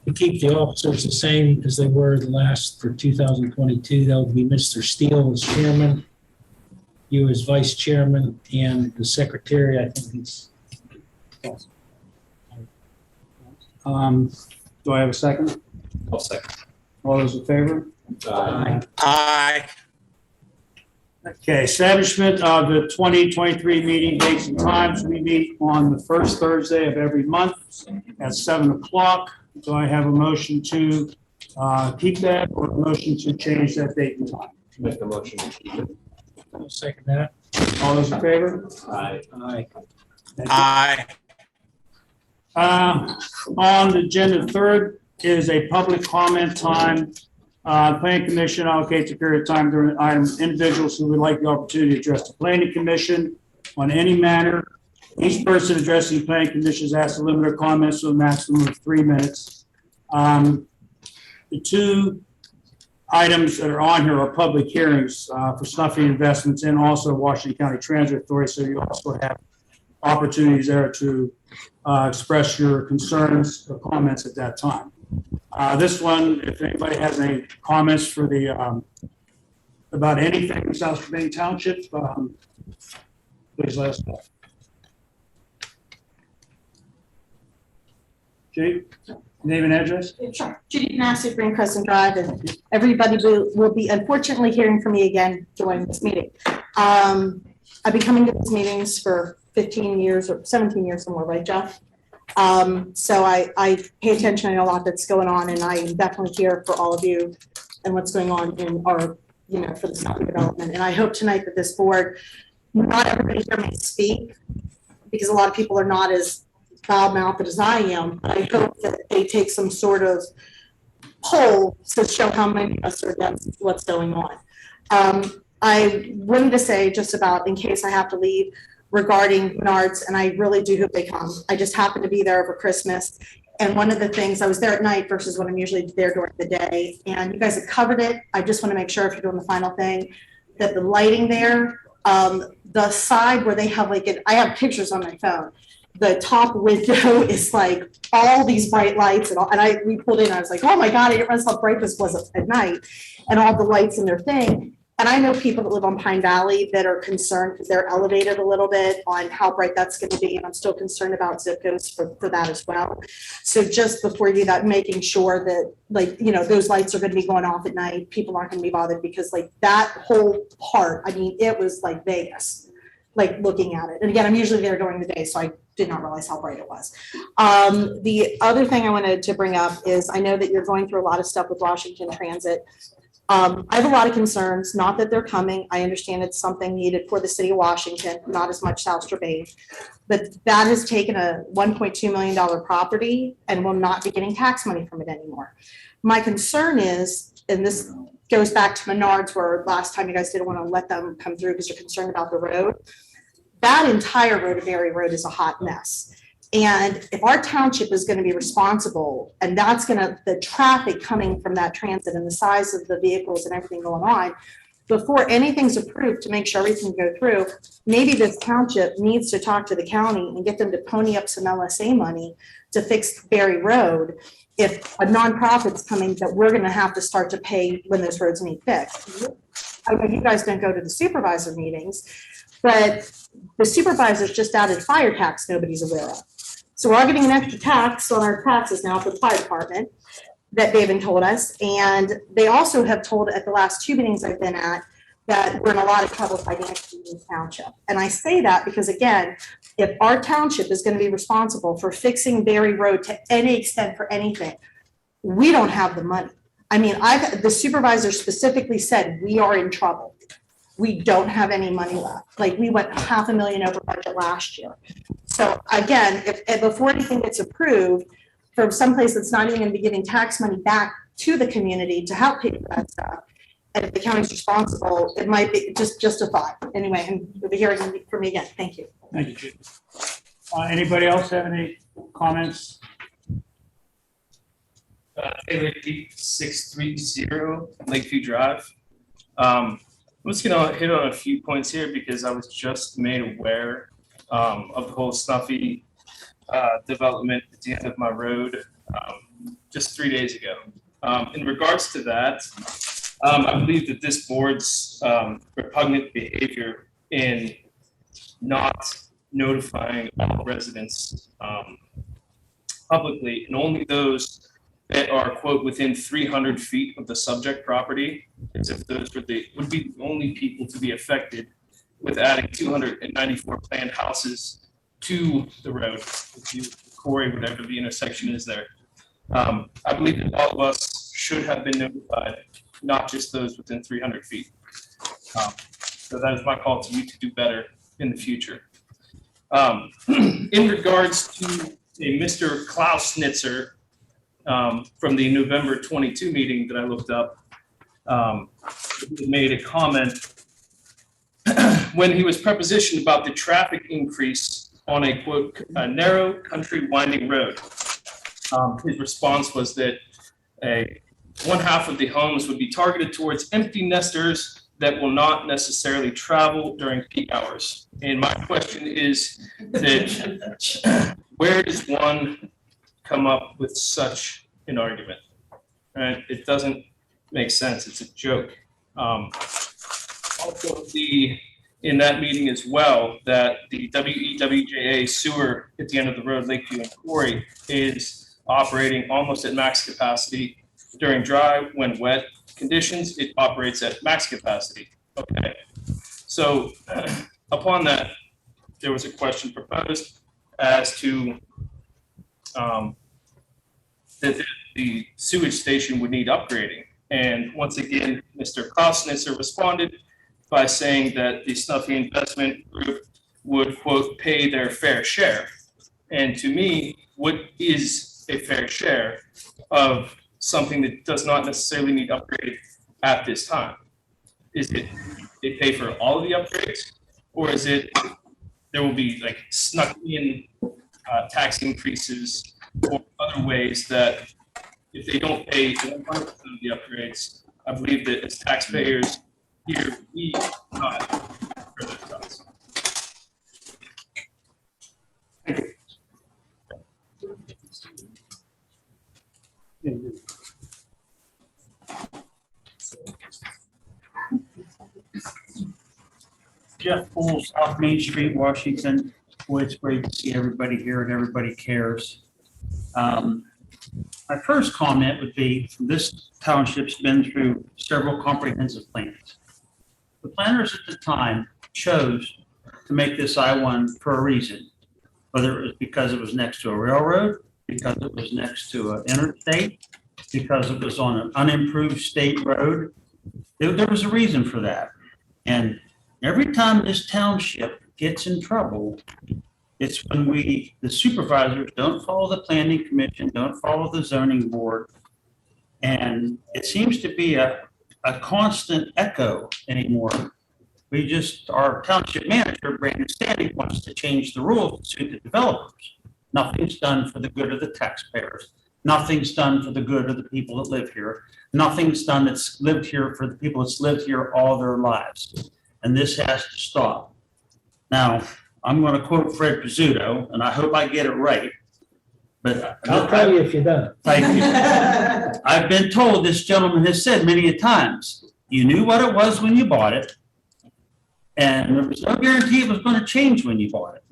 to keep the officers the same as they were the last for 2022. That would be Mr. Steele as chairman, you as vice chairman, and the secretary, I think he's. Do I have a second? I'll second. All those in favor? Aye. Aye. Okay, establishment of the 2023 meeting dates and times. We meet on the first Thursday of every month at 7 o'clock. Do I have a motion to keep that, or a motion to change that date and time? Make the motion to keep it. I'll second that. All those in favor? Aye. Aye. Thank you. Aye. On the agenda, third is a public comment time. Planning Commission allocates a period of time during the item. Individuals who would like the opportunity to address the Planning Commission on any matter. Each person addressing the Planning Commission is asked to limit their comments to a maximum of 3 minutes. The two items that are on here are public hearings for Snuffy Investments and also Washington County Transit Authority. So you also have opportunities there to express your concerns or comments at that time. This one, if anybody has any comments for the about anything in South Strabane Township, please let us know. Judy, name and address? Sure. Judy Massey, Green Crescent Drive, and everybody will be unfortunately hearing from me again during this meeting. I've been coming to these meetings for 15 years or 17 years or more, right, Jeff? So I pay attention to a lot that's going on, and I am definitely here for all of you and what's going on in our, for the Snuffy development. And I hope tonight that this board, not everybody here may speak, because a lot of people are not as foul-mouthed as I am. But I hope that they take some sort of poll to show how many of us are against what's going on. I wanted to say just about, in case I have to leave, regarding Menards, and I really do hope they come. I just happened to be there over Christmas, and one of the things, I was there at night versus when I'm usually there during the day, and you guys have covered it. I just want to make sure, if you're doing the final thing, that the lighting there, the side where they have I have pictures on my phone, the top window is like all these bright lights, and we pulled in, I was like, oh my God, I didn't realize how bright this was at night, and all the lights in their thing. And I know people that live on Pine Valley that are concerned because they're elevated a little bit on how bright that's going to be. And I'm still concerned about zip codes for that as well. So just before you do that, making sure that those lights are going to be going off at night. People aren't going to be bothered, because that whole part, I mean, it was like Vegas, looking at it. And again, I'm usually there during the day, so I did not realize how bright it was. The other thing I wanted to bring up is, I know that you're going through a lot of stuff with Washington Transit. I have a lot of concerns, not that they're coming. I understand it's something needed for the city of Washington, not as much South Strabane, but that has taken a $1.2 million property and will not be getting tax money from it anymore. My concern is, and this goes back to Menards, where last time you guys didn't want to let them come through because you're concerned about the road. That entire Rhododendron Road is a hot mess. And if our township is going to be responsible, and that's the traffic coming from that transit and the size of the vehicles and everything going on, before anything's approved to make sure everything can go through, maybe this township needs to talk to the county and get them to pony up some LSA money to fix Berry Road. If a nonprofit's coming, that we're going to have to start to pay when those roads need fixed. I know you guys don't go to the supervisor meetings, but the supervisors just added fire tax nobody's aware of. So we're all getting an extra tax on our taxes now for the fire department that they've been told us. And they also have told, at the last 2 meetings I've been at, that we're in a lot of trouble financially in this township. And I say that because, again, if our township is going to be responsible for fixing Berry Road to any extent for anything, we don't have the money. I mean, the supervisor specifically said we are in trouble. We don't have any money left. We went $500,000 over budget last year. So again, if before anything gets approved from someplace that's not even going to be giving tax money back to the community to help pay for that stuff, and if the county's responsible, it might be just a thought. Anyway, and you'll be hearing from me again. Thank you. Thank you, Judy. Anybody else have any comments? Taylor Peak 630 Lakeview Drive. I'm just gonna hit on a few points here because I was just made aware of the whole Snuffy development at the end of my road just 3 days ago. In regards to that, I believe that this board's repugnant behavior in not notifying all residents publicly, and only those that are, quote, within 300 feet of the subject property, as if those would be the only people to be affected with adding 294 planned houses to the road, Corey, whatever the intersection is there. I believe that all of us should have been notified, not just those within 300 feet. So that is my call to you to do better in the future. In regards to a Mr. Klaus Schnitzer from the November 22 meeting that I looked up, he made a comment when he was prepositioned about the traffic increase on a, quote, a narrow country winding road. His response was that one half of the homes would be targeted towards empty nesters that will not necessarily travel during peak hours. And my question is that where does one come up with such an argument? Right? It doesn't make sense. It's a joke. Also, in that meeting as well, that the WEWJA sewer at the end of the road, Lakeview and Corey, is operating almost at max capacity. During dry, when wet conditions, it operates at max capacity. Okay. So upon that, there was a question proposed as to that the sewage station would need upgrading. And once again, Mr. Kosnitzer responded by saying that the Snuffy Investment Group would, quote, pay their fair share. And to me, what is a fair share of something that does not necessarily need upgraded at this time? Is it they pay for all of the upgrades, or is it there will be like snuck in tax increases or other ways that if they don't pay 100% of the upgrades, I believe that as taxpayers here, we not for those cuts. Jeff Poole, South Main Street, Washington. Boy, it's great to see everybody here and everybody cares. My first comment would be, this township's been through several comprehensive plans. The planners at the time chose to make this I-1 for a reason, whether it was because it was next to a railroad, because it was next to an interstate, because it was on an unimproved state road. There was a reason for that. And every time this township gets in trouble, it's when the supervisors don't follow the planning commission, don't follow the zoning board. And it seems to be a constant echo anymore. Our township manager, Brandon Standing, wants to change the rules to suit the developers. Nothing's done for the good of the taxpayers. Nothing's done for the good of the people that live here. Nothing's done that's lived here for the people that's lived here all their lives. And this has to stop. Now, I'm going to quote Fred Pizzuto, and I hope I get it right. But I'll tell you if you don't. Thank you. I've been told, this gentleman has said many a times, you knew what it was when you bought it, and there was no guarantee it was going to change when you bought it.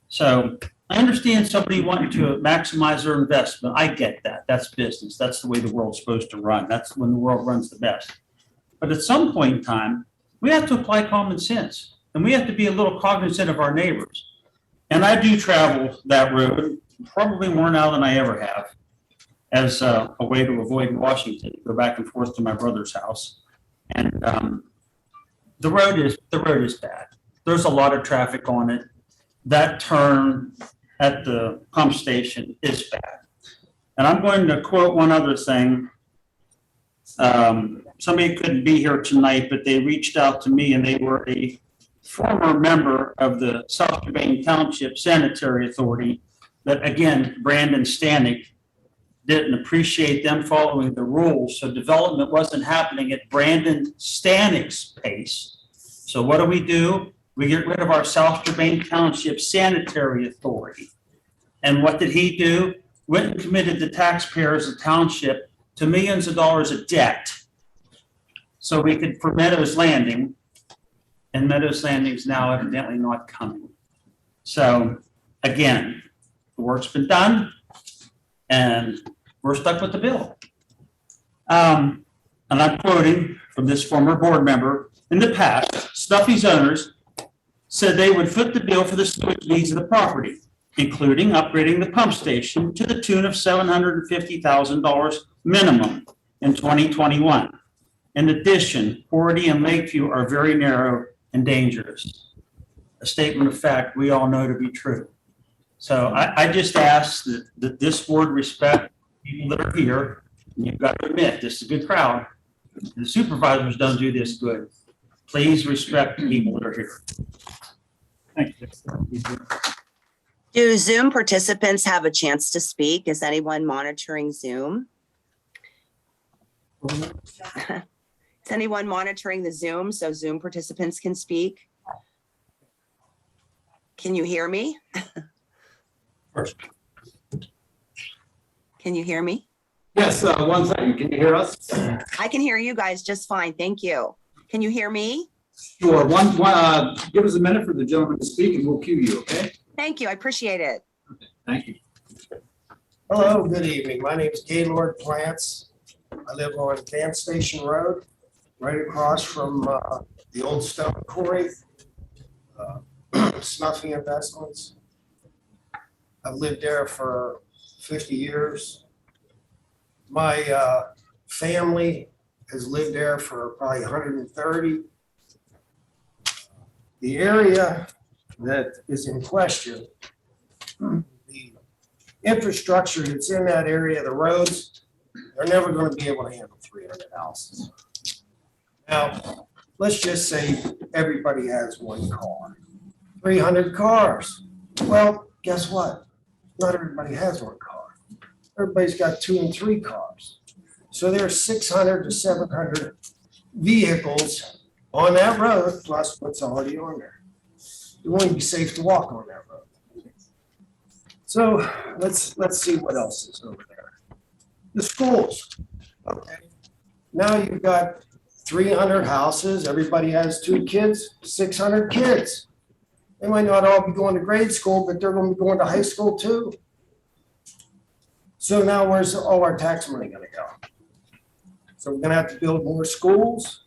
So I understand somebody wanting to maximize their investment. I get that. That's business. That's the way the world's supposed to run. That's when the world runs the best. But at some point in time, we have to apply common sense, and we have to be a little cognizant of our neighbors. And I do travel that road, probably more now than I ever have, as a way to avoid Washington, go back and forth to my brother's house. And the road is bad. There's a lot of traffic on it. That turn at the pump station is bad. And I'm going to quote one other thing. Somebody couldn't be here tonight, but they reached out to me, and they were a former member of the South Strabane Township Sanitary Authority that, again, Brandon Stanek didn't appreciate them following the rules. So development wasn't happening at Brandon Stanek's pace. So what do? We get rid of our South Strabane Township Sanitary Authority. And what did he do? went and committed the taxpayers of Township to millions of dollars of debt so we could, for Meadows Landing, and Meadows Landing's now evidently not coming. So again, the work's been done and we're stuck with the bill. And I'm quoting from this former board member, in the past, Snuffy's owners said they would foot the bill for the sewage needs of the property, including upgrading the pump station to the tune of $750,000 minimum in 2021. In addition, Forty and Lakeview are very narrow and dangerous. A statement of fact we all know to be true. So I just ask that this board respect people that are here. And you've got to admit, this is a good crowd. The supervisors don't do this good. Please respect the people that are here. Thank you. Do Zoom participants have a chance to speak? Is anyone monitoring Zoom? Is anyone monitoring the Zoom so Zoom participants can speak? Can you hear me? First. Can you hear me? Yes, 1 second. Can you hear us? I can hear you guys just fine. Thank you. Can you hear me? Sure. Give us a minute for the gentleman to speak and we'll cue you, okay? Thank you. I appreciate it. Thank you. Hello, good evening. My name is Gaylord Plants. I live on Van Station Road, right across from the old stone quarry, Snuffy Investments. I've lived there for 50 years. My family has lived there for probably 130. The area that is in question, the infrastructure that's in that area, the roads, they're never going to be able to handle 300 houses. Now, let's just say everybody has one car. 300 cars. Well, guess what? Not everybody has one car. Everybody's got 2 and 3 cars. So there's 600 to 700 vehicles on that road, plus what's already on there. It won't be safe to walk on that road. So let's see what else is over there. The schools. Okay. Now you've got 300 houses. Everybody has 2 kids, 600 kids. They might not all be going to grade school, but they're going to be going to high school too. So now where's all our tax money going to go? So we're going to have to build more schools,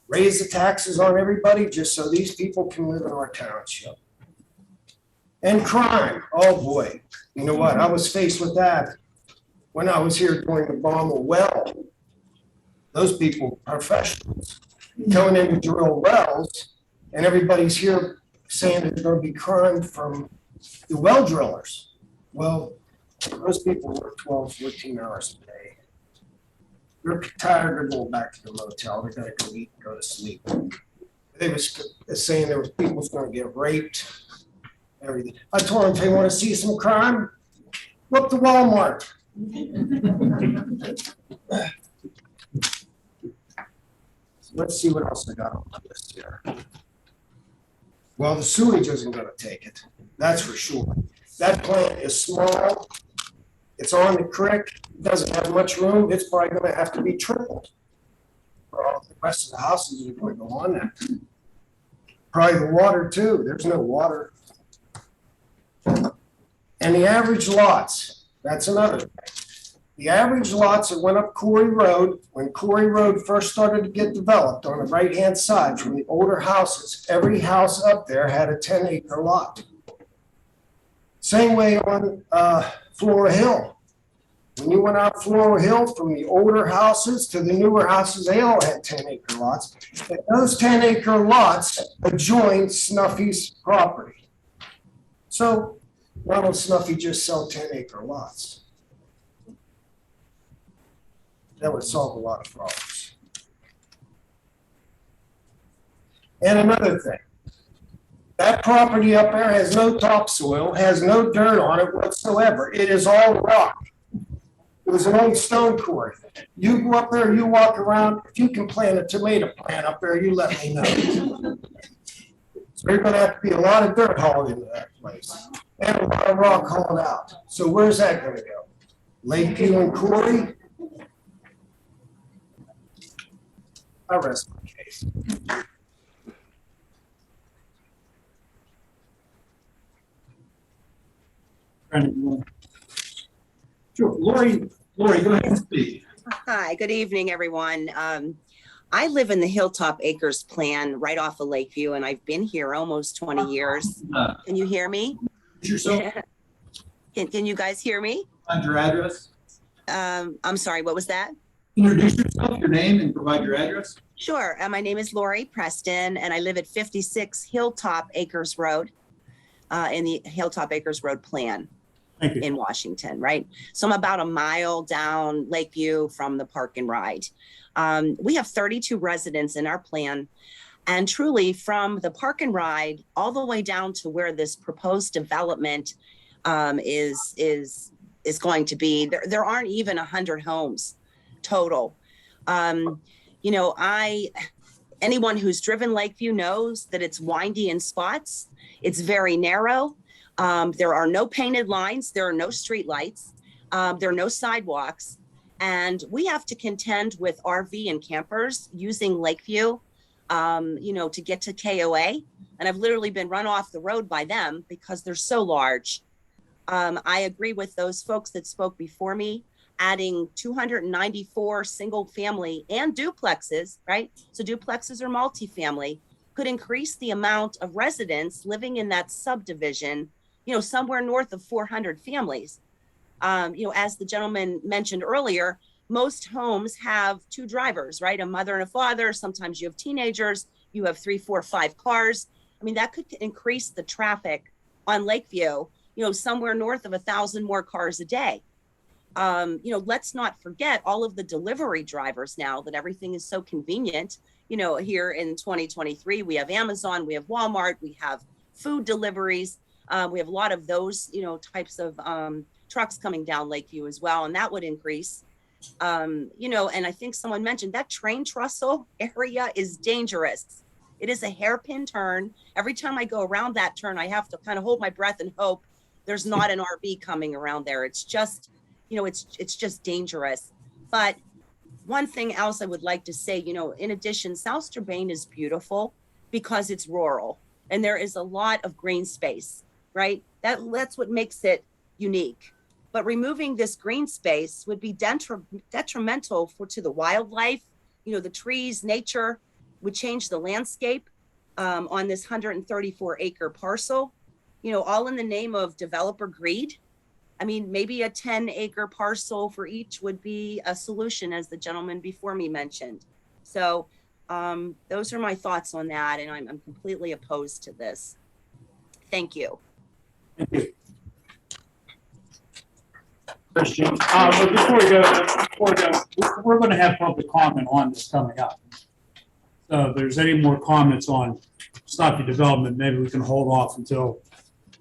raise the taxes on everybody just so these people can live in our township. And crime, oh boy, you know what? I was faced with that when I was here doing the bomb well. Those people, professionals, going in to drill wells, and everybody's here saying there's going to be crime from the well drillers. Well, those people work 12, 14 hours a day. They're tired, they're going back to the motel. They're going to go eat and go to sleep. They was saying there was people going to get raped, everything. I told them if they want to see some crime, look to Walmart. So let's see what else I got on the list here. Well, the sewage isn't going to take it. That's for sure. That plant is small. It's on the creek. It doesn't have much room. It's probably going to have to be tripled. For all the rest of the houses that are going to go on that. Probably the water too. There's no water. And the average lots, that's another thing. The average lots that went up Corey Road, when Corey Road first started to get developed on the right-hand side from the older houses, every house up there had a 10-acre lot. Same way on Flora Hill. When you went out Flora Hill from the older houses to the newer houses, they all had 10-acre lots. And those 10-acre lots adjoined Snuffy's property. So why don't Snuffy just sell 10-acre lots? That would solve a lot of problems. And another thing, that property up there has no topsoil, has no dirt on it whatsoever. It is all rock. It was an old stone quarry. You go up there, you walk around, if you can plant a tomato plant up there, you let me know. So there's going to have to be a lot of dirt hauled into that place and a lot of rock hauled out. So where's that going to go? Lakeview and Corey. I rest my case. Sure, Lori, go ahead and speak. Hi, good evening, everyone. I live in the Hilltop Acres plan right off of Lakeview, and I've been here almost 20 years. Can you hear me? Yourself, Can you guys hear me? provide your address. I'm sorry, what was that? Introduce yourself, your name, and provide your address. Sure. My name is Lori Preston, and I live at 56 Hilltop Acres Road in the Hilltop Acres Road plan Thank you. in Washington, right? So I'm about a mile down Lakeview from the Park and Ride. We have 32 residents in our plan, and truly from the Park and Ride all the way down to where this proposed development is going to be, there aren't even 100 homes total. Anyone who's driven Lakeview knows that it's windy in spots. It's very narrow. There are no painted lines. There are no street lights. There are no sidewalks. And we have to contend with RV and campers using Lakeview, to get to KOA. And I've literally been run off the road by them because they're so large. I agree with those folks that spoke before me, adding 294 single family and duplexes, right? So duplexes or multifamily could increase the amount of residents living in that subdivision, somewhere north of 400 families. As the gentleman mentioned earlier, most homes have two drivers, right? A mother and a father. Sometimes you have teenagers, you have 3, 4, 5 cars. I mean, that could increase the traffic on Lakeview, somewhere north of 1,000 more cars a day. Let's not forget all of the delivery drivers now that everything is so convenient. Here in 2023, we have Amazon, we have Walmart, we have food deliveries. We have a lot of those, types of trucks coming down Lakeview as well, and that would increase. And I think someone mentioned that train trestle area is dangerous. It is a hairpin turn. Every time I go around that turn, I have to kind of hold my breath and hope there's not an RV coming around there. It's just, it's just dangerous. But one thing else I would like to say, in addition, South Strabane is beautiful because it's rural and there is a lot of green space, right? That's what makes it unique. But removing this green space would be detrimental to the wildlife, the trees, nature, would change the landscape on this 134 acre parcel, all in the name of developer greed. I mean, maybe a 10 acre parcel for each would be a solution, as the gentleman before me mentioned. So those are my thoughts on that, and I'm completely opposed to this. Thank you. Thank you. Christian, but before we go, we're going to have public comment on this coming up. So if there's any more comments on Stuffy development, maybe we can hold off until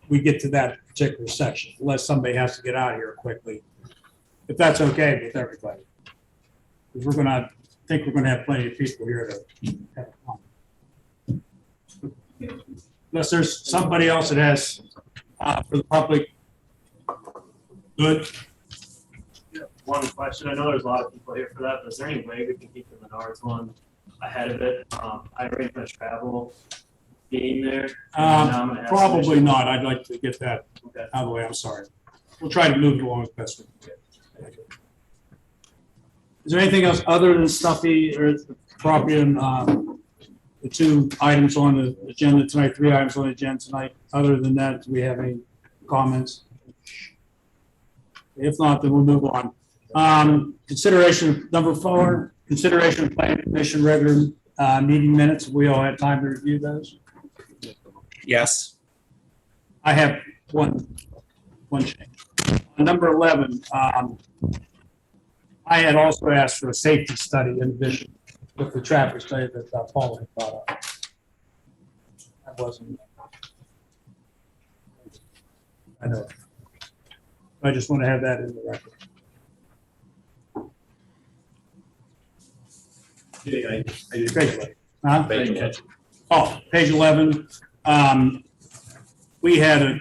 we get to that particular section, unless somebody has to get out of here quickly. If that's okay with everybody. Because I think we're going to have plenty of people here to have a comment. Unless there's somebody else that has, for the public, good. One question, I know there's a lot of people here for that, but is there any way we can keep the Menards one ahead of it? I arranged my travel being there. Probably not. I'd like to get that out of the way. I'm sorry. We'll try to move it along as best we can. Is there anything else other than Stuffy or property and the 2 items on the agenda tonight, 3 items on the agenda tonight? Other than that, do we have any comments? If not, then we'll move on. Consideration of number 4, consideration of planning commission regular meeting minutes. We all had time to review those. Yes. I have one change. Number 11, I had also asked for a safety study in addition with the traffic study that Paul had brought up. That wasn't. I know. I just want to have that in the record. Page 11. We had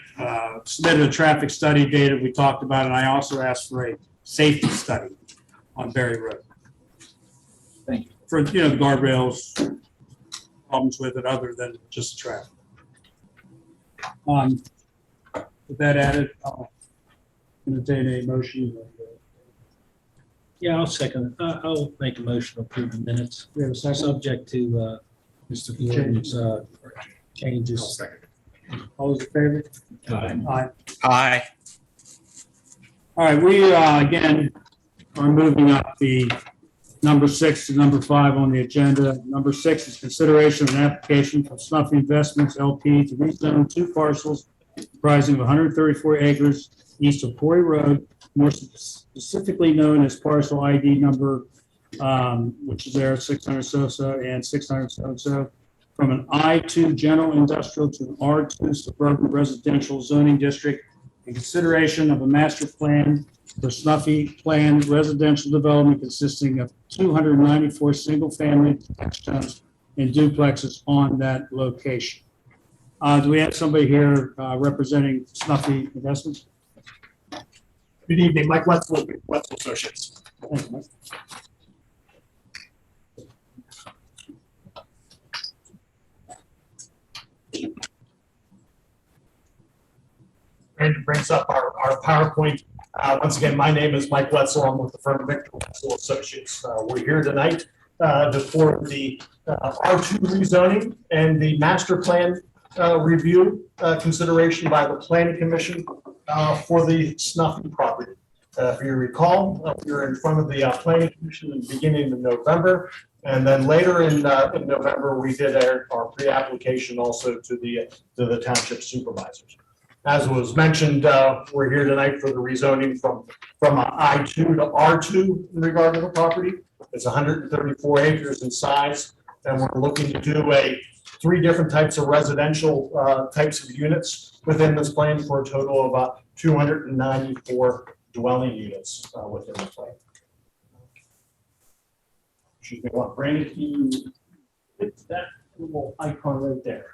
submitted a traffic study data. We talked about it. And I also asked for a safety study on Berry Road. Thank you. For, the guardrails, problems with it other than just traffic. With that added, I'll entertain a motion. Yeah, I'll second it. I'll make a motion to approve the minutes, We have a second. subject to Mr. Gordon's changes. All those in favor? Aye. Aye. Aye. All right, we, again, are moving up the number 6 to number 5 on the agenda. Number 6 is consideration of an application from Snuffy Investments LP to rezone 2 parcels comprising of 134 acres east of Quarry Road, more specifically known as parcel ID number, which is there, 600 so-so and 600 so-so, from an I2 general industrial to an R2 suburban residential zoning district in consideration of a master plan for Snuffy planned residential development consisting of 294 single-family detached homes and duplexes on that location. Do we have somebody here representing Snuffy Investments? Good evening, Mike Wetzel, Wetzel Associates. Thank you, Mike. Brandon brings up our PowerPoint. Once again, my name is Mike Wetzel. I'm with the firm Victor Wetzel Associates. We're here tonight for the R2 rezoning and the master plan review consideration by the Planning Commission for the Snuffy property. If you recall, we were in front of the Planning Commission in the beginning of November, and then later in November, we did our pre-application also to the Township supervisors. As was mentioned, we're here tonight for the rezoning from I2 to R2 in regard to the property. It's 134 acres in size, and we're looking to do 3 different types of residential types of units within this plan for a total of about 294 dwelling units within the plan. Excuse me, what, Brandon, can you hit that little icon right there?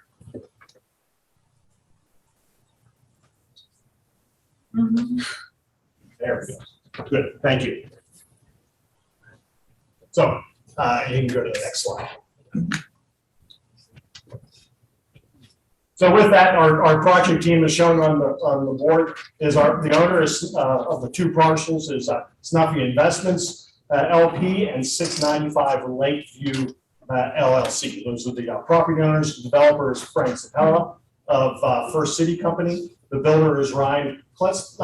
There we go. Good, thank you. So you can go to the next slide. So with that, our project team is shown on the board. The owner of the 2 parcels is Snuffy Investments LP and 695 Lakeview LLC. Those are the property owners. The developer is Frank Sapella of First City Company. The builder is Ryan Pleasant.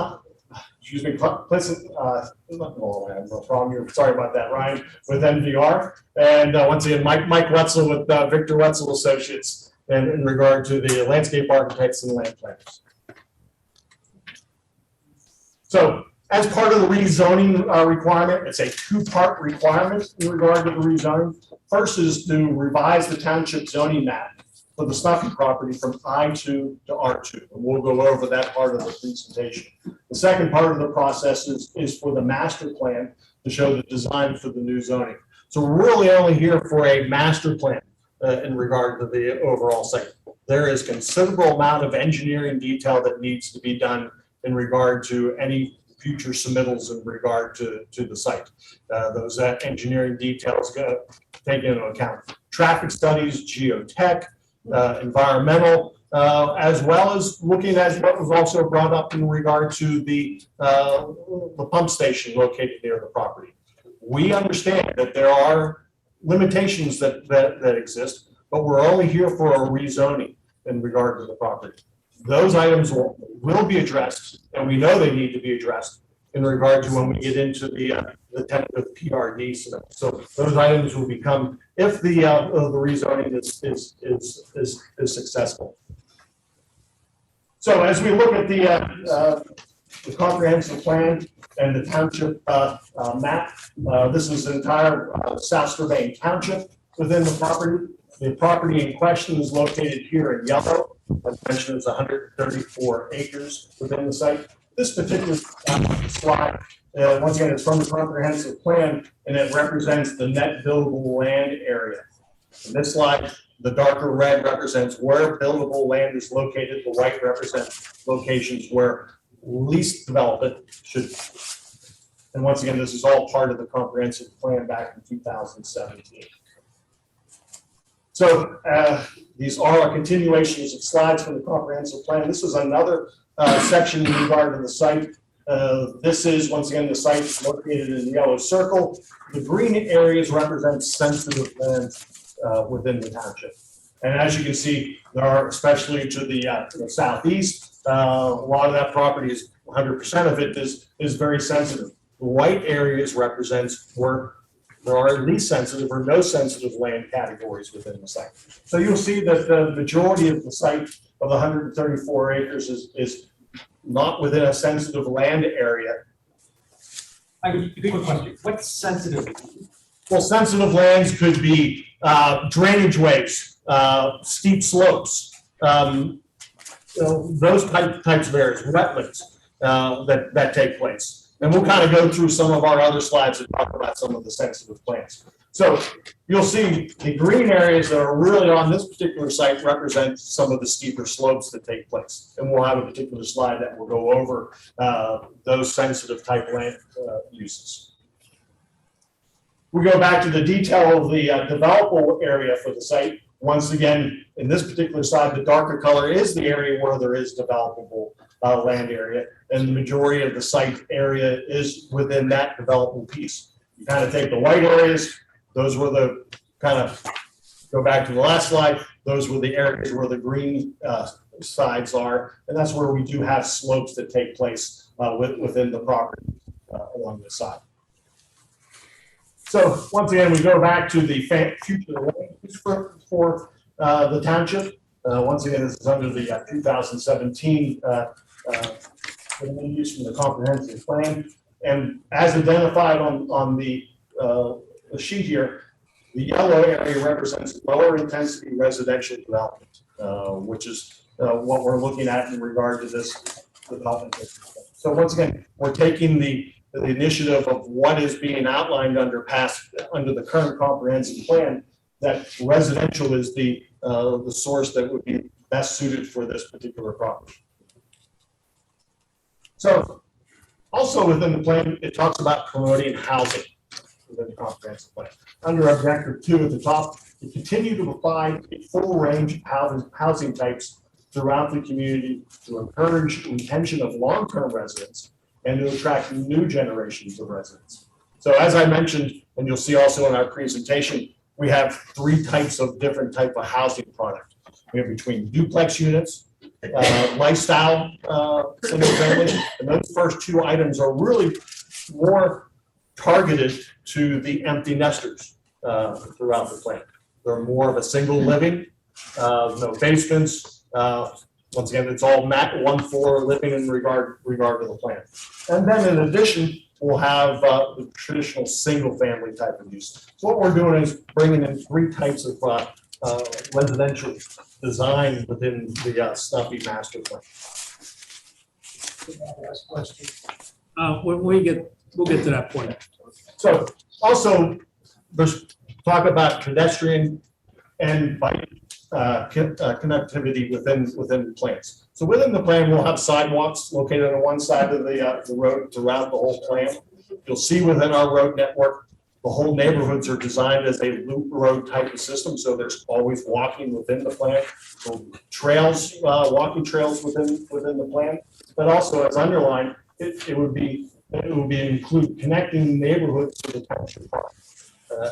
No problem here. Sorry about that, Ryan, with NVR. And once again, Mike Wetzel with Victor Wetzel Associates in regard to the landscape architects and land planners. So as part of the rezoning requirement, it's a 2-part requirement in regard to the rezoning. First is to revise the township zoning map for the Snuffy property from I2 to R2. And we'll go over that part of the presentation. The second part of the process is for the master plan to show the design for the new zoning. So we're really only here for a master plan in regard to the overall site. There is considerable amount of engineering detail that needs to be done in regard to any future submittals in regard to the site. Those engineering details take into account traffic studies, geotech, environmental, as well as looking at what was also brought up in regard to the pump station located near the property. We understand that there are limitations that exist, but we're only here for a rezoning in regard to the property. Those items will be addressed, and we know they need to be addressed in regard to when we get into the tentative PRD. So those items will become if the rezoning is successful. So as we look at the comprehensive plan and the township map, this is the entire South Strabane Township within the property. The property in question is located here in yellow. As mentioned, it's 134 acres within the site. This particular slide, once again, is from the comprehensive plan, and it represents the net buildable land area. In this slide, the darker red represents where buildable land is located. The white represents locations where least development should And once again, this is all part of the comprehensive plan back in 2017. So these are continuations of slides from the comprehensive plan. This is another section in regard to the site. This is, once again, the site is located in the yellow circle. The green areas represent sensitive lands within the township. And as you can see, there are, especially to the southeast, a lot of that property is 100% of it is very sensitive. The white areas represents where there are least sensitive or no sensitive land categories within the site. So you'll see that the majority of the site of 134 acres is not within a sensitive land area. I have a quick question. What's sensitive? Well, sensitive lands could be drainage ways, steep slopes, those types of areas, wetlands that take place. And we'll kind of go through some of our other slides and talk about some of the sensitive plants. So you'll see the green areas that are really on this particular site represent some of the steeper slopes that take place. And we'll have a particular slide that will go over those sensitive type land uses. We go back to the detail of the developable area for the site. Once again, in this particular slide, the darker color is the area where there is developable land area, and the majority of the site area is within that developable piece. You kind of take the white areas, those were the kind of, go back to the last slide, those were the areas where the green sides are, and that's where we do have slopes that take place within the property along the side. So once again, we go back to the future land use for the township. Once again, this is under the 2017 land use from the comprehensive plan. And as identified on the sheet here, the yellow area represents lower intensity residential development, which is what we're looking at in regard to this development. So once again, we're taking the initiative of what is being outlined under the current comprehensive plan, that residential is the source that would be best suited for this particular property. So also within the plan, it talks about promoting housing within the comprehensive plan. Under objective 2 at the top, we continue to provide a full range of housing types throughout the community to encourage retention of long-term residents and to attract new generations of residents. So as I mentioned, and you'll see also in our presentation, we have 3 types of different type of housing product. We have between duplex units, lifestyle, single family, and those first 2 items are really more targeted to the empty nesters throughout the plan. They're more of a single living, no basements. Once again, it's all 1 floor living in regard to the plan. And then in addition, we'll have the traditional single family type of use. So what we're doing is bringing in 3 types of residential design within the Snuffy master plan. We'll get to that point. So also, there's talk about pedestrian and bike connectivity within the plans. So within the plan, we'll have sidewalks located on one side of the road throughout the whole plan. You'll see within our road network, the whole neighborhoods are designed as a loop road type of system, so there's always walking within the plan. So trails, walking trails within the plan, but also as underlined, it would include connecting neighborhoods to the township park.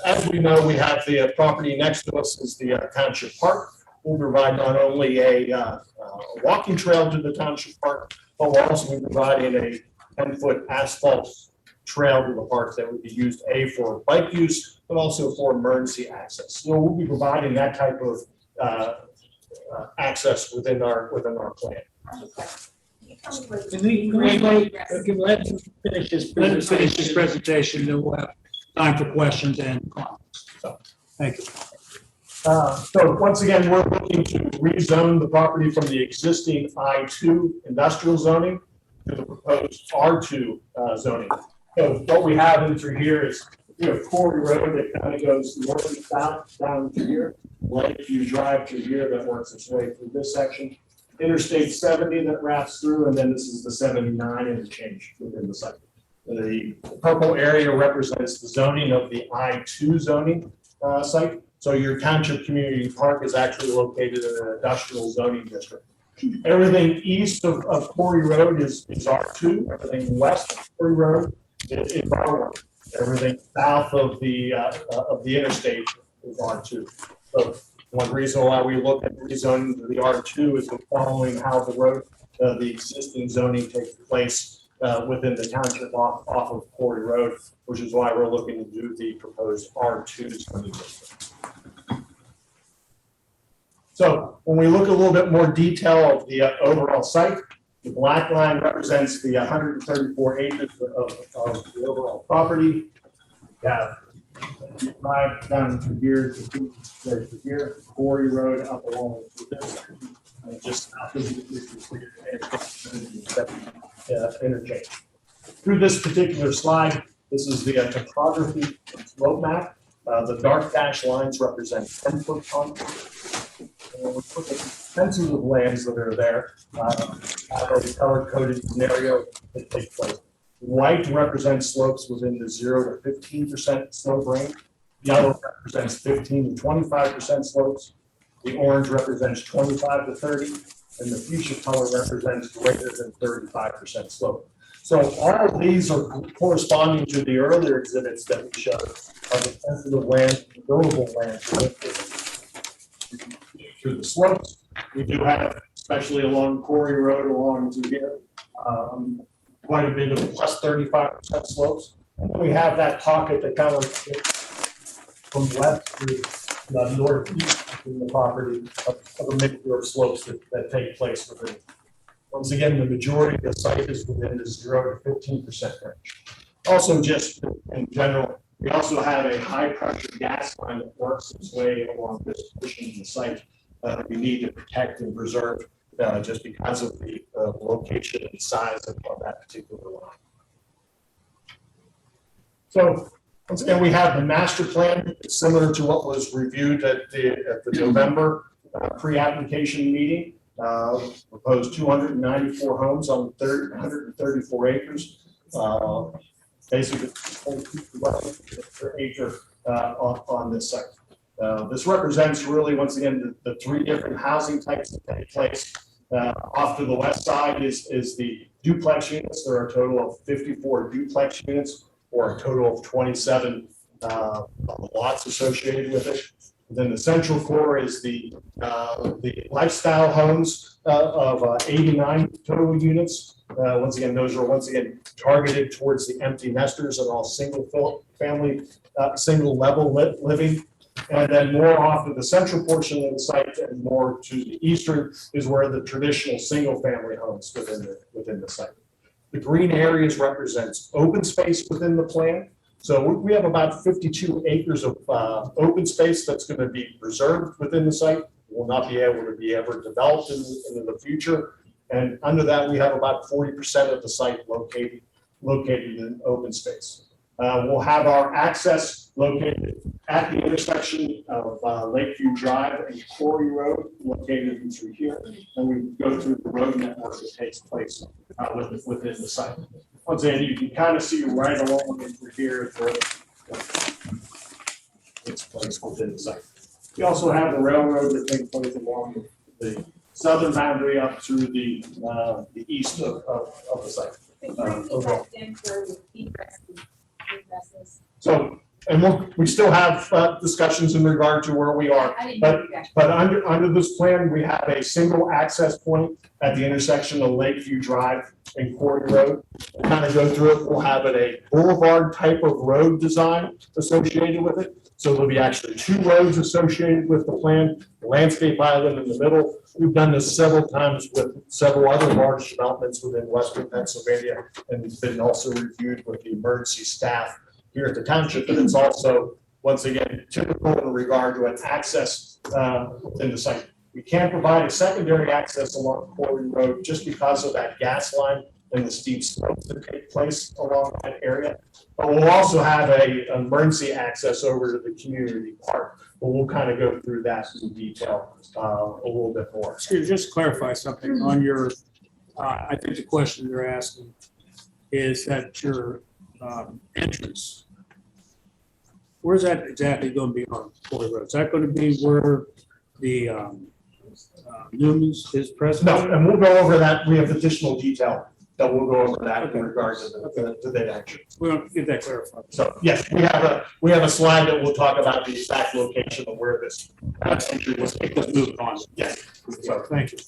As we know, we have the property next to us is the township park. We'll provide not only a walking trail to the township park, but we'll also be providing a 10-foot asphalt trail to the park that would be used for bike use, but also for emergency access. So we'll be providing that type of access within our plan. Can we let him finish his Let us finish this presentation? presentation, then we'll have time for questions and comments. So, thank you. So once again, we're looking to rezone the property from the existing I2 industrial zoning to the proposed R2 zoning. So what we have in through here is we have Corey Road that kind of goes north and south down to here. Lakeview Drive to here that works its way through this section. Interstate 70 that wraps through, and then this is the 79 interchange within the site. The purple area represents the zoning of the I-2 zoning site. So your township community park is actually located in an industrial zoning district. Everything east of Quarry Road is R2. Everything west of Quarry Road is R1. Everything south of the interstate is R2. So one reason why we look at rezoning to the R2 is we're following how the road, the existing zoning takes place within the township off of Quarry Road, which is why we're looking to do the proposed R2 zoning district. So when we look a little bit more detail of the overall site, the black line represents the 134 acres of the overall property. We have drive down through here to here, Quarry Road up along with this, and just south of the interchange. Through this particular slide, this is the topography slope map. The dark dashed lines represent 10-foot contours. And we put the sensitive lands that are there, a color-coded scenario that takes place. White represents slopes within the 0 to 15% slope range. Yellow represents 15 to 25% slopes. The orange represents 25 to 30, and the fuchsia color represents greater than 35% slope. So all of these are corresponding to the earlier exhibits that we showed of the sensitive land, buildable land. Through the slopes, we do have, especially along Quarry Road, along to here, quite a bit of plus 35% slopes. And then we have that pocket that kind of from west to northeast in the property of a mixture of slopes that take place within. Once again, the majority of the site is within the 0 to 15% range. Also, just in general, we also have a high pressure gas line that works its way along this portion of the site. We need to protect and preserve just because of the location and size of that particular line. So once again, we have the master plan. It's similar to what was reviewed at the November pre-application meeting. Proposed 294 homes on 134 acres. Basically, per acre on this site. This represents really, once again, the three different housing types that take place. Off to the west side is the duplex units. There are a total of 54 duplex units, or a total of 27 lots associated with it. Then the central core is the lifestyle homes of 89 total units. Once again, those are targeted towards the empty nesters and all single family, single level living. And then more off of the central portion of the site and more to the eastern is where the traditional single family homes within the site. The green areas represents open space within the plan. So we have about 52 acres of open space that's going to be preserved within the site. Will not be able to be ever developed in the future. And under that, we have about 40% of the site located in open space. We'll have our access located at the intersection of Lakeview Drive and Quarry Road, located through here. And we go through the road network that takes place within the site. Once again, you can kind of see right along through here where it's placed within the site. We also have the railroad that takes place along the southern boundary up through the east of the site. So, and we still have discussions in regard to where we are, but under this plan, we have a single access point at the intersection of Lakeview Drive and Quarry Road. We'll kind of go through it. We'll have it a boulevard type of road design associated with it. So there'll be actually two roads associated with the plan, the landscape island in the middle. We've done this several times with several other large developments within Western Pennsylvania, and it's been also reviewed with the emergency staff here at the township. And it's also, once again, typical in regard to an access within the site. We can provide a secondary access along Quarry Road just because of that gas line and the steep slopes that take place along that area. But we'll also have an emergency access over to the community park. But we'll kind of go through that in detail a little bit more. Excuse me, just to clarify something on your, I think the question you're asking is that your entrance. Where's that exactly going to be on Corey Road? Is that going to be where the Newman's is present? No, and we'll go over that. We have additional detail that we'll go over that in regards to that action. We don't get that clarified. So yes, we have a slide that will talk about the exact location of where this entry was. Let's move on. Yes. So, thank you.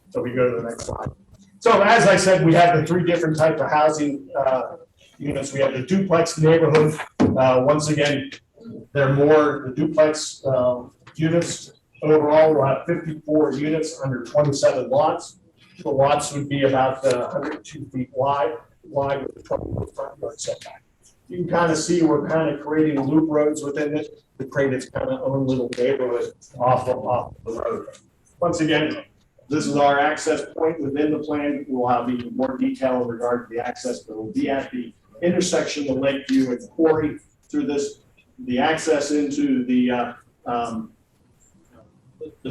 So we go to the next slide. So as I said, we have the three different types of housing units. We have the duplex neighborhood. Once again, they're more the duplex units. Overall, we'll have 54 units under 27 lots. The lots would be about 102 feet wide with a 20-foot front yard setback. You can kind of see we're kind of creating loop roads within it to create its kind of own little neighborhood off of the road. Once again, this is our access point within the plan. We'll have even more detail in regard to the access, but it will be at the intersection of Lakeview and Quarry through this, the access into the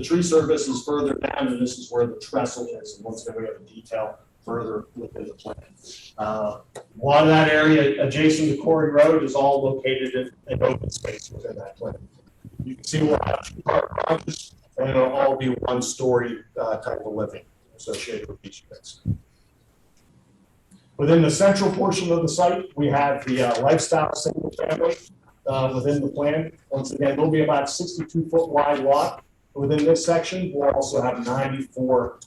tree service is further down, and this is where the trestle is. And once again, we have a detail further within the plan. A lot of that area adjacent to Quarry Road is all located in open space within that plan. You can see we'll have two car garages, and it'll all be one-story type of living associated with these units. Within the central portion of the site, we have the lifestyle single family within the plan. Once again, there'll be about 62-foot wide lot. Within this section, we'll also have 94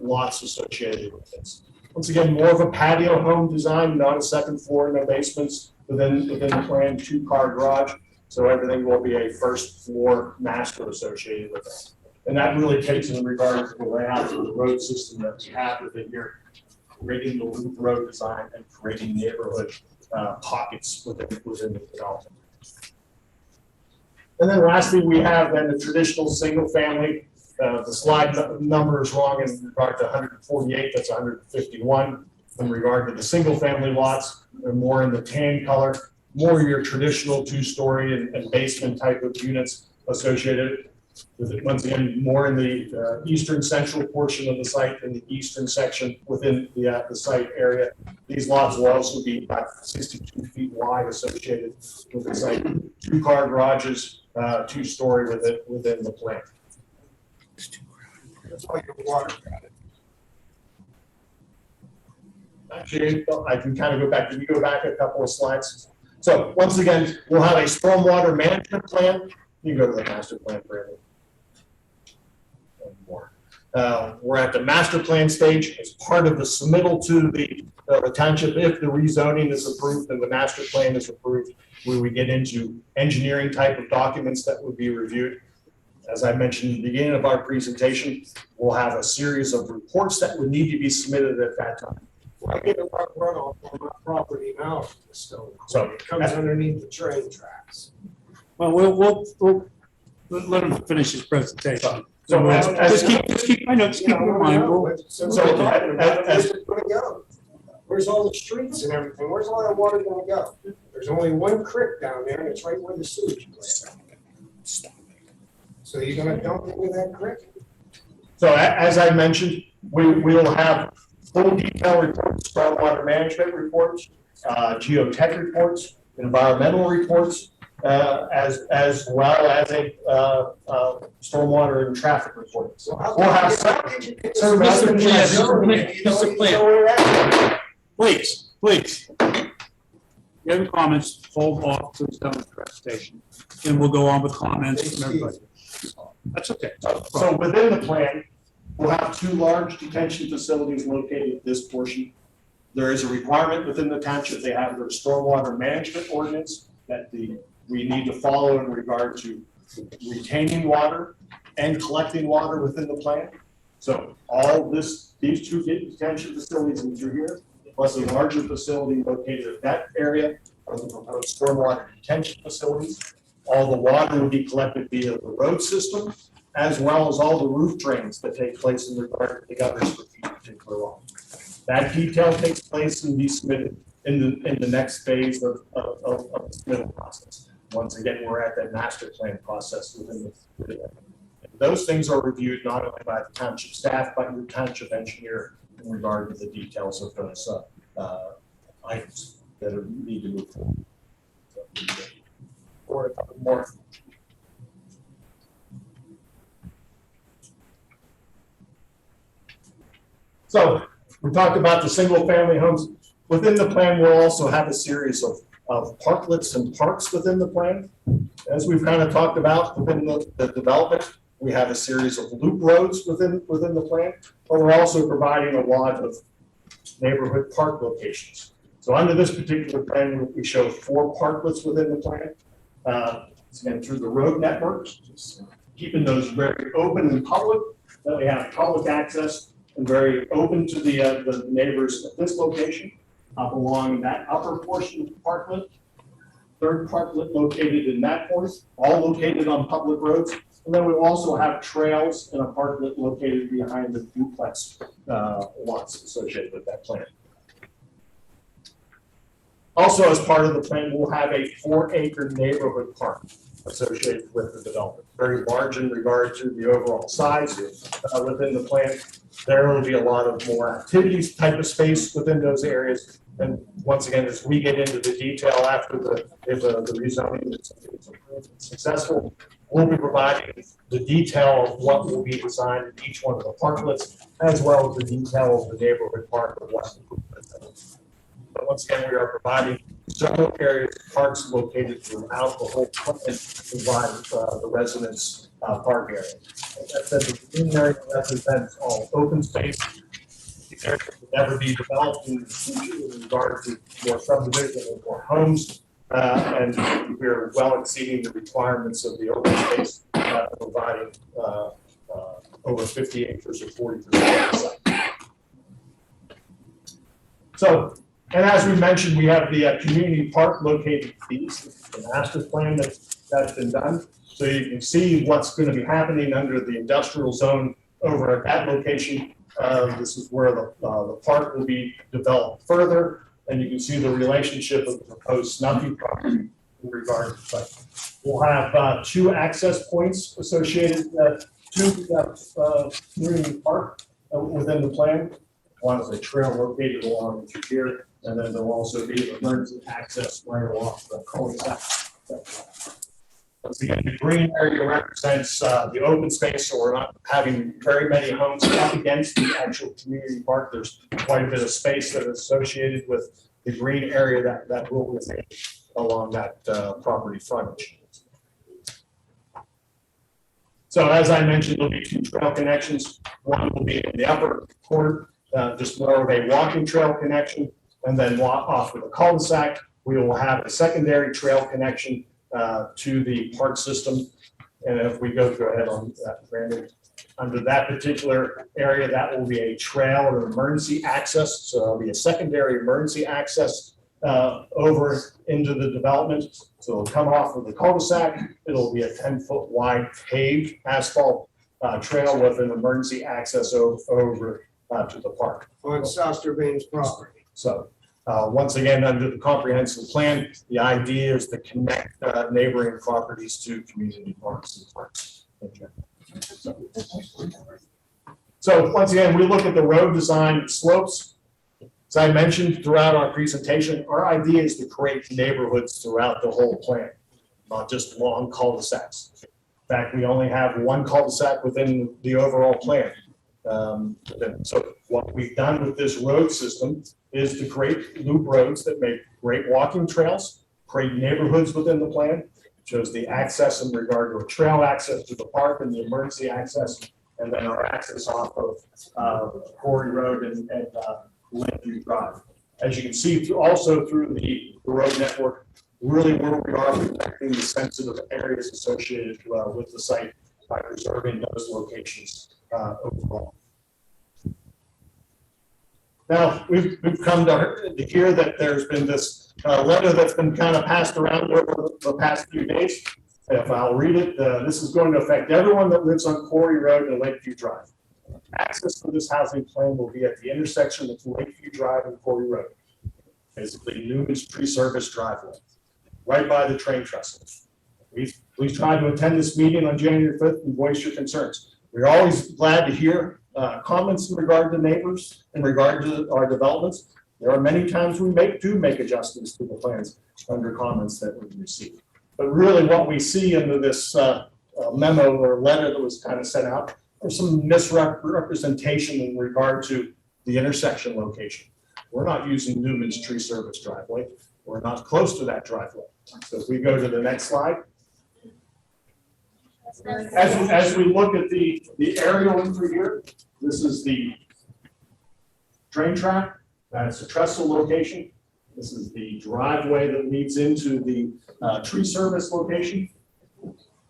lots associated with this. Once again, more of a patio home design, not a second floor, no basements within the plan, 2-car garage. So everything will be a first floor master associated with it. And that really takes in regard to the layout of the road system that we have within here, creating the loop road design and creating neighborhood pockets within the development. And then lastly, we have then the traditional single family. The slide number is wrong in regard to 148, that's 151. In regard to the single family lots, they're more in the tan color, more your traditional 2-story and basement type of units associated with it. Once again, more in the eastern central portion of the site, in the eastern section within the site area. These lots will also be about 62 feet wide associated with the site. 2-car garages, 2-story within the plan. That's all your water. Actually, I can kind of go back. Can you go back a couple of slides? So once again, we'll have a stormwater management plan. You can go to the master plan for everything. More. We're at the master plan stage as part of the submittal to the township. If the rezoning is approved and the master plan is approved, where we get into engineering type of documents that would be reviewed. As I mentioned at the beginning of our presentation, we'll have a series of reports that would need to be submitted at that time. I get a runoff on my property now, so it comes underneath the train tracks. Well, we'll let him finish his presentation. So Just keep in mind. Where's all the streets and everything? Where's all that water gonna go? There's only one creek down there, and it's right where the sewage is. So you're gonna dump into that creek? So as I mentioned, we will have full detail reports, stormwater management reports, geotech reports, environmental reports, as well as a stormwater and traffic report. So we'll have Please. You have comments, hold off to the presentation, and we'll go on with comments from everybody. That's okay. So within the plan, we'll have 2 large detention facilities located at this portion. There is a requirement within the township. They have their stormwater management ordinance that we need to follow in regard to retaining water and collecting water within the plan. So these 2 detention facilities in through here, plus a larger facility located at that area are the proposed stormwater detention facilities. All the water will be collected via the road system, as well as all the roof drains that take place in regard to the gutters for each particular lot. That detail takes place and be submitted in the next phase of the submittal process. Once again, we're at that master plan process within the. Those things are reviewed not only by the township staff, but your township engineer in regard to the details of those items. that need to move forward. Or a couple more. So we talked about the single family homes. Within the plan, we'll also have a series of parklets and parks within the plan. As we've kind of talked about within the development, we have a series of loop roads within the plan, but we're also providing a lot of neighborhood park locations. So under this particular plan, we show 4 parklets within the plan. Again, through the road network, just keeping those very open and public, that we have public access and very open to the neighbors at this location. Up along that upper portion of the parklet, 3rd parklet located in that point, all located on public roads. And then we also have trails and a parklet located behind the duplex lots associated with that plan. Also, as part of the plan, we'll have a 4-acre neighborhood park associated with the development. Very large in regard to the overall size within the plan. There will be a lot of more activities type of space within those areas. And once again, as we get into the detail after the rezoning is successful, we'll be providing the detail of what will be designed in each one of the parklets, as well as the detail of the neighborhood park of what. But once again, we are providing several areas, parks located throughout the whole plan to provide the residents park area. Like I said, the green area represents all open space. The area will never be developed in the future in regard to more subdivision and more homes. And we're well exceeding the requirements of the open space, providing over 50 acres or 40% of the site. So, and as we mentioned, we have the community park located east, the master plan that's been done. So you can see what's going to be happening under the industrial zone over at that location. This is where the park will be developed further, and you can see the relationship of the proposed Snuffy property in regard to site. We'll have 2 access points associated to the community park within the plan. One is a trail located along here, and then there'll also be emergency access right along the cul-de-sac. Once again, the green area represents the open space, so we're not having very many homes up against the actual community park. There's quite a bit of space that is associated with the green area that will remain along that property frontage. So as I mentioned, there'll be 2 trail connections. One will be in the upper corner, just more of a walking trail connection, and then off of the cul-de-sac, we will have a secondary trail connection to the park system. And if we go ahead on that, Brandon, under that particular area, that will be a trail or emergency access. So there'll be a secondary emergency access over into the development. So it'll come off of the cul-de-sac. It'll be a 10-foot wide paved asphalt trail with an emergency access over to the park. On South Strabane's property. So once again, under the comprehensive plan, the idea is to connect neighboring properties to community parks and parks. So once again, we look at the road design slopes. As I mentioned throughout our presentation, our idea is to create neighborhoods throughout the whole plan, not just long cul-de-sacs. In fact, we only have 1 cul-de-sac within the overall plan. So what we've done with this road system is to create loop roads that make great walking trails, create neighborhoods within the plan. It shows the access in regard to a trail access to the park and the emergency access, and then our access off of Quarry Road and Lakeview Drive. As you can see, also through the road network, really where we are protecting the sensitive areas associated with the site by preserving those locations overall. Now, we've come to hear that there's been this letter that's been kind of passed around over the past few days. If I'll read it, this is going to affect everyone that lives on Quarry Road and Lakeview Drive. Access to this housing plan will be at the intersection of Lakeview Drive and Quarry Road, basically Newman's pre-service driveway, right by the train trestles. Please try to attend this meeting on January 5th and voice your concerns. We're always glad to hear comments in regard to neighbors, in regard to our developments. There are many times we do make adjustments to the plans under comments that we receive. But really what we see into this memo or letter that was kind of sent out, there's some misrepresentation in regard to the intersection location. We're not using Newman's tree service driveway. We're not close to that driveway. So if we go to the next slide. As we look at the aerial in through here, this is the train track. That's the trestle location. This is the driveway that leads into the tree service location.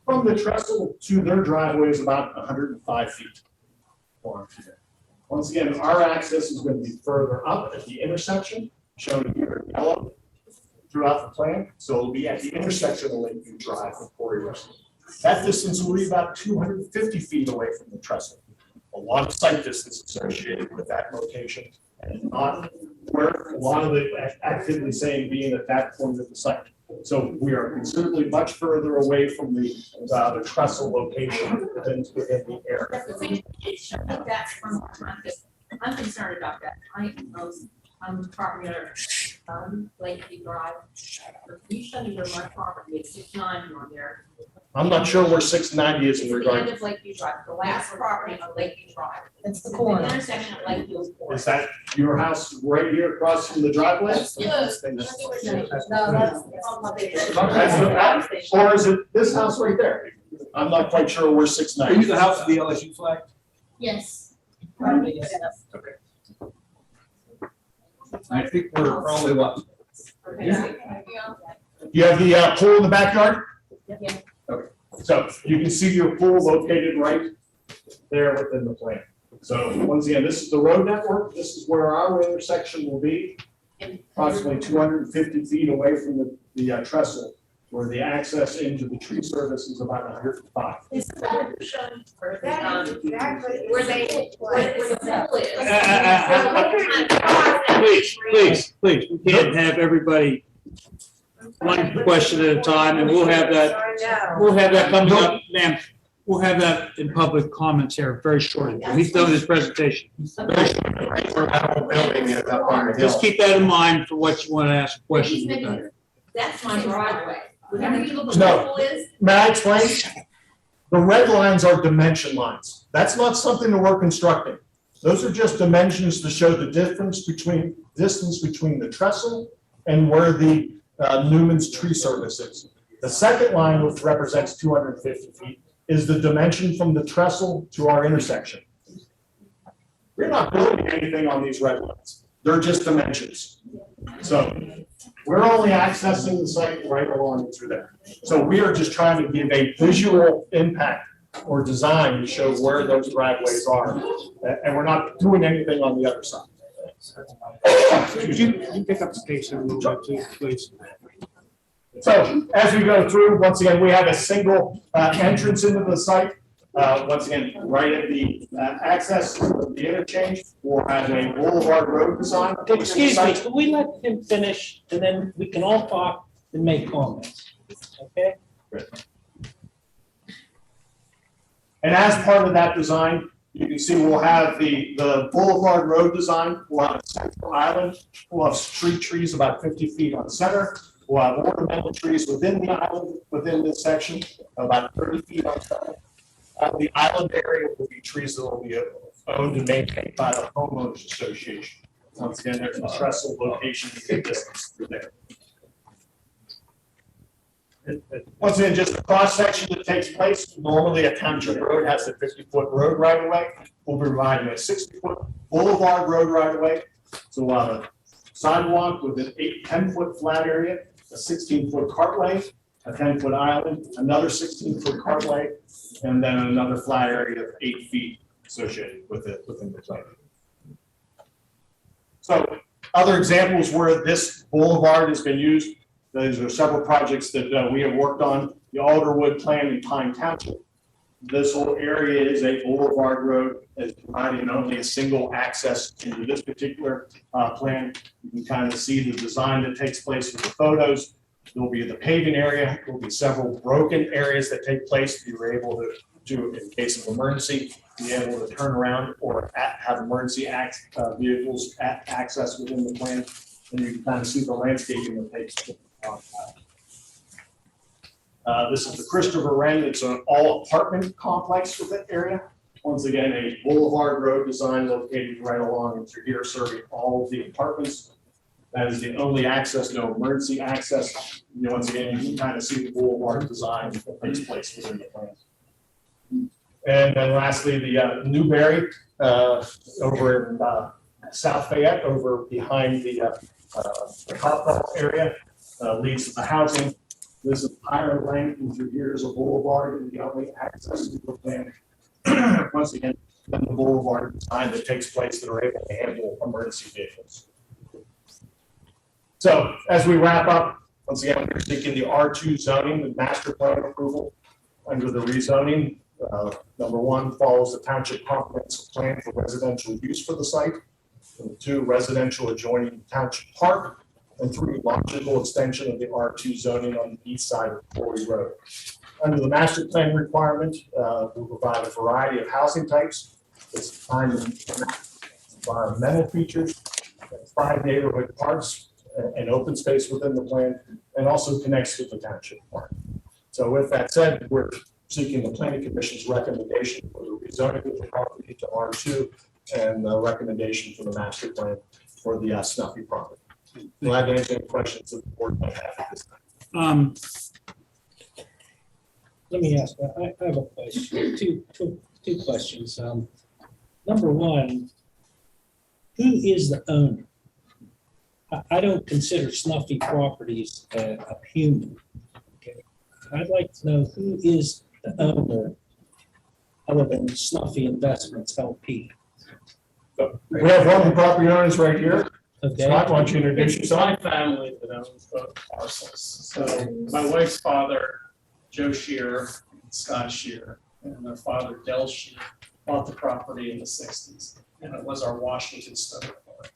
From the trestle to their driveway is about 105 feet. Once again, our access is going to be further up at the intersection, shown here in yellow throughout the plan. So it'll be at the intersection of Lakeview Drive and Quarry Road. That distance will be about 250 feet away from the trestle. A lot of site distance associated with that location, and not where a lot of the activity saying being at that point of the site. So we are considerably much further away from the trestle location within the area. That's from, I'm concerned about that. I'm the property owner, Lakeview Drive. You showed me where my property is, 690 on there. I'm not sure where 690 is in It's the regard. end of Lakeview Drive, the last property on Lakeview Drive. It's the The corner. intersection of Lakeview is corner. Is that your house right here across from the driveway? Yes. No, that's. Or is it this house right there? I'm not quite sure where Are 690 you the house with the LSU flag? Yes. Okay. I think we're probably what? Okay. You have the pool in the backyard? Yeah. Okay, so you can see your pool located right there within the plan. So once again, this is the road network. This is where our intersection will be, approximately 250 feet away from the trestle, where the access into the tree service is about 105. Is that shown where the pool is? Please, we can't have everybody one question at a time, and we'll have that coming up, ma'am. We'll have that in public comments here very shortly. He's done his presentation. Very shortly. Just keep that in mind for what you want to ask questions about. That's my driveway. Whatever you look at No. the pool is. May I explain? The red lines are dimension lines. That's not something that we're constructing. Those are just dimensions to show the distance between the trestle and where the Newman's tree service is. The second line, which represents 250 feet, is the dimension from the trestle to our intersection. We're not building anything on these red lines. They're just dimensions. So we're only accessing the site right along through there. So we are just trying to give a visual impact or design to show where those driveways are. And we're not doing anything on the other side. Could you pick up the pace a little bit, too, please? So as we go through, once again, we have a single entrance into the site. Once again, right at the access of the interchange, we'll have a boulevard road design. Excuse me, can we let him finish and then we can all talk and make comments? Okay? And as part of that design, you can see we'll have the boulevard road design. We'll have a central island. We'll have street trees about 50 feet on center. We'll have ornamental trees within the island, within this section, about 30 feet on center. The island area will be trees that will be owned and maintained by the homeowners association. Once again, there's a trestle location in distance through there. Once again, just the cross section that takes place, normally a township road has a 50-foot road right of way. We'll be providing a 60-foot boulevard road right of way. So we'll have a sidewalk with an 10-foot flat area, a 16-foot cartway, a 10-foot island, another 16-foot cartway, and then another flat area of 8 feet associated with it within the site. So other examples where this boulevard has been used, those are several projects that we have worked on. The Alderwood plan in Pine Township. This whole area is a boulevard road that's providing only a single access into this particular plan. You can kind of see the design that takes place with the photos. There'll be the paving area. There'll be several broken areas that take place. We were able to, in case of emergency, be able to turn around or have emergency vehicles access within the plant. And you can kind of see the landscaping that takes place. This is the Christopher Wren. It's an all apartment complex with that area. Once again, a boulevard road design located right along and through here, serving all of the apartments. That is the only access, no emergency access. Once again, you can kind of see the boulevard design that takes place within the plant. And then lastly, the Newberry over in South Fayette, over behind the Hopewell area, leads to the housing. This is higher length, and through here is a boulevard, and the only access to the plant. Once again, then the boulevard design that takes place that are able to handle emergency vehicles. So as we wrap up, once again, we're seeking the R2 zoning, the master plan approval under the rezoning. Number one follows the township comprehensive plan for residential use for the site. Number two, residential adjoining township park. And three, logical extension of the R2 zoning on the east side of Quarry Road. Under the master plan requirement, we provide a variety of housing types. It's defined in environmental features, 5 neighborhood parks, and open space within the plan, and also connects to the township park. So with that said, we're seeking the planning commission's recommendation for the rezoning of the property to R2 and the recommendation for the master plan for the Snuffy property. Glad to answer any questions that the board might have at this time. Let me ask, I have a question, two questions. Number one, who is the owner? I don't consider Snuffy Properties a human. Okay, I'd like to know who is the owner other than Snuffy Investments LP. We have one of the property owners right here. Okay. Scott, why don't you introduce It's my yourself? family that owns both parcels. So my wife's father, Joe Shearer, and Scott Shearer, and their father, Del Shearer, bought the property in the 60s. And it was our Washington Stone Quarry.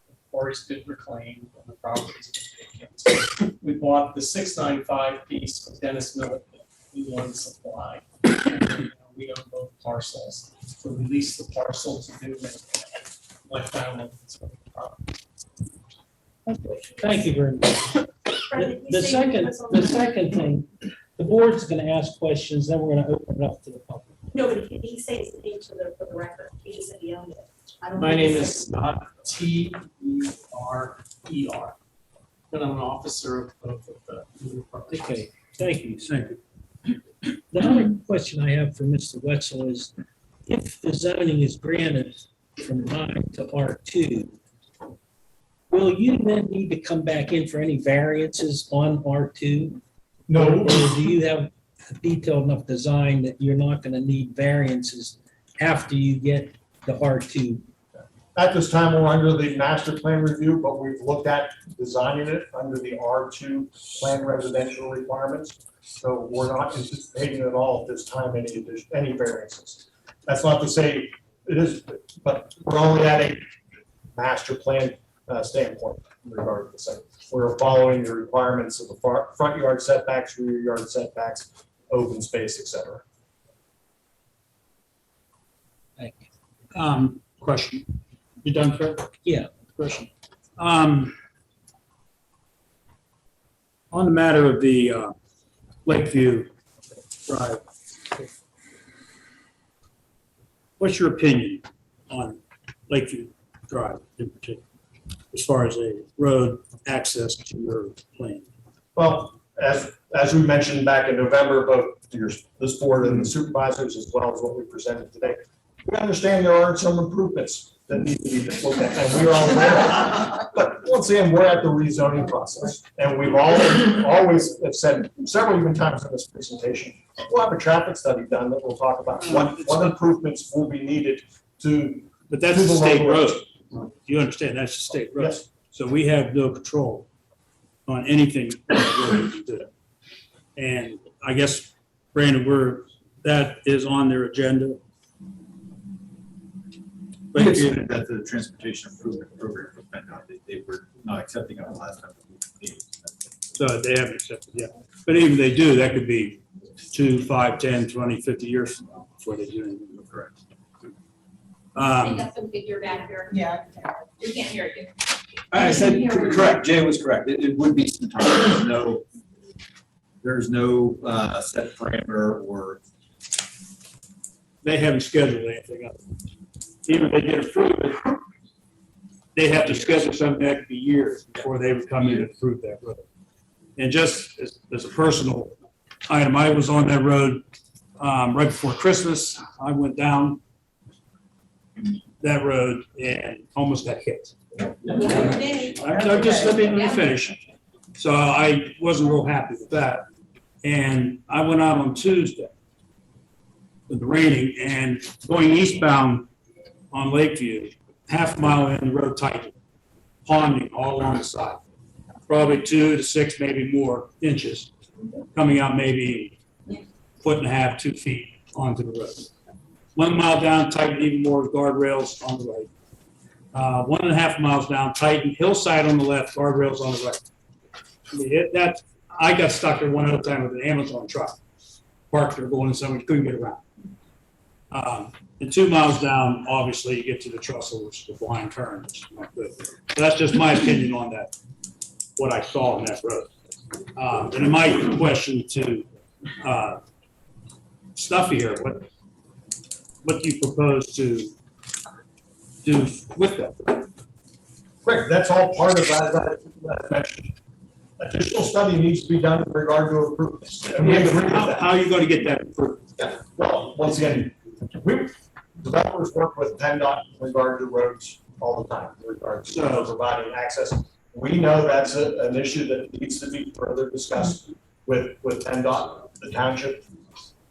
The quarry's been reclaimed and the property's been vacant. We bought the 695 piece from Dennis Millett. We won supply. And we own both parcels. So we leased the parcel to do my family. Thank you very much. The second thing, the board's gonna ask questions, then we're gonna open it up to the public. No, but he says the name for the record. He just said he owned it. I don't My think name he is said- Scott, T-E-R-E-R. And I'm an officer of the. Okay, thank you. The other question I have for Mr. Wetzel is, if the zoning is granted from 9 to R2, will you then need to come back in for any variances on R2? No. Or do you have a detailed enough design that you're not gonna need variances after you get the R2? At this time, we're under the master plan review, but we've looked at designing it under the R2 plan residential requirements. So we're not anticipating at all at this time any variances. That's not to say it is, but we're only at a master plan standpoint in regard to the site. We're following the requirements of the front yard setbacks, rear yard setbacks, open space, et cetera. Thank you. Question. You done, Fred? Yeah. Question. On the matter of the Lakeview Drive, what's your opinion on Lakeview Drive in particular, as far as a road access to your plan? Well, as we mentioned back in November, both this board and the supervisors, as well as what we presented today, we understand there are some improvements that need to be looked at, and we are aware. But once again, we're at the rezoning process, and we've always have said several even times in this presentation, we'll have a traffic study done that will talk about what improvements will be needed to. But that's a state road. You understand, that's a state road. Yes. So we have no control on anything that we're going to do. And I guess, Brandon, that is on their agenda. But that the transportation improvement program for PennDOT, they were not accepting it last time. So they haven't accepted yet. But even if they do, that could be 2, 5, 10, 20, 50 years from now before they do anything correct. I got some figure back here. Yeah. We can't hear you. I said, correct, Jay was correct. It would be some time. There's no set parameter or. They haven't scheduled anything else. Even if they did approve it, they have to schedule something that could be years before they would come in and approve that road. And just as a personal item, I was on that road right before Christmas. I went down that road and almost got hit. I just let me finish. So I wasn't real happy with that. And I went out on Tuesday with the raining and going eastbound on Lakeview, half a mile in, the road tightened, ponding all along the side. Probably 2 to 6, maybe more inches, coming out maybe 1.5 to 2 feet onto the road. 1 mile down, tightened even more, guardrails on the right. 1.5 miles down, tightened, hillside on the left, guardrails on the right. I got stuck there one other time with an Amazon truck, parked there going somewhere, couldn't get around. And 2 miles down, obviously, you get to the trestle, which is the blind turn, which is not good. So that's just my opinion on that, what I saw on that road. And then my question to Snuffy here, what do you propose to do with that? Correct, that's all part of that mentioned. Additional study needs to be done in regard to improvements. And we agree with that. How are you going to get that improved? Yeah, well, once again, developers work with PennDOT in regard to roads all the time, in regards to providing access. We know that's an issue that needs to be further discussed with PennDOT, the township,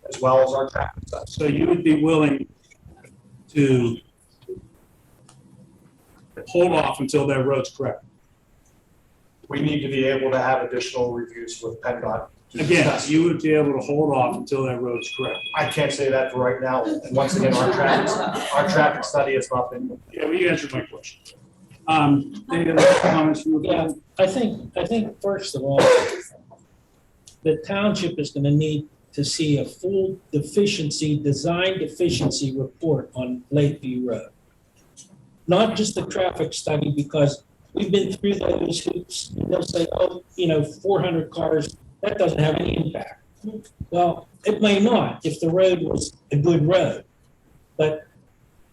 as well as our traffic stuff. So you would be willing to hold off until that road's correct? We need to be able to have additional reviews with PennDOT. Again, you would be able to hold off until that road's correct. I can't say that for right now. And once again, our traffic study has not been. Yeah, well, you answered my question. Any other comments from the Yeah, I think first of all, the township is gonna need to see a full design deficiency report on Lakeview Road. Not just a traffic study, because we've been through those hoops. They'll say, 400 cars, that doesn't have any impact. Well, it may not if the road was a good road. But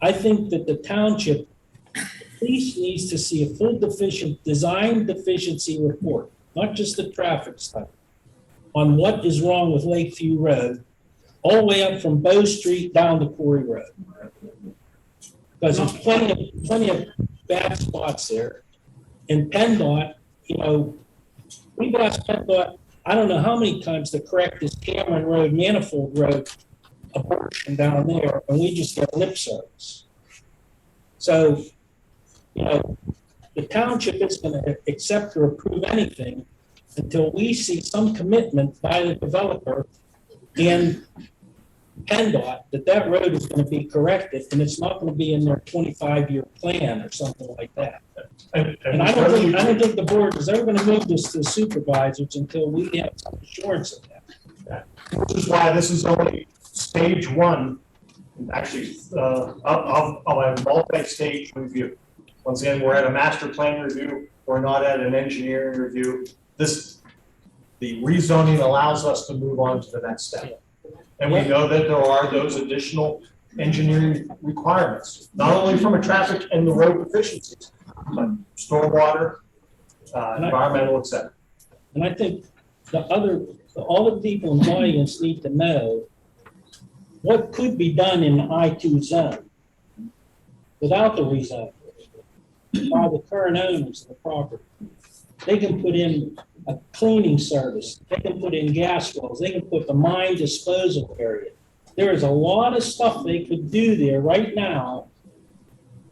I think that the township at least needs to see a full design deficiency report, not just the traffic study, on what is wrong with Lakeview Road, all the way up from Bow Street down to Quarry Road. Because there's plenty of bad spots there. And PennDOT, we've asked PennDOT, I don't know how many times to correct this Cameron Road, Manifold Road abortion down there, and we just get lip service. So, the township isn't going to accept or approve anything until we see some commitment by the developer and PennDOT that road is going to be corrected, and it's not going to be in their 25-year plan or something like that. And I don't think the board is ever going to move this to the supervisors until we have some assurance of that. Which is why this is only stage one. Actually, I'll have multi-stage review. Once again, we're at a master plan review. We're not at an engineering review. The rezoning allows us to move on to the next step. And we know that there are those additional engineering requirements, not only from a traffic and the road efficiencies, but stormwater, environmental, et cetera. And I think all the people in the audience need to know what could be done in the I-2 zone without the rezone by the current owners of the property. They can put in a cleaning service. They can put in gas wells. They can put the mine disposal area. There is a lot of stuff they could do there right now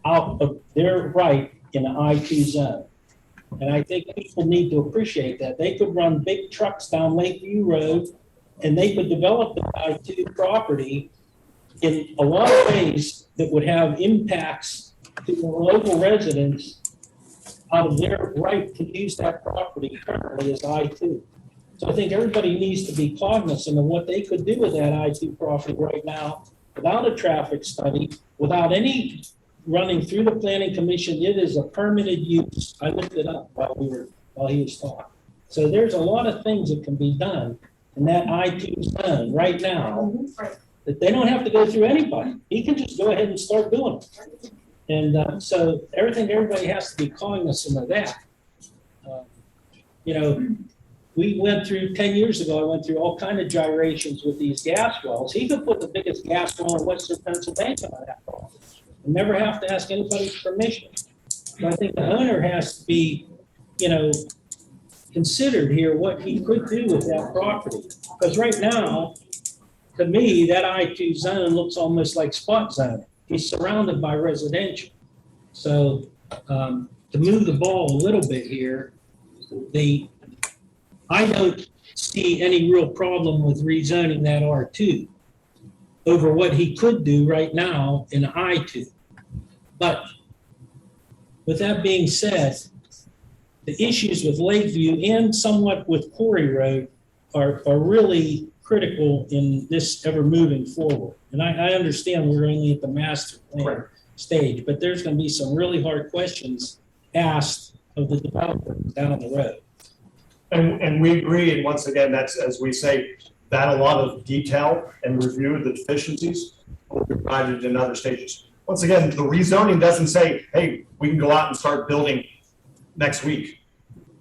out of their right in the I-2 zone. And I think people need to appreciate that. They could run big trucks down Lakeview Road, and they could develop the I-2 property in a lot of ways that would have impacts to the local residents out of their right to use that property currently as I-2. So I think everybody needs to be cognizant of what they could do with that I-2 property right now without a traffic study, without any running through the planning commission. It is a permitted use. I looked it up while he was talking. So there's a lot of things that can be done in that I-2 zone right now that they don't have to go through anybody. He can just go ahead and start doing it. And so everybody has to be cognizant of that. You know, we went through 10 years ago, I went through all kind of gyrations with these gas wells. He could put the biggest gas well in western Pennsylvania on that property and never have to ask anybody's permission. But I think the owner has to be, you know, considered here what he could do with that property. Because right now, to me, that I-2 zone looks almost like spot zoning. He's surrounded by residential. So to move the ball a little bit here, I don't see any real problem with rezoning that R2 over what he could do right now in I-2. But with that being said, the issues with Lakeview and somewhat with Quarry Road are really critical in this ever moving forward. And I understand we're only at the master plan stage, but there's going to be some really hard questions asked of the developer down the road. And we agree, and once again, that's, as we say, that a lot of detail and review of the deficiencies will be provided in other stages. Once again, the rezoning doesn't say, hey, we can go out and start building next week.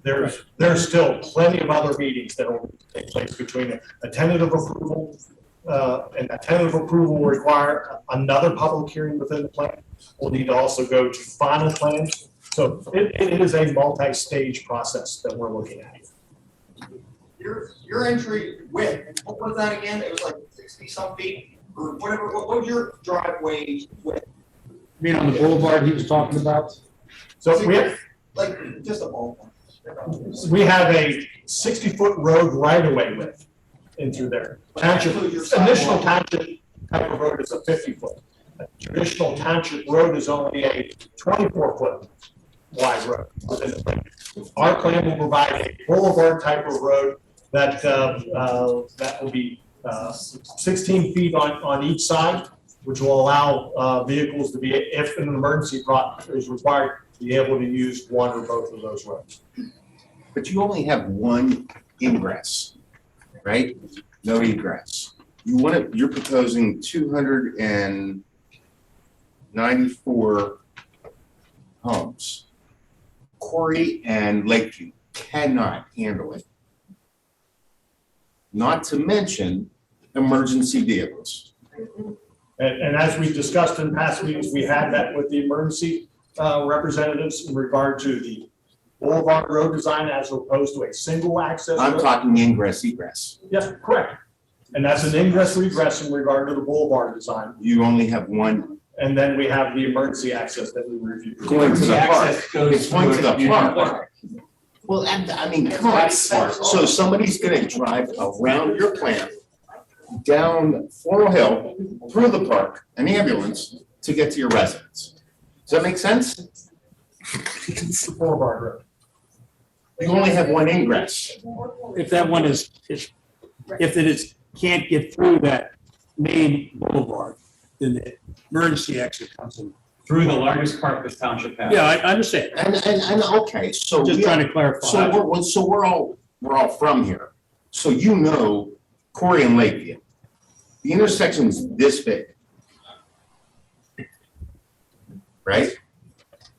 There's still plenty of other meetings that will take place between a tentative approval, and a tentative approval will require another public hearing within the plan. We'll need to also go to final plans. So it is a multi-stage process that we're looking at. Your entry width, what was that again? It was like 60 some feet or whatever. What was your driveway width? You mean on the boulevard he was talking about? So we have, like just a ballpark. we have a 60-foot road right-of-way width in through there. Township, initial township type of road is a 50-foot. Traditional township road is only a 24-foot wide road within the plan. Our plan will provide a boulevard type of road that will be 16 feet on each side, which will allow vehicles to be, if an emergency is required, be able to use one or both of those roads. But you only have one ingress, right? No egress. You're proposing 294 homes. Quarry and Lakeview cannot handle it. Not to mention emergency vehicles. And as we discussed in past meetings, we had met with the emergency representatives in regard to the boulevard road design as opposed to a single access. I'm talking ingress, egress. Yes, correct. And that's an ingress regress in regard to the boulevard design. You only have one. And then we have the emergency access that we reviewed. Going to the park. It's going to the park. Well, I mean, come on. So somebody's gonna drive around your plant, down Floral Hill, through the park, an ambulance, to get to your residence. Does that make sense? It's the boulevard road. You only have one ingress. If that one if it can't get through that main boulevard, then the emergency exit comes in. Through the largest part this township has. Yeah, I understand. And okay, so. Just trying to clarify. So we're all from here. So you know Quarry and Lakeview. The intersection's this big. Right?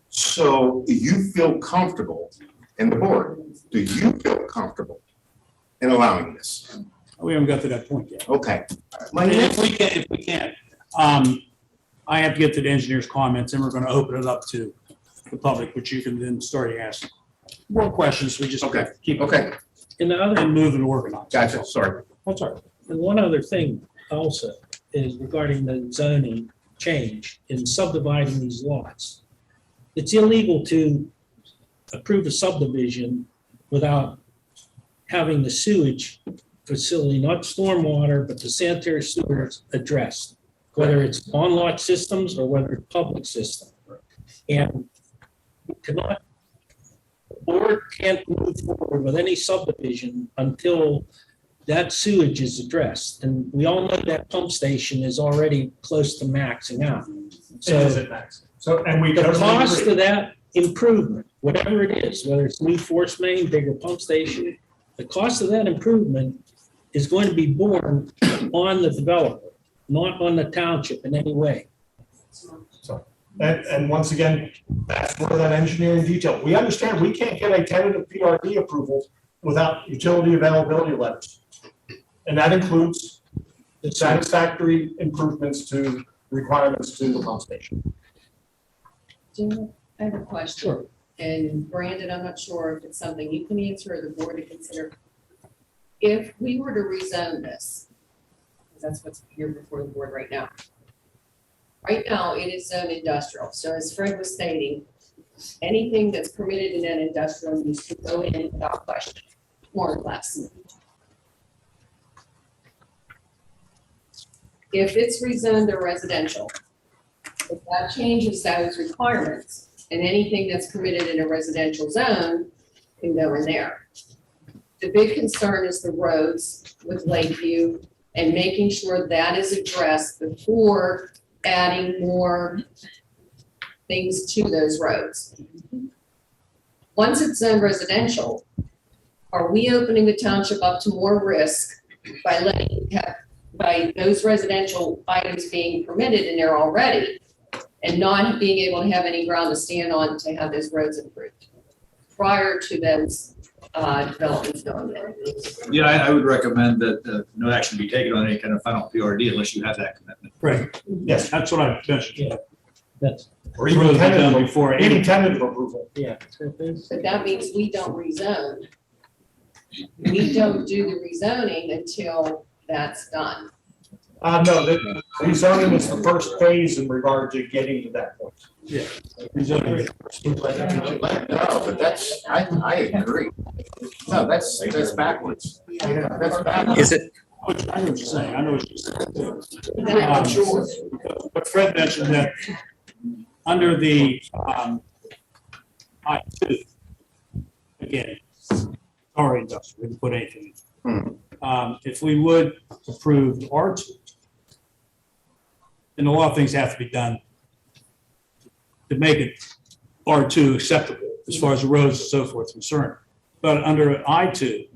So you feel comfortable, and the board, do you feel comfortable in allowing this? We haven't got to that point yet. Okay. If we can't, I have to get to the engineer's comments, and we're going to open it up to the public, which you can then start asking more questions. We just keep okay. And move and organize. Gotcha. Sorry. That's all right. And one other thing also is regarding the zoning change in subdividing these lots. It's illegal to approve a subdivision without having the sewage facility, not stormwater, but the sanitary sewers addressed, whether it's on-lot systems or whether it's public system. And you cannot board can't move forward with any subdivision until that sewage is addressed. And we all know that pump station is already close to maxing out. It is So at max. So, and we the totally cost agree. of that improvement, whatever it is, whether it's new force main, bigger pump station, the cost of that improvement is going to be borne on the developer, not on the township in any way. And once again, that's where that engineering detail, we understand we can't get a tentative PRD approval without utility availability letters. And that includes the satisfactory improvements to requirements to the pump station. Jim, I have a question. Sure. And Brandon, I'm not sure if it's something you can answer or the board to consider. If we were to rezone this, because that's what's here before the board right now. Right now, it is zoned industrial. So as Fred was stating, anything that's permitted in an industrial needs to go in without question, more or less. If it's rezoned to residential, if that changes those requirements, and anything that's permitted in a residential zone can go in there. The big concern is the roads with Lakeview and making sure that is addressed before adding more things to those roads. Once it's zoned residential, are we opening the township up to more risk by those residential items being permitted in there already and not being able to have any ground to stand on to have those roads improved prior to those developments going in? Yeah, I would recommend that no action be taken on any kind of final PRD unless you have that commitment. Right. Yes. That's what I mentioned. Yeah, that's, Or even Roads are done tentative, before even any- tentative approval. yeah. But that means we don't rezone. We don't do the rezoning until that's done. No, the rezoning is the first phase in regard to getting to that point. Yeah. Rezoning. No, but that's, I agree. No, that's backwards. That's backwards. Is it, I know what you're saying. I know what you're saying. But Fred mentioned that under the I2, again, or industrial, we can put anything in. If we would approve R2, and a lot of things have to be done to make it R2 acceptable as far as the roads and so forth is concerned. But under I2,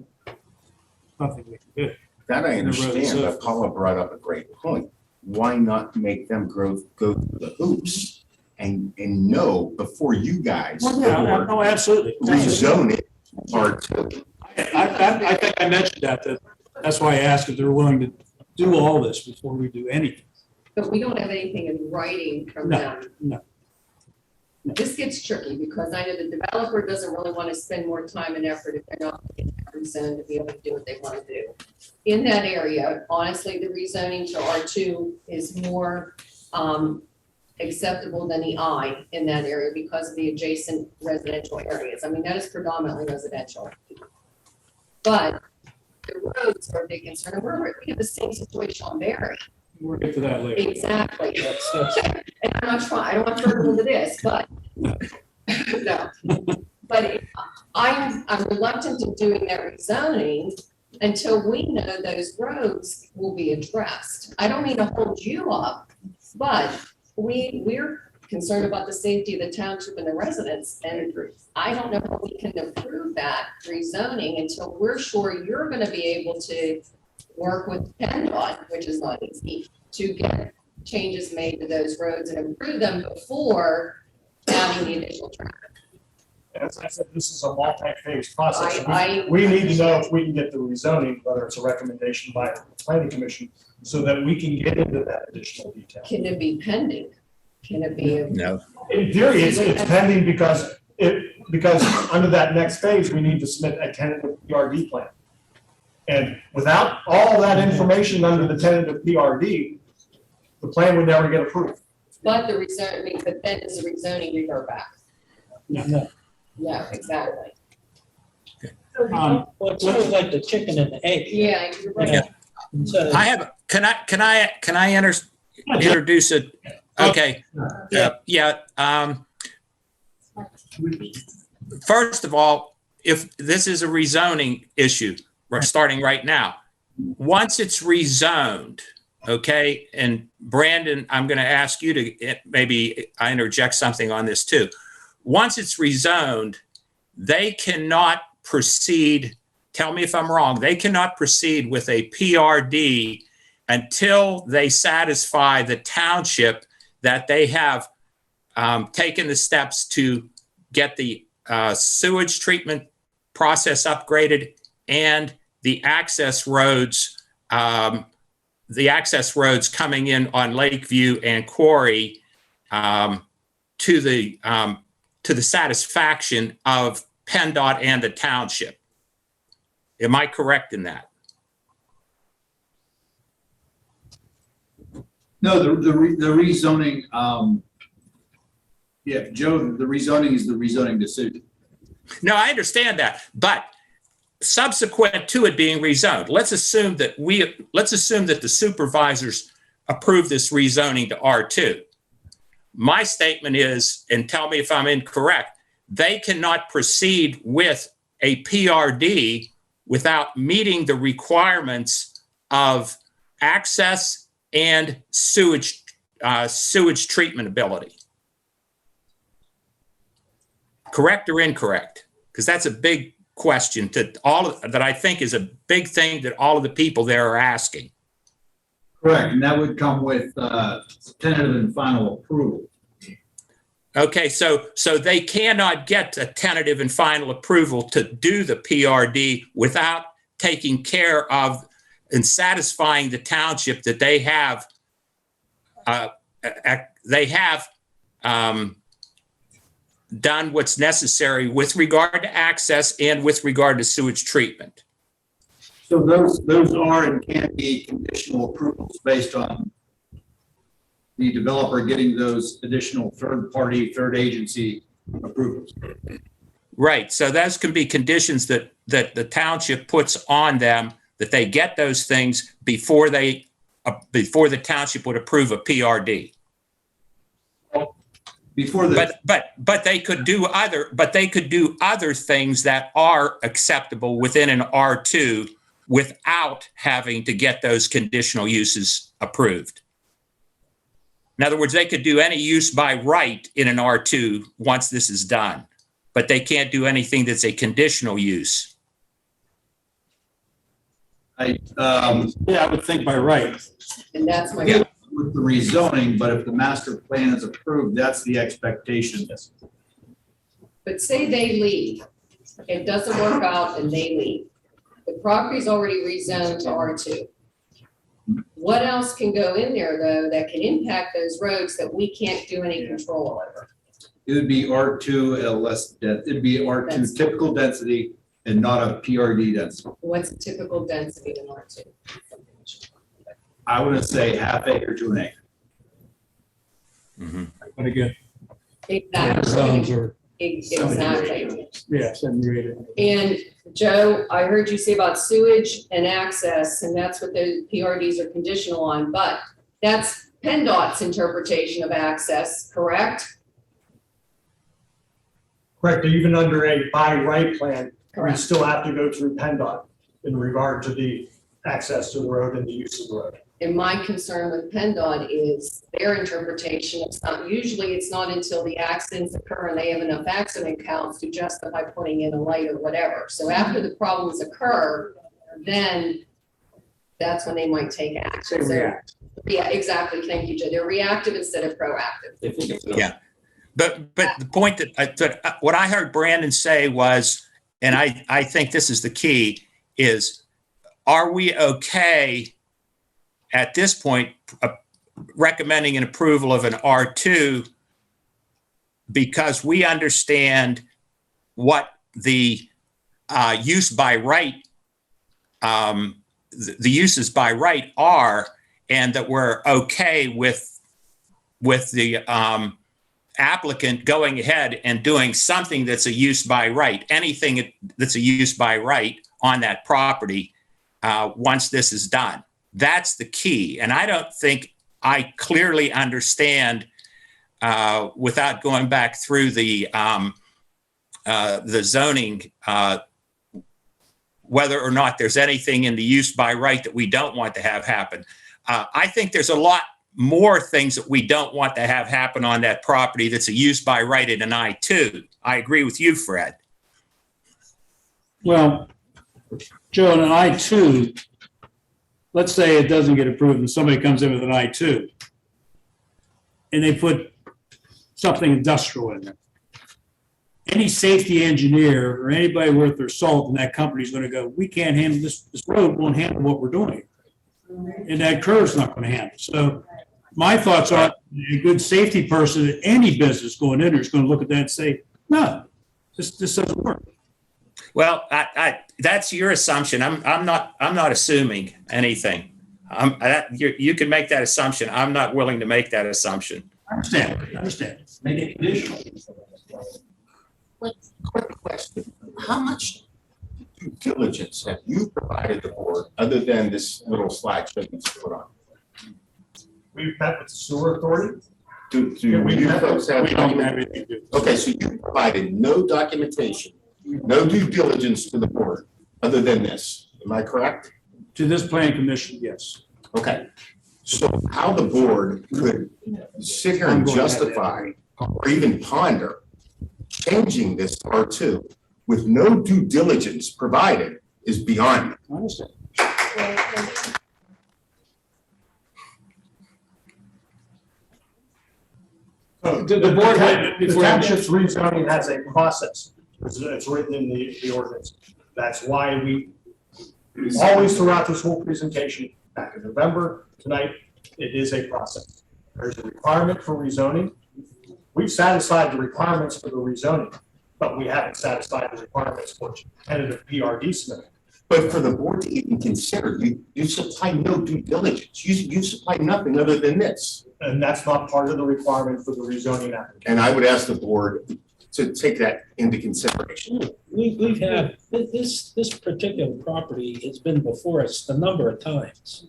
nothing we can do. That I understand, but Paula brought up a great point. Why not make them go through the hoops and know before you guys Oh, absolutely. rezone it R2? I think I mentioned that's why I asked if they're willing to do all this before we do anything. But we don't have anything in writing from them. No. This gets tricky because I know the developer doesn't really want to spend more time and effort if they're not in every zone to be able to do what they want to do. In that area, honestly, the rezoning to R2 is more acceptable than the I in that area because of the adjacent residential areas. I mean, that is predominantly residential. But the roads are a big concern. And we have the same situation on Berry. We'll get to that later. Exactly. And I'm not trying, I don't want to turn into this, but no. But I'm reluctant to doing that rezoning until we know those roads will be addressed. I don't mean to hold you up, but we're concerned about the safety of the township and the residents. And I don't know how we can approve that rezoning until we're sure you're going to be able to work with PennDOT, which is not easy, to get changes made to those roads and improve them before adding the additional traffic. As I said, this is a multi-phase process. I We need to know if we can get the rezoning, whether it's a recommendation by the planning commission, so that we can get into that additional detail. Can it be pending? Can it be? no. In theory, it's pending because under that next phase, we need to submit a tentative PRD plan. And without all that information under the tentative PRD, the plan would never get approved. But the rezoning, but then does the rezoning revert back? No. Yeah, exactly. Well, it's sort of like the chicken and the egg. Yeah, you're right. Yeah. So, I have, can I introduce it? Okay. Yeah. first of all, if this is a rezoning issue, we're starting right now. Once it's rezoned, okay, and Brandon, I'm going to ask you to maybe I interject something on this too. Once it's rezoned, they cannot proceed, tell me if I'm wrong, they cannot proceed with a PRD until they satisfy the township that they have taken the steps to get the sewage treatment process upgraded and the access roads coming in on Lakeview and Quarry to the satisfaction of PennDOT and the township. Am I correct in that? No, the rezoning, yeah, Joe, the rezoning is the rezoning decision. No, I understand that, but subsequent to it being rezoned, let's assume that the supervisors approve this rezoning to R2. My statement is, and tell me if I'm incorrect, they cannot proceed with a PRD without meeting the requirements of access and sewage treatment ability. Correct or incorrect? Because that's a big question that I think is a big thing that all of the people there are asking. Correct, and that would come with tentative and final approval. Okay, so they cannot get a tentative and final approval to do the PRD without taking care of and satisfying the township that they have done what's necessary with regard to access and with regard to sewage treatment. So those are and can be conditional approvals based on the developer getting those additional third agency approvals. Right. So those can be conditions that the township puts on them, that they get those things before the township would approve a PRD. But they could do other things that are acceptable within an R2 without having to get those conditional uses approved. In other words, they could do any use by right in an R2 once this is done, but they can't do anything that's a conditional use. I would think by right. And that's my. Yeah, with the rezoning, but if the master plan is approved, that's the expectation. But say they leave, it doesn't work out and they leave. The property's already rezoned to R2. What else can go in there though that can impact those roads that we can't do any control over? It would be R2 at a less it'd be R2 typical density and not a PRD density. What's a typical density in R2? I would say half acre to an acre. Mm-hmm. But again, Exactly. zones are. Exactly. Yeah, 78. And Joe, I heard you say about sewage and access, and that's what the PRDs are conditional on, but that's PennDOT's interpretation of access, correct? Correct, even under a by right plan, we Correct. still have to go through PennDOT in regard to the access to the road and the use of the road. And my concern with PennDOT is their interpretation. It's not until the accidents occur and they have enough accident counts to justify putting in a light or whatever. So after the problems occur, then that's when they might take action. Say react. Yeah, exactly. Thank you, Joe. They're reactive instead of proactive. Yeah. But the point that what I heard Brandon say was, and I think this is the key, is are we okay at this point recommending an approval of an R2 because we understand what the use by right, the uses by right are, and that we're okay with the applicant going ahead and doing something that's a use by right, anything that's a use by right on that property once this is done. That's the key. And I don't think I clearly understand without going back through the the zoning, whether or not there's anything in the use by right that we don't want to have happen. I think there's a lot more things that we don't want to have happen on that property that's a use by right in an I-2. I agree with you, Fred. Well, Joe, in an I-2, let's say it doesn't get approved and somebody comes in with an I-2 and they put something industrial in there. Any safety engineer or anybody worth their salt in that company is going to go, we can't handle this. This road won't handle what we're doing. And that curve's not going to handle. So my thoughts are a good safety person at any business going in there is going to look at that and say, no, this doesn't work. Well, that's your assumption. I'm not assuming anything. You can make that assumption. I'm not willing to make that assumption. I understand. Make it conditional. Quick question. How much due diligence have you provided the board other than this little slideshow you put on? We've met with the sewer authority. Do you folks have? We don't have anything to do. Okay, so you provided no documentation, no due diligence to the board other than this. Am I correct? To this planning commission, yes. Okay. So how the board could sit here and justify or even ponder changing this to R2 with no due diligence provided is beyond me. I understand. The board, the township's rezoning has a process. It's written in the ordinance. That's why we always throughout this whole presentation, back in November, tonight, it is a process. There's a requirement for rezoning. We've satisfied the requirements for the rezoning, but we haven't satisfied the requirements for tentative PRD submittal. But for the board to even consider, you supply no due diligence. You supply nothing other than this. And that's not part of the requirement for the rezoning application. And I would ask the board to take that into consideration. We've had, this particular property has been before us a number of times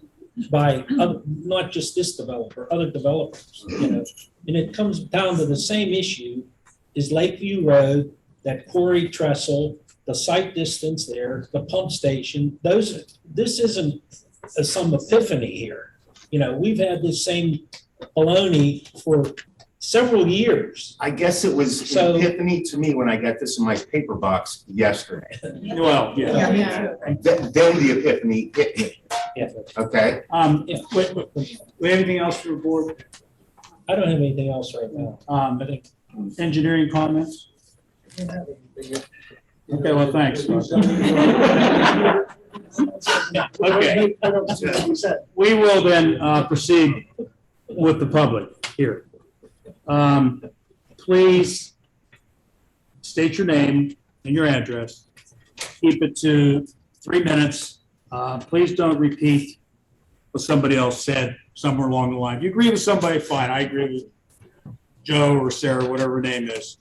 by not just this developer, other developers, you know. And it comes down to the same issue, is Lakeview Road, that quarry trestle, the site distance there, the pump station, this isn't some epiphany here. You know, we've had this same baloney for several years. I guess it was an epiphany to me when I got this in my paper box yesterday. Well, yeah. Then the epiphany hit me. Yeah. Okay. Wait, anything else for the board? I don't have anything else right now. I think Engineering comments? Okay, well, thanks. Okay. We will then proceed with the public here. Please state your name and your address. Keep it to 3 minutes. Please don't repeat what somebody else said somewhere along the line. If you agree with somebody, fine. I agree with Joe or Sarah, whatever her name is.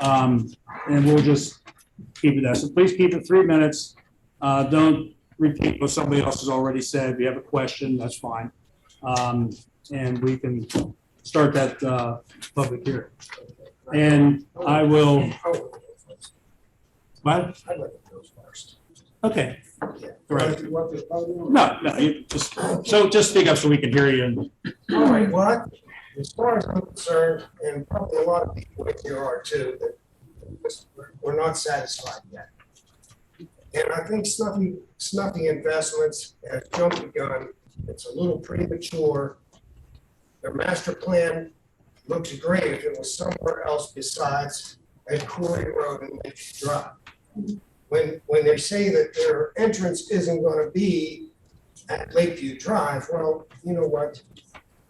And we'll just keep it that. So please keep it 3 minutes. Don't repeat what somebody else has already said. If you have a question, that's fine. And we can start that public hearing. And I will. What? Okay. Correct. No, you just speak up so we can hear you. All right, well, as far as I'm concerned, and probably a lot of people in here are too, that we're not satisfied yet. And I think snuffy investments has jumped the gun. It's a little premature. Their master plan looks great if it was somewhere else besides at Quarry Road and Lakeview Drive. When they say that their entrance isn't going to be at Lakeview Drive, well, you know what?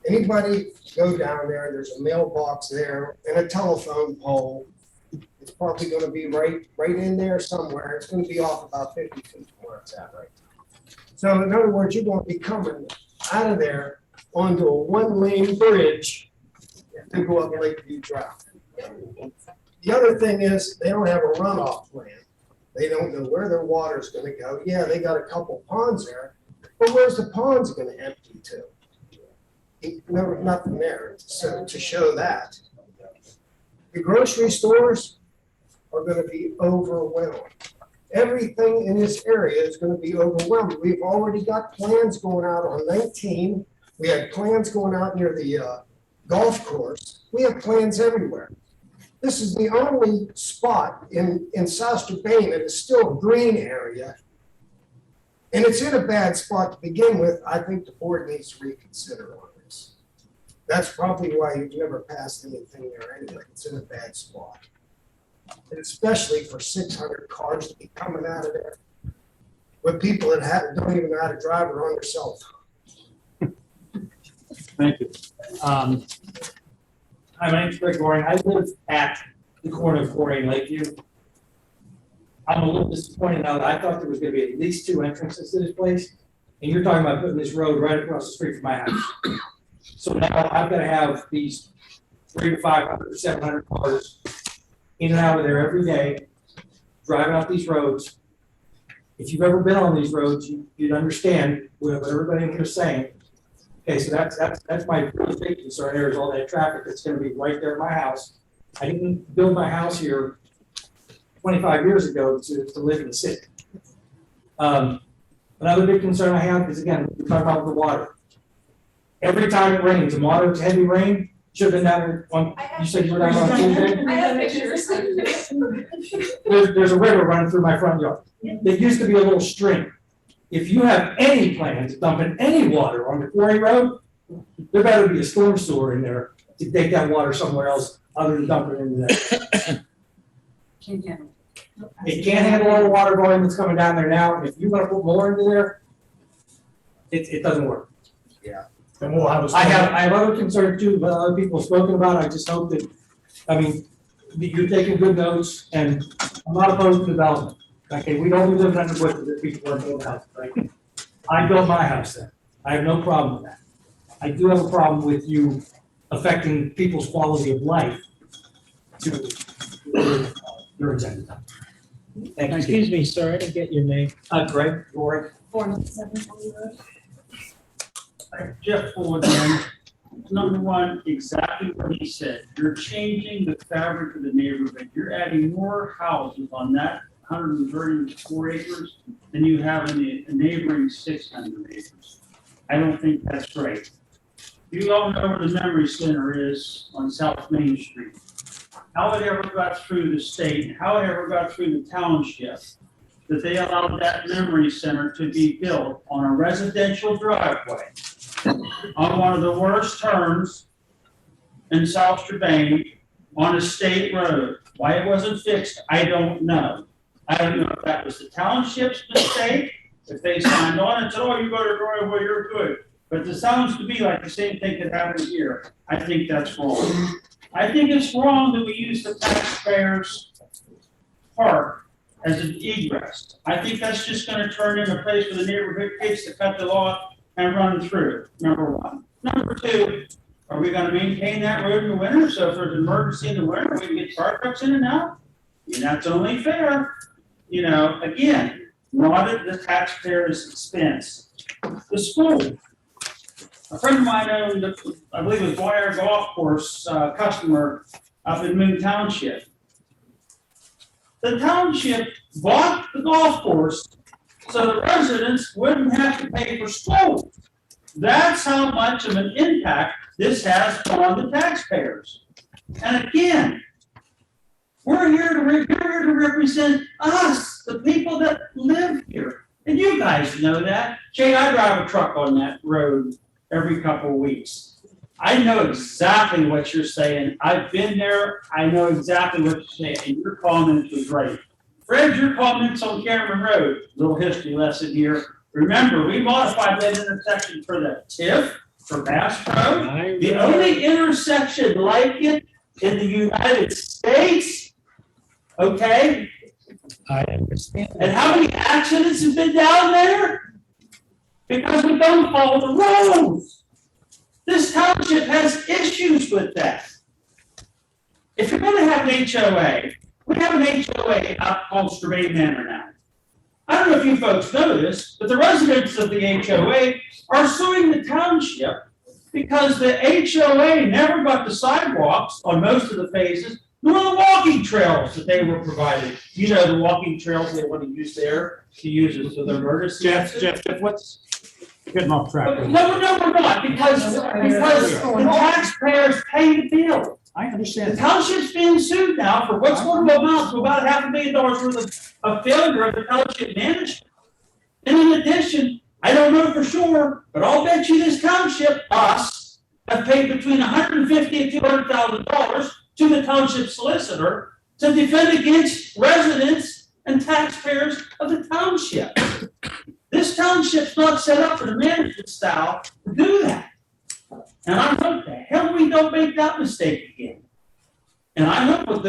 Anybody go down there, there's a mailbox there and a telephone pole. It's probably going to be right in there somewhere. It's going to be off about 50 feet from where it's at right now. So in other words, you're going to be coming out of there onto a one-lane bridge to go up Lakeview Drive. The other thing is they don't have a runoff plan. They don't know where their water's going to go. Yeah, they got a couple ponds there, but where's the ponds going to empty to? No, nothing there to show that. The grocery stores, are gonna be overwhelmed. Everything in this area is gonna be overwhelmed. We've already got plans going out on 19. We had plans going out near the golf course. We have plans everywhere. This is the only spot in South Strabane that is still a green area. And it's in a bad spot to begin with. I think the board needs to reconsider on this. That's probably why you've never passed anything there anyway. It's in a bad spot. And especially for 600 cars to be coming out of there with people that don't even know how to drive or on their cell phone. Thank you. Hi, my name's Greg Goring. I live at the corner of Quarry and Lakeview. I'm a little disappointed now that I thought there was gonna be at least 2 entrances to this place. And you're talking about putting this road right across the street from my house. So now I've gotta have these 300 to 500, 700 cars in and out of there every day, driving up these roads. If you've ever been on these roads, you'd understand what everybody in here is saying. Okay, so that's my really big concern here is all that traffic that's gonna be right there at my house. I didn't build my house here 25 years ago to live in the city. Another big concern I have is, again, we're talking about the water. Every time it rains, a moderate to heavy rain, should have been down on, you said you were down on Tuesday? I have pictures. There's a river running through my front yard. There used to be a little stream. If you have any plans of dumping any water on the Quarry Road, there better be a storm sewer in there to take that water somewhere else other than dumping it into that. It can't handle all the water volume that's coming down there now, and if you wanna put more into there, it doesn't work. Yeah. And we'll have a. I have other concerns too, but other people have spoken about, I just hope that, I mean, that you're taking good notes, and I'm not opposed to development. Okay, we don't live under bushes that people want to build houses, right? I built my house there, I have no problem with that. I do have a problem with you affecting people's quality of life to your agenda. Thank you. Excuse me, sir, I didn't get your name. Greg, Goring. Jeff Full again. Number one, exactly what he said. You're changing the fabric of the neighborhood. You're adding more houses on that 134 acres than you have in the neighboring 600 acres. I don't think that's right. You all know where the Memory Center is on South Main Street. How it ever got through the state, how it ever got through the township, that they allowed that Memory Center to be built on a residential driveway on one of the worst turns in South Strabane on a state road. Why it wasn't fixed, I don't know. I don't know if that was the township's mistake, if they signed on and said, oh, you go to driveway, you're good. But it sounds to me like the same thing could happen here. I think that's wrong. I think it's wrong that we use the taxpayers' park as an egress. I think that's just gonna turn into a place for the neighborhood kids to cut the law and run through, number one. Number two, are we gonna maintain that road in the winter? So if there's an emergency in the winter, we can get fire trucks in and out? And that's only fair. You know, again, not at the taxpayer's expense. The school. A friend of mine owned, I believe it was Dwyer Golf Course customer up in Moon Township. The township bought the golf course so the residents wouldn't have to pay for school. That's how much of an impact this has on the taxpayers. And again, we're here to represent us, the people that live here. And you guys know that. Jay, I drive a truck on that road every couple of weeks. I know exactly what you're saying. I've been there. I know exactly what you're saying. And your comments was right. Fred, your comments on Cameron Road, little history lesson here. Remember, we modified that intersection for the TIF, for Bass Road. The only intersection like it in the United States. Okay? I understand. And how many accidents have been down there? Because we don't follow the rules. This township has issues with that. If you're gonna have an HOA, we have an HOA out called Strabane Manor now. I don't know if you folks know this, but the residents of the HOA are suing the township because the HOA never got the sidewalks on most of the phases nor the walking trails that they were provided. You know, the walking trails they want to use there, to use it for their emergency. Jeff, what's, getting off track. No, we're not, because the taxpayers pay the bill. I The understand. township's being sued now for what's going to amount to about $500,000 worth of failure of the township management. And in addition, I don't know for sure, but I'll bet you this township, us, have paid between $150,000 and $200,000 to the township solicitor to defend against residents and taxpayers of the township. This township's not set up for the management style to do that. And I hope the hell we don't make that mistake again. And I hope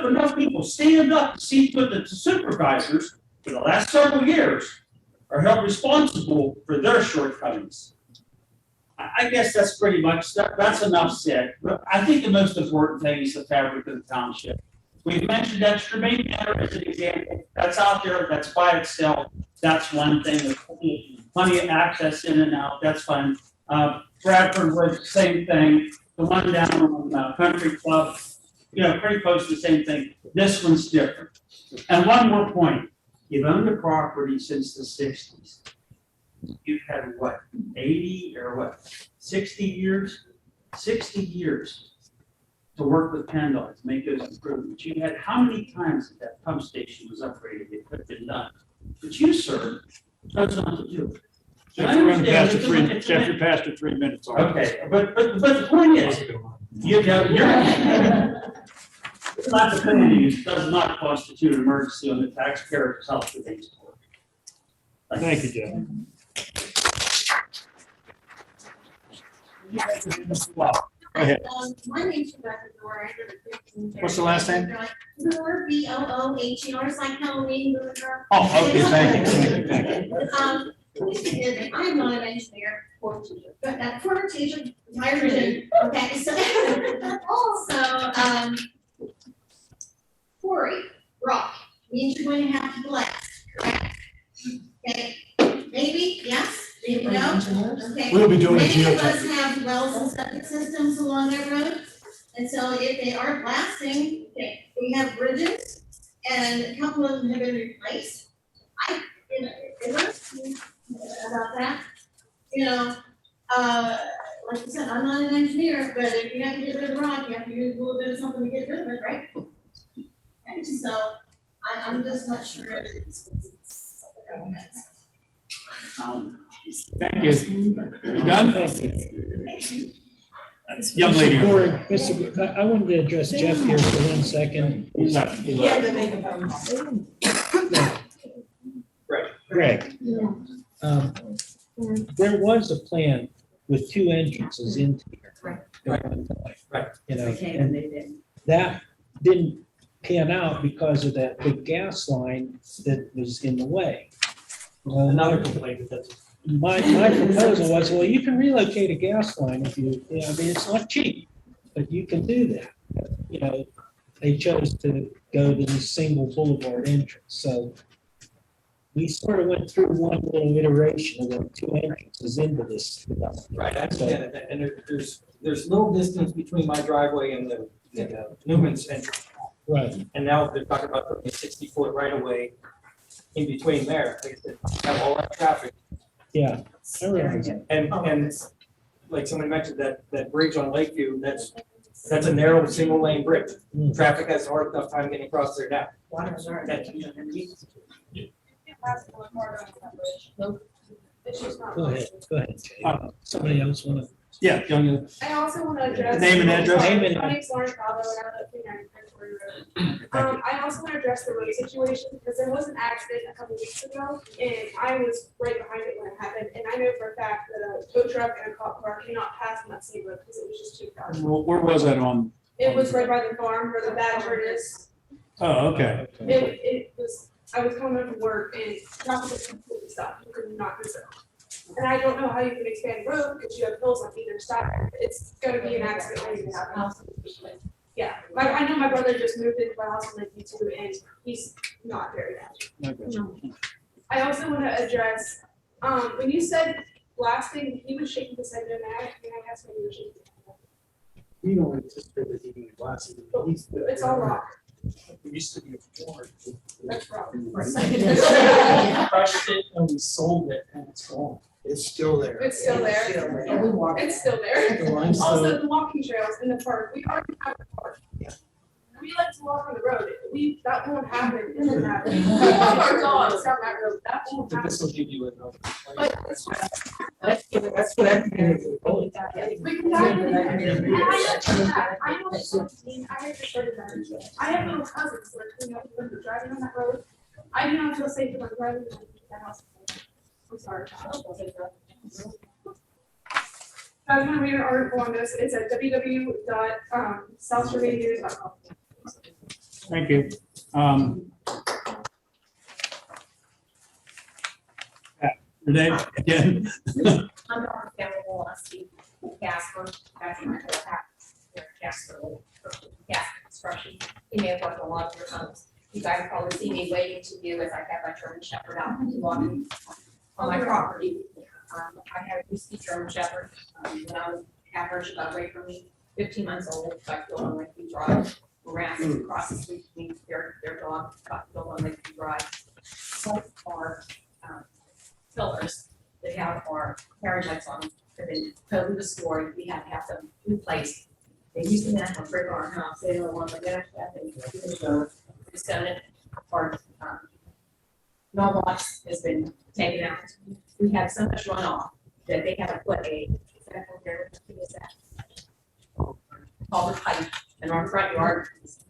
enough people stand up and see that the supervisors for the last several years are held responsible for their shortcomings. I guess that's pretty much, that's enough said. But I think the most important thing is the fabric of the township. We've mentioned that Strabane Manor as an example. That's out there, that's by itself. That's one thing, with plenty of access in and out, that's fine. Bradford was same thing. The one down on Country Club, pretty close to the same thing. This one's different. And one more point. You've owned the property since the 60s. You've had what, 80 or what, 60 years? 60 years to work with PennDOT to make those improvements. You had how many times that pump station was upgraded? It could have been done. But you, sir, chose not to do it. Jeff, you're past the 3 minutes. Okay, but the point is, your lack of penalties does not constitute an emergency on the taxpayer's health today's court. Thank you, Jeff. Go ahead. My name's Rebecca Dora. What's the last name? Dora, Booher, it's like Halloween, Booher. Oh, okay, thank you. I'm not an engineer, former teacher, retired teacher, okay, so, also, quarry, rock, means you're going to have to blast, correct? Okay, maybe, yes, maybe no, okay. We'll be doing a Many of geotech. us have wells and septic systems along that road, and so if they are blasting, okay, we have bridges, and a couple of them have been replaced. About that, like I said, I'm not an engineer, but if you have to get rid of the rock, you have to use a little bit of something to get rid of it, right? And so, I'm just not sure. Thank you. You done? Young lady. Mr. Gore, I wanted to address Jeff here for 1 second. Yeah, the megaphone. Greg. There was a plan with 2 entrances into here. Right. And that didn't pan out because of that big gas line that was in the way. Well, Another complaint that's. my proposal was, well, you can relocate a gas line if it's not cheap, but you can do that. They chose to go to the single boulevard entrance, so we sort of went through one little iteration of the 2 entrances into this. Right, I understand that, and there's little distance between my driveway and the Newman's entrance. Right. And now they're talking about putting a 60-foot right of way in between there, they have all that traffic. Yeah. I realize that. And like somebody mentioned, that bridge on Lakeview, that's a narrow, single lane bridge. Traffic has a hard enough time getting across there now. Go ahead, Jay. Somebody else want to? Yeah, young. I also want to address. Name and address. My name's Lauren Bravo, and I live at 390 Victoria Road. I also want to address the road situation, because there was an accident a couple weeks ago, and I was right behind it when it happened, and I know for a fact that a tow truck and a cop car cannot pass on that same road, because it was just too crowded. Where was that on? It was right by the farm where the bad turn is. Oh, okay. It was, I was coming home from work, and traffic was completely stopped, you could not go. And I don't know how you can expand the road because you have hills on either side. It's gonna be an accident waiting to happen. Yeah, I know my brother just moved into my house in Lakeview too, and he's not very happy. I also want to address, when you said blasting, he was shaking his head no, and I asked when you were shaking his head. We don't anticipate it being glass. It's all rock. It used to be a board. That's rock. Crushed it and we sold it and it's gone. It's still there. It's still there. It's still there. The limestone. Also, the walking trails in the park, we already have a park. We like to walk on the road. That won't happen. It won't happen. We walk our dogs down that road. That won't happen. This will give you another. But That's what I think. we can dive in there. And I know it's 14. I have to go to that. I have little cousins that, when they're driving on that road, I do not feel safe about driving in that house. I'm sorry. I don't feel safe driving. I was going to read an article on this. It's at www.southstradadiators.com. Thank you. Renee, again. I'm Dr. Campbell, Steve Casper, Casper Construction. You may have worked a lot of your homes. You guys probably see me waiting to do as I have my German Shepherd out walking on my property. I had a used German Shepherd when I was half her, she got away from me, 15 months old, so I feel on Lakeview Drive, ran across the street, their dog got killed on Lakeview Drive. Some are pillars that have our carriage lights on them have been totally destroyed. We have to have them replaced. They used to have a brick on our house. They don't want to get that. It's done it. Our mailbox has been taken out. We have so much runoff that they have to put a culvert pipe in our front yard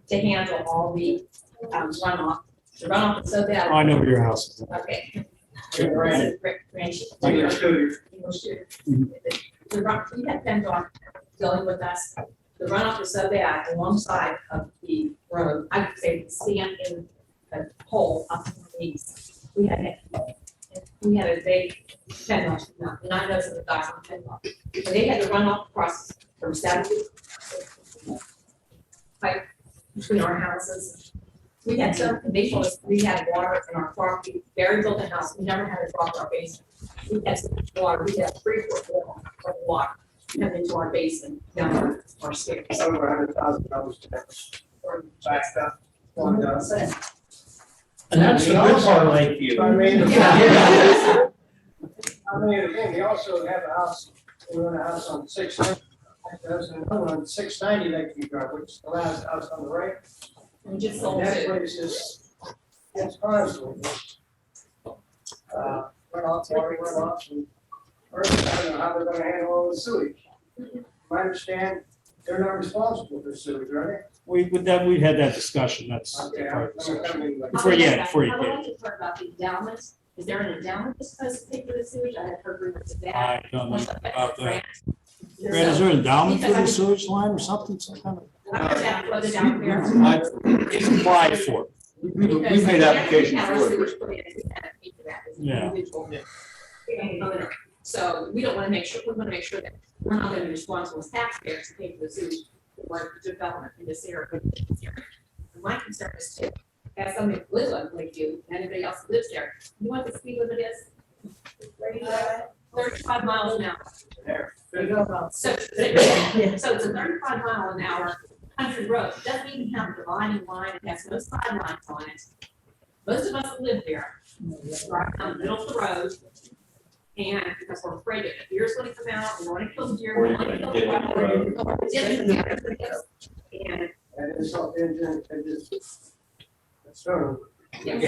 to handle all the runoff. The runoff is so bad. I know where your house is. Okay. Sure. We had PennDOT dealing with us. The runoff was so bad alongside of the road. I could say stand in a hole up in the east. We had a big PennDOT, not those of the guys on PennDOT. But they had to run off across from 70 pipe between our houses. We had some, they told us we had water in our property, very built a house, we never had a drop in our basement. We had so much water, we had 3 foot of water coming into our basement, down our stairs. Over $100,000 backed up. And that's the good part of Lakeview. I mean, Yeah. we also have a house, we own a house on 690, on 690 Lakeview Drive, which is the last house on the right. We just sold That it. place is, it's constantly. Runoff, water runoff, and first, I don't know how they're gonna handle all the sewage. I understand they're not responsible for sewage, right? We've had that discussion, that's. Okay, Before you I would did. like to talk about the endowments. Is there an endowment that's supposed to pay for the sewage? I had heard rumors of that. I don't know about that. Brad, is there an endowment for the sewage line or something, some kind of? It's applied for. We've made applications for it. Yeah. So we don't want to make sure, we want to make sure that we're not going to be responsible as taxpayers to pay for the sewage for development in this area. And my concern is to have somebody who lives on Lakeview, and anybody else who lives there, you want the speed limit is 35 miles an hour. So it's a 35 mile an hour country road. It doesn't even have a dividing line. It has no sidelines on it. Most of us that live there drive down the middle of the road, and because we're afraid that the deer's going to come out, we want to kill the deer, we want to kill the and And it's something that just, so. you know,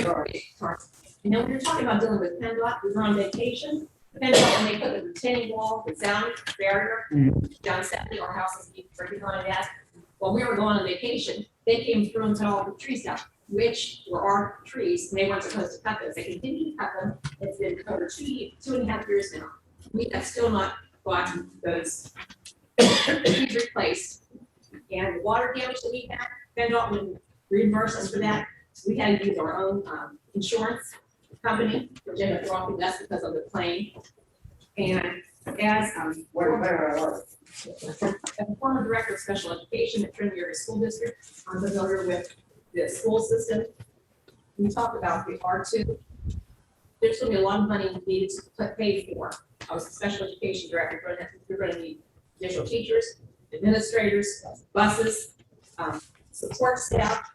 when you're talking about dealing with PennDOT, we were on vacation. PennDOT, when they put the retaining wall, the sound barrier, down 70, our house is right behind that. When we were going on vacation, they came through and cut all the trees down, which were our trees, and they weren't supposed to cut those. They continued to cut them. It's been over 2.5 years now. We have still not gotten those trees replaced. And the water damage that we had, PennDOT would reimburse us for that. We had to use our own insurance company, which ended up dropping us because of the claim. And as a former director of special education at Trinity Area School District, I'm familiar with the school system. We talked about the R2. There's going to be a lot of money needed to pay for. I was a special education director. You're going to need additional teachers, administrators, buses, support staff,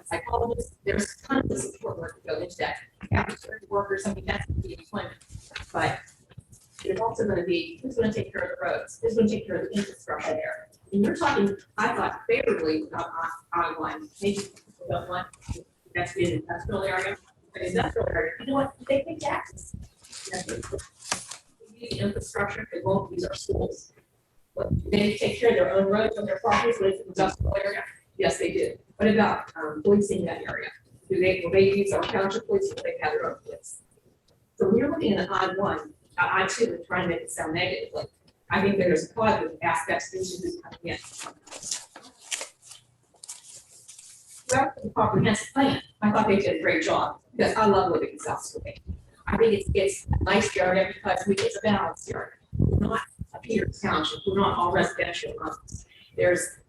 psychologists. There's tons of support work that go into that. After workers, I mean, that's the employment. But there's also going to be who's going to take care of the roads, who's going to take care of the infrastructure there. And you're talking, I thought favorably about I-1, maybe people don't want that's the industrial area. But industrial area, you know what? They pay taxes. We need the infrastructure, they won't use our schools. But they take care of their own roads on their properties, but it's an industrial area. Yes, they do. What about policing that area? Will they use our township police or they have their own police? So when you're looking at I-1, I-2, and trying to make it sound negatively, I think there's positive aspects to this coming in. Well, the comprehensive plan, I thought they did a great job, because I love living in South Strabane. I think it's a nice area because it's a balanced area. We're not a Peters Township, we're not all residential homes. There's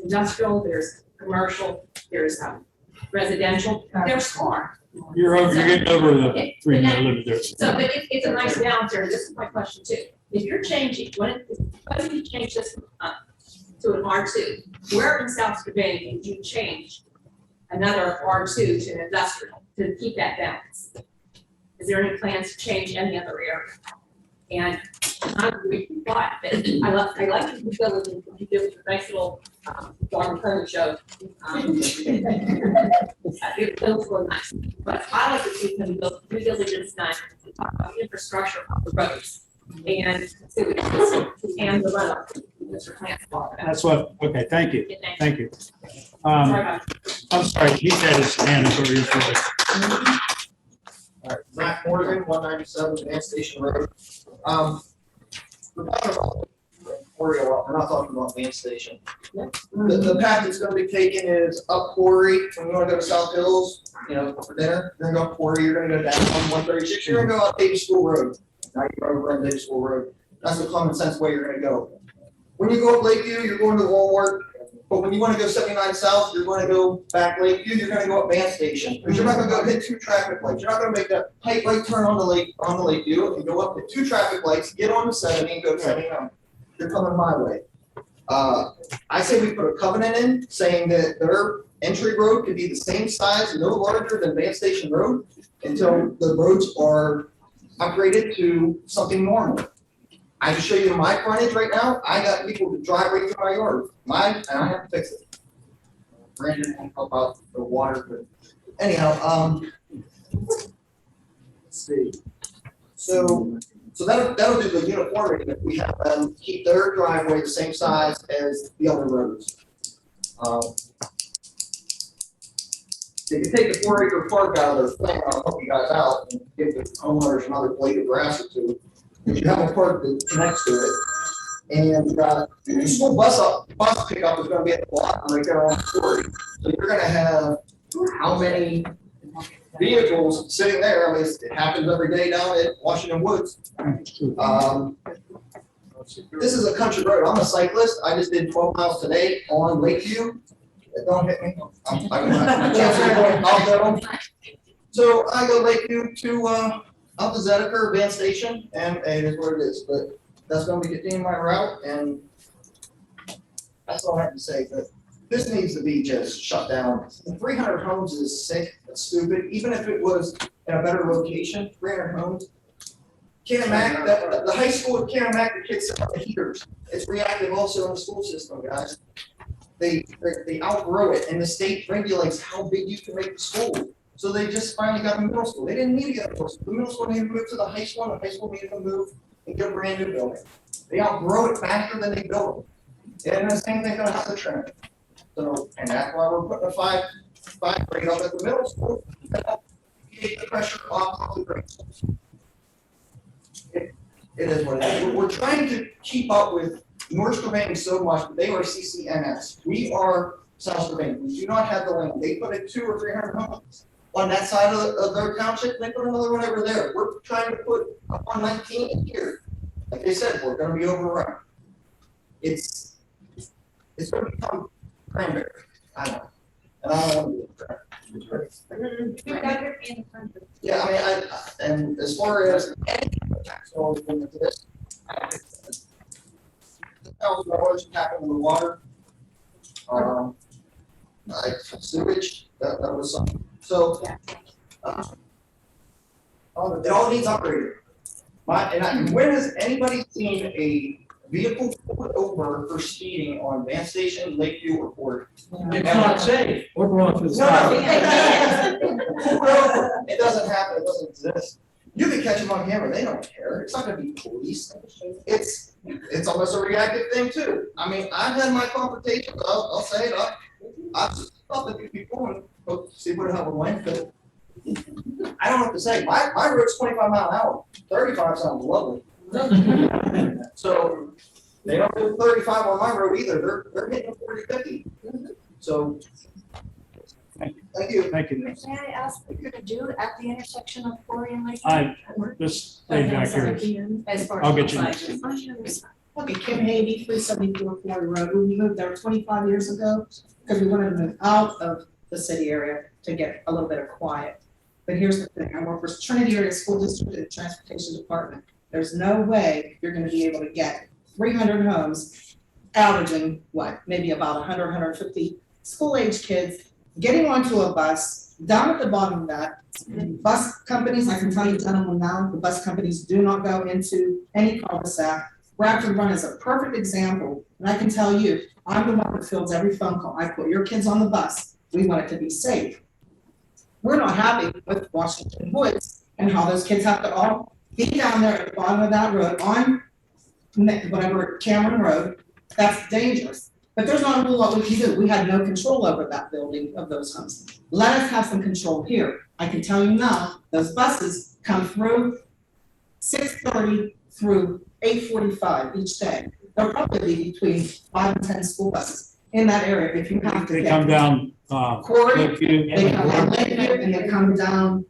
industrial, there's commercial, there's residential, there's farm. You're getting over the 3-minute limit there. So, but it's a nice balance area. This is my question too. If you're changing, if you change this to an R2, where in South Strabane would you change another R2 to an industrial to keep that balance? Is there any plans to change any other area? And I like the utility, you do a nice little dog and pony show. It feels really nice, but I like to see some due diligence done to talk about infrastructure on the roads and the runoff. Mr. Plant. That's what, okay, thank you, Yeah, thank you. Sorry about I'm sorry, he had his hand over his voice. All right, Matt Morgan, 197 Van Station Road. We're talking about Quarry a lot, we're not talking about Van Station. The path that's gonna be taken is up Quarry, when you wanna go to South Hills, you know, for dinner, you're gonna go up Quarry, you're gonna go down on 136, you're gonna go out Davis School Road. Now you're over on Davis School Road. That's the common sense way you're gonna go. When you go up Lakeview, you're going to Walmart, but when you wanna go 79 South, you're gonna go back Lakeview, you're gonna go up Van Station. Because you're not gonna go hit 2 traffic lights, you're not gonna make that tight right turn on the Lakeview, and go up to 2 traffic lights, get on the 70 and go to 79. You're coming my way. I say we put a covenant in saying that their entry road could be the same size, no larger than Van Station Road, until the roads are upgraded to something normal. I can show you my frontage right now. I got people that drive right through my yard. Mine, and I have to fix it. Brandon can help out the water, but anyhow, let's see. So that'll do the uniformity that we have them keep their driveway the same size as the other roads. They can take the 4-acre park out of their plan, I'll help you guys out and give the homeowners another blade of grass or two. If you have a park that connects to it, and the school bus pickup is gonna be at the block right there on 40. So you're gonna have how many vehicles sitting there? I mean, it happens every day down at Washington Woods. This is a country road. I'm a cyclist. I just did 12 miles today on Lakeview. Don't hit me. I'll go. So I go Lakeview to up to Zedeker, Van Station, and it is what it is. But that's going to be continuing my route, and that's all I have to say. But this needs to be just shut down. 300 homes is sick. That's stupid. Even if it was in a better location, 300 homes. Canamac, the high school at Canamac, the kids set up the heaters. It's reactive also in the school system, guys. They outgrow it, and the state regulates how big you can make the school. So they just finally got a middle school. They didn't need to get a middle school. The middle school needed to move to the high school, and the high school needed to move and get a brand new building. They outgrow it faster than they build it. And the same thing gonna happen to Trinity. So, and that's why we're putting a five grade up at the middle school to help take the pressure off the grade schools. It is what it is. We're trying to keep up with North Strabane so much, but they are CCNS. We are South Strabane. We do not have the land. They put in 200 or 300 homes on that side of their township. They put another one over there. We're trying to put up on 19 here. Like they said, we're going to be overrun. It's going to become cranberry. I know. And I don't want to be a Yeah, I mean, and as far as tax laws into this, $100,000 tapping in the water. Sewage, that was something. So, it all needs upgraded. When has anybody seen a vehicle pulled over for speeding on Van Station, Lakeview, or Port? It's not safe. We're going through the. It doesn't happen, it doesn't exist. You can catch them on camera, they don't care, it's not gonna be police. It's almost a reactive thing too. I mean, I've had my confrontations, I'll say it, I've stopped a few people and see what the hell went, but I don't know what to say. My road's 25 miles an hour, 35 sounds lovely. So they don't do 35 on my road either, they're hitting 40, 50. So, thank you. Thank you. May I ask what you're gonna do at the intersection of Quarry and Lake? Just stay back here. As far as. I'll get you. Okay, Kim Havey, 374 Quarry Road. We moved there 25 years ago because we wanted to move out of the city area to get a little bit of quiet. But here's the thing, I work for Trinity Area School District and Transportation Department. There's no way you're gonna be able to get 300 homes averaging, maybe about 100, 150 school-age kids getting onto a bus. Down at the bottom of that, bus companies, I can tell you gentlemen now, the bus companies do not go into any cul-de-sac. Bradford Run is a perfect example, and I can tell you, I'm the one that fields every phone call. I put your kids on the bus. We want it to be safe. We're not happy with Washington Woods and how those kids have to all be down there at the bottom of that road on whatever Cameron Road. That's dangerous. But there's not a whole lot we can do. We had no control over that building of those homes. Let us have some control here. I can tell you now, those buses come through 6:30 through 8:45 each day. There'll probably be between 5 and 10 school buses in that area if you have to. They come down, Quarry, Lakeview. they come down Lakeview, and they come down,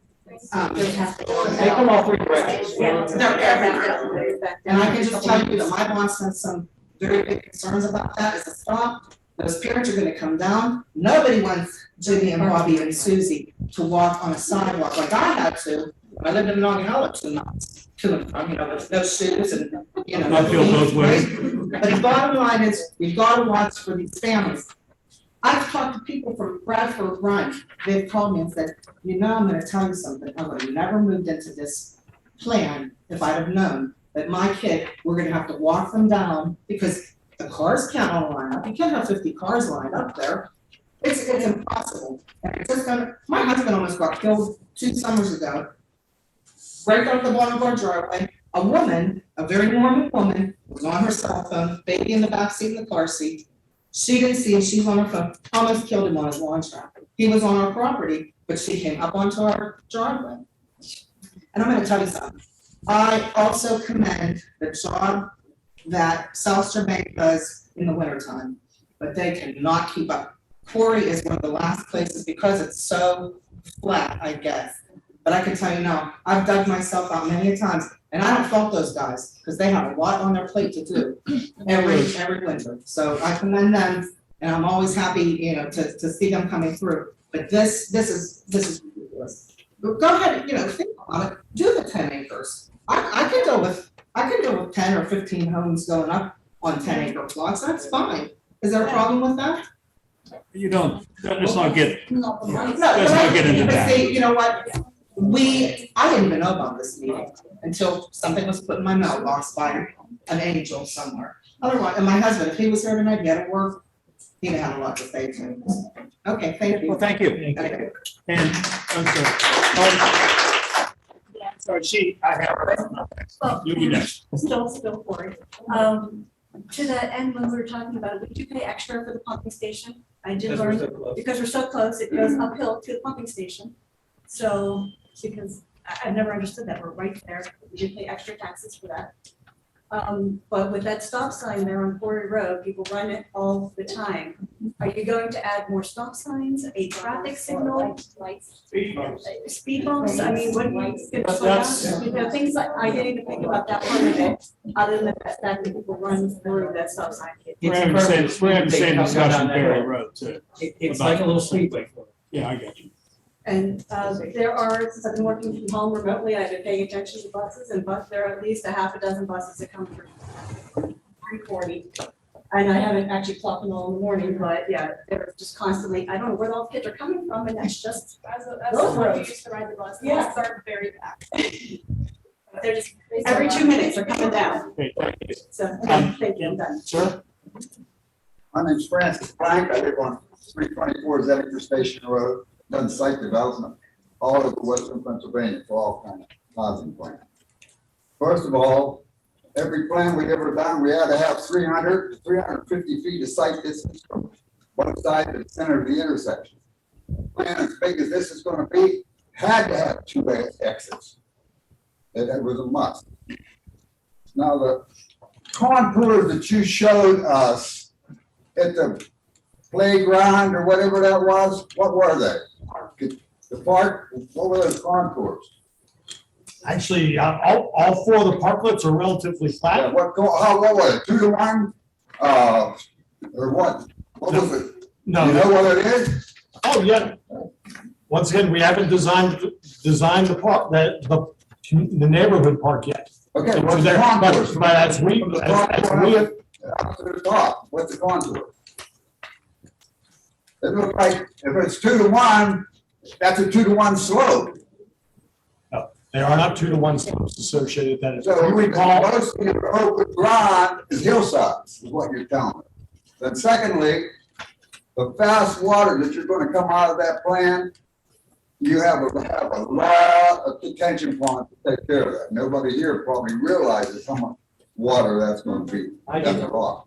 They come all three directions. they're everywhere. And I can just tell you that my boss has some very big concerns about that as a stop. Those parents are gonna come down. Nobody wants Jimmy and Bobby and Susie to walk on a sidewalk like I had to. I lived in Monongahela 2 months, to and from, with no shoes and, I feel both ways. But the bottom line is, we've got to watch for these families. I've talked to people from Bradford Run. They've called me and said, I'm gonna tell you something. I would have never moved into this plan if I'd have known that my kid, we're gonna have to walk them down because the cars can't all line up. You can't have 50 cars lined up there. It's impossible. And it's just my husband almost got killed 2 summers ago. Right off the bottom of our driveway, a woman, a very normal woman, was on her cell phone, baby in the back seat in the car seat. She didn't see him, she was on her phone, almost killed him on his lawn track. He was on our property, but she came up onto our driveway. And I'm gonna tell you something. I also commend the job that South Strabane does in the wintertime, but they cannot keep up. Quarry is one of the last places because it's so flat, I guess. But I can tell you now, I've dug myself out many times, and I don't fault those guys, because they have a lot on their plate to do every winter. So I commend them, and I'm always happy, to see them coming through. But this is ridiculous. But go ahead, think about it, do the 10 acres. I can go with 10 or 15 homes going up on 10-acre plots, that's fine. Is there a problem with that? You don't, let's not get into But that. see, you know what? I didn't even know about this meeting until something was put in my mailbox by an angel somewhere. Otherwise, and my husband, if he was here tonight, he had to work, he'd have had a lot to say to me. Okay, thank you. Well, thank you. Okay. And, I'm sorry. Sorry, I have. You'll be next. Still for it. To that end, when we were talking about it, we do pay extra for the pumping station. I did learn, because we're so close, it goes uphill to the pumping station. So, because I've never understood that, we're right there, we did pay extra taxes for that. But with that stop sign there on Quarry Road, people run it all the time. Are you going to add more stop signs, a traffic signal? Speed bumps, I mean, what, things like, I didn't even think about that part of it, other than the fact that people run through that stop sign. We're having the same discussion Berry Road too. It's like a little speedway for it. Yeah, I got you. And there are, I've been working from home remotely, I've been paying attention to buses, and there are at least a half a dozen buses that come through 340 And I haven't actually clocked them all in the morning, but yeah, they're just constantly, I don't know where all the kids are coming from, and that's just. As Those someone who roads. used to ride the bus, the Yeah. buses are very back. They're just. Every 2 minutes they're coming down. Okay, thank you. So, okay, thank you, I'm done. Sir? My name's Francis Blank. I live on 324 Zedekar Station Road. Done site development all over western Pennsylvania for all kinds of housing plans. First of all, every plan we ever done, we had to have 300 to 350 feet of site distance from one side to the center of the intersection. Plan as big as this is going to be had to have 2 exits. That was a must. Now the contours that you showed us at the playground or whatever that was, what were they? The park, what were those contours? Actually, all 4 of the parklets are relatively Yeah, flat. what was it, 2 to 1? Or what? What was it? Do No. you know what it is? Oh, yeah. Once again, we haven't designed the park, the neighborhood park yet. Okay, But what's the contours? as we From the have. top to the top, what's the contour? It looks like if it's 2 to 1, that's a 2 to 1 slope. No, there are not 2 to 1 slopes associated with that. If So you recall, most of your open ground is hillsides, is what you're telling me. Then secondly, the fast water that you're gonna come out of that plan, you have a lot of detention ponds to take care of that. Nobody here probably realizes how much water that's gonna be. That's a lot.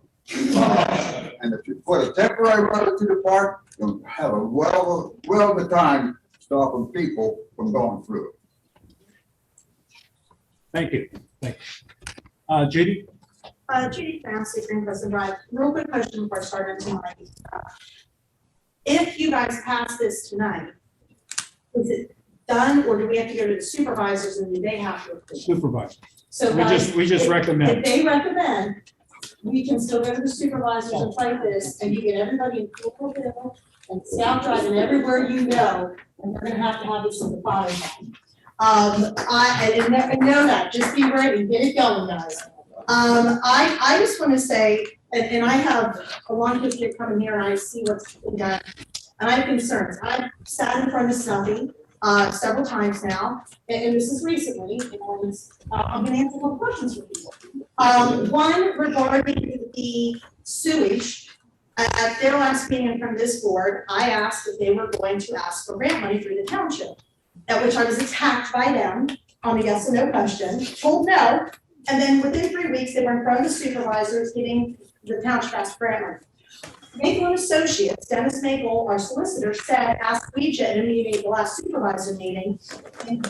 And if you put a temporary road to the park, you'll have a well of the time stopping people from going through it. Thank you. Thank you. Judy? Judy Francis, Green Crescent Drive. Real quick question before I start into my if you guys pass this tonight, is it done, or do we have to go to the supervisors and do they have to approve? Supervisor. So We guys, just if- recommend. If they recommend, we can still go to the supervisors and fight this, and you get everybody in Coralville and South Drive and everywhere you know, and we're gonna have this in the file. And know that, just be ready, get it going, guys. I just wanna say, and I have a long history of coming here, and I see what's been done, and I have concerns. I've sat in front of Snuffy, several times now, and this is recently, and I'm gonna answer one questions for people. One regarding the sewage. At their last meeting from this board, I asked if they were going to ask for grant money through the township, at which I was attacked by them on a yes or no question, told no, and then within 3 weeks, they were in front of the supervisors getting the township asked grant money. Maple and Associates, Dennis Maple, our solicitor, said, ask Ouija in a meeting at the last supervisor meeting in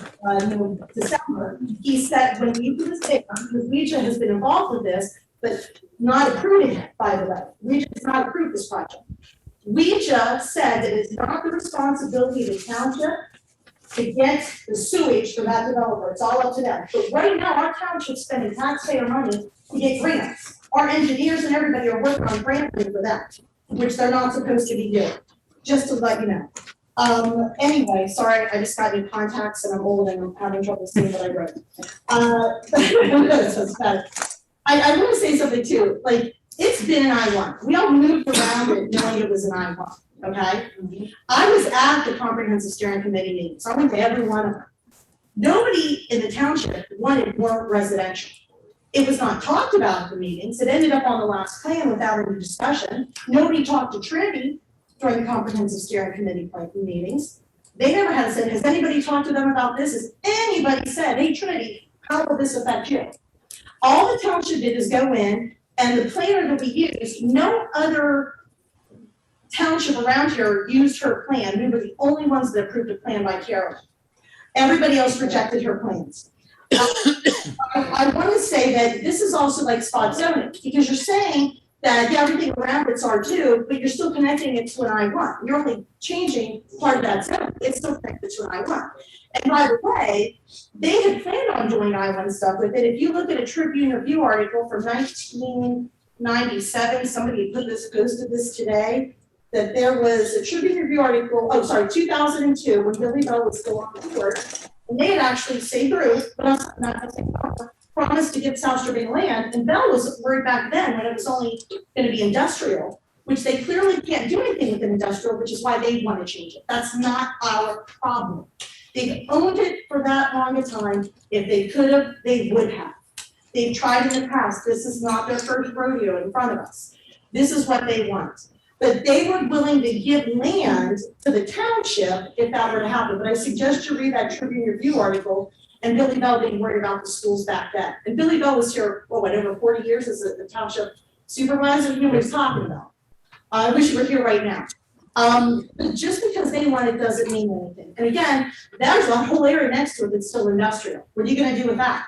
December. He said, when you do this paper, because Ouija has been involved with this, but not approving it, by the way. Ouija does not approve this project. Ouija said that it's not the responsibility of the township to get the sewage from that developer. It's all up to them. But right now, our township's spending taxpayer money to get grants. Our engineers and everybody are working on grant money for that, which they're not supposed to be doing, just to let you know. Anyway, sorry, I just got new contacts and I'm old and I'm having trouble seeing what I wrote. So it's bad. I want to say something too, like, it's been an I-1. We all moved around it knowing it was an I-1, okay? I was at the comprehensive steering committee meeting, so I went to every one of them. Nobody in the township wanted more residential. It was not talked about at the meetings. It ended up on the last plan without any discussion. Nobody talked to Trinity during the comprehensive steering committee meetings. They never had said, has anybody talked to them about this? Has anybody said, hey, Trinity, how will this affect you? All the township did is go in, and the planner that we used, no other township around here used her plan. We were the only ones that approved a plan by Carolyn. Everybody else rejected her plans. I want to say that this is also like spot zoning, because you're saying that everything around it's R2, but you're still connecting it to an I1. You're only changing part of that zone. It's still connected to an I1. And by the way, they had planned on doing I1 stuff with it. If you look at a Tribune Review article from 1997, somebody posted this today, that there was a Tribune Review article, 2002, when Billy Bell was still on the board. And they had actually saved the roof, but promised to give South Strabane land, and Bell was worried back then when it was only gonna be industrial, which they clearly can't do anything with an industrial, which is why they wanna change it. That's not our problem. They've owned it for that long a time. If they could have, they would have. They've tried in the past. This is not their first rodeo in front of us. This is what they want. But they were willing to give land to the township if that were to happen. But I suggest you read that Tribune Review article, and Billy Bell didn't worry about the schools back then. And Billy Bell was here, over 40 years as a township supervisor, he knew what he was talking about. I wish you were here right now. But just because they want it doesn't mean anything. And again, there's a whole area next to it that's still industrial. What are you gonna do with that?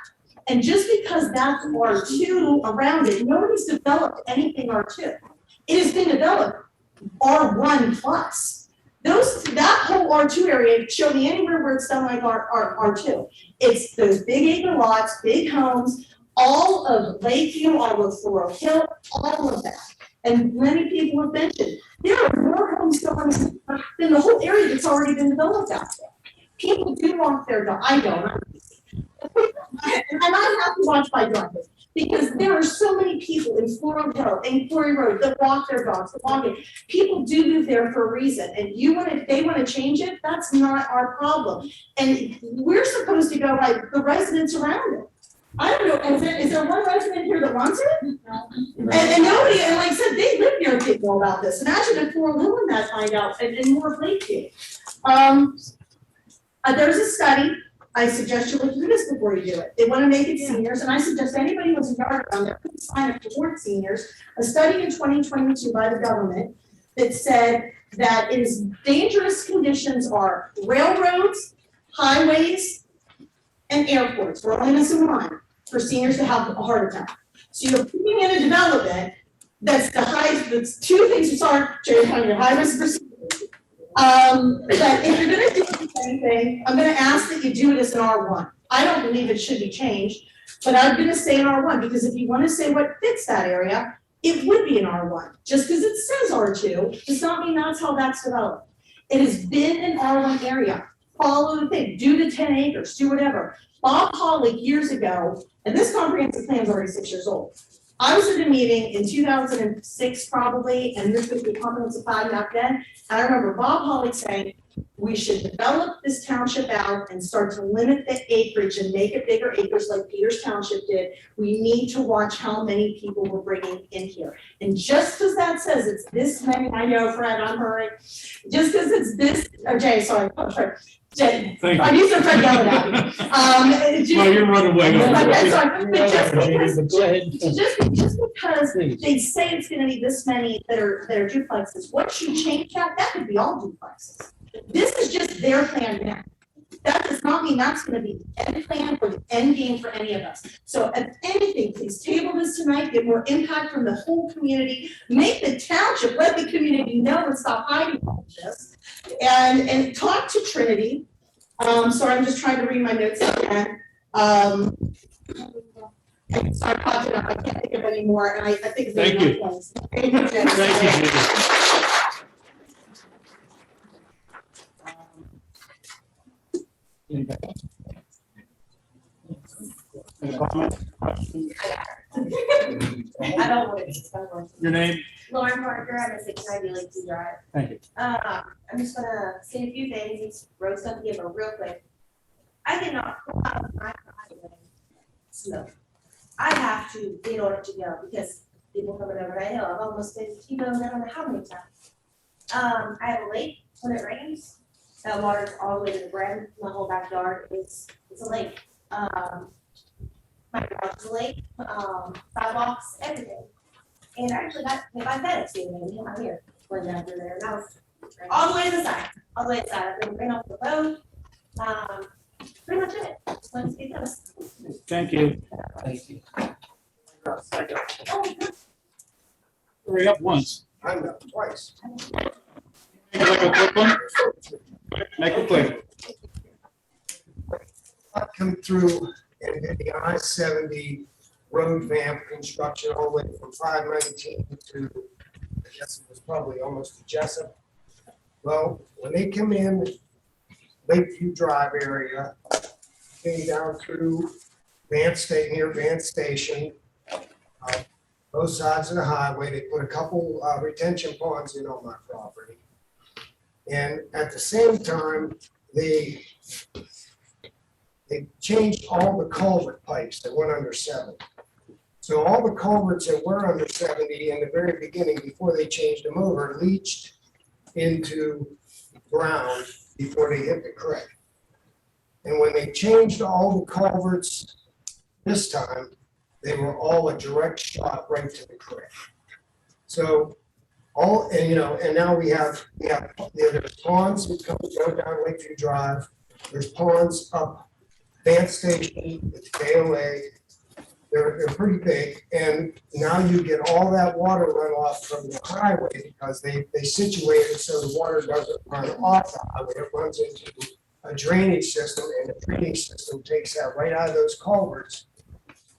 And just because that's R2 around it, nobody's developed anything R2. It has been developed R1 plus. That whole R2 area, show me anywhere where it's done like R2. It's those big acre lots, big homes, all of Lakeview, all of Floral Hill, all of that. And many people have mentioned, there are more homes going than the whole area that's already been developed out there. People do walk their dog, I don't. And I have to watch my dog, because there are so many people in Floral Hill and Quarry Road that walk their dogs, that walk it. People do move there for a reason, and if they want to change it, that's not our problem. And we're supposed to go by the residents around it. I don't know, is there one resident here that wants it? No. And nobody, and like I said, they live near people about this. Imagine if Floral Hill and that find out, and more of Lakeview. There's a study. I suggest you look through this before you do it. They want to make it seniors, and I suggest anybody who's a yard around there could sign up toward seniors. A study in 2022 by the government that said that it is dangerous conditions are railroads, highways, and airports. We're only missing one for seniors to have a heart attack. So you're putting in a development that's the highest. That's two things. Sorry, Jerry, your high risk for seniors. But if you're gonna do anything, I'm gonna ask that you do it as an R1. I don't believe it should be changed, but I'm gonna say an R1, because if you wanna say what fits that area, it would be an R1. Just because it says R2 does not mean that's how that's developed. It has been an R1 area. Follow the thing, do the 10 acres, do whatever. Bob Pollock years ago, and this comprehensive plan is already 6 years old. I was at a meeting in 2006 probably, and this was the comprehensive plan back then. And I remember Bob Pollock saying, we should develop this township out and start to limit the acreage and make it bigger acres like Peters Township did. We need to watch how many people we're bringing in here. And just because that says it's this many, I know, Fred, I'm hurrying. Just because it's this, or Jay, sorry, oh, Fred. Jay, Thank you. I used to Fred yelling at me. No, you're running away. Okay, sorry, but just Go ahead. just because they say it's gonna be this many that are duplexes, once you change that, that could be all duplexes. This is just their plan now. That does not mean that's gonna be the end plan or the end game for any of us. So if anything, please table this tonight, get more impact from the whole community, make the township, let the community know and stop hiding all this. And talk to Trinity. Sorry, I'm just trying to read my notes again. I started popping up, I can't think of any more, and I think. Thank you. Thank you, Jen. Thank you, Judy. Any comments? I don't want to. Your name? Lauren Parker, I'm at 690 Lakeview Drive. Thank you. I'm just gonna say a few things, these road stuff together real quick. I cannot pull out of my driveway snow. I have to in order to go, because people coming over that hill, I've almost been, I don't know how many times. I have a lake when it rains, that water's all the way to the ground, my whole backyard is, it's a lake. My garage is a lake, sidewalks, everything. And actually got hit by FedEx the other day, hit my ear, went down through there, and I was all the way to the side, all the way to the side, I've been ran off the road. Pretty much it, just wanted to speak up. Thank you. Thank you. Hurry up once. I'm up twice. Make a quick one. Make it quick. I've come through and did the I-70 road vamp construction all the way from 519 to, I guess it was probably almost to Jessup. Well, when they come in Lakeview Drive area, came down through Vance State, near Vance Station, both sides of the highway. They put a couple retention ponds in on my property. And at the same time, they changed all the culvert pipes that went under 70. So all the culverts that were under 70 in the very beginning, before they changed them over, leached into ground before they hit the creek. And when they changed all the culverts this time, they were all a direct shot right to the creek. So and now we have there's ponds that go down Lakeview Drive. There's ponds up Vance Station, it's KOA. They're pretty big, and now you get all that water runoff from the highway because they situate it so the water doesn't run off the highway. It runs into a drainage system, and the drainage system takes that right out of those culverts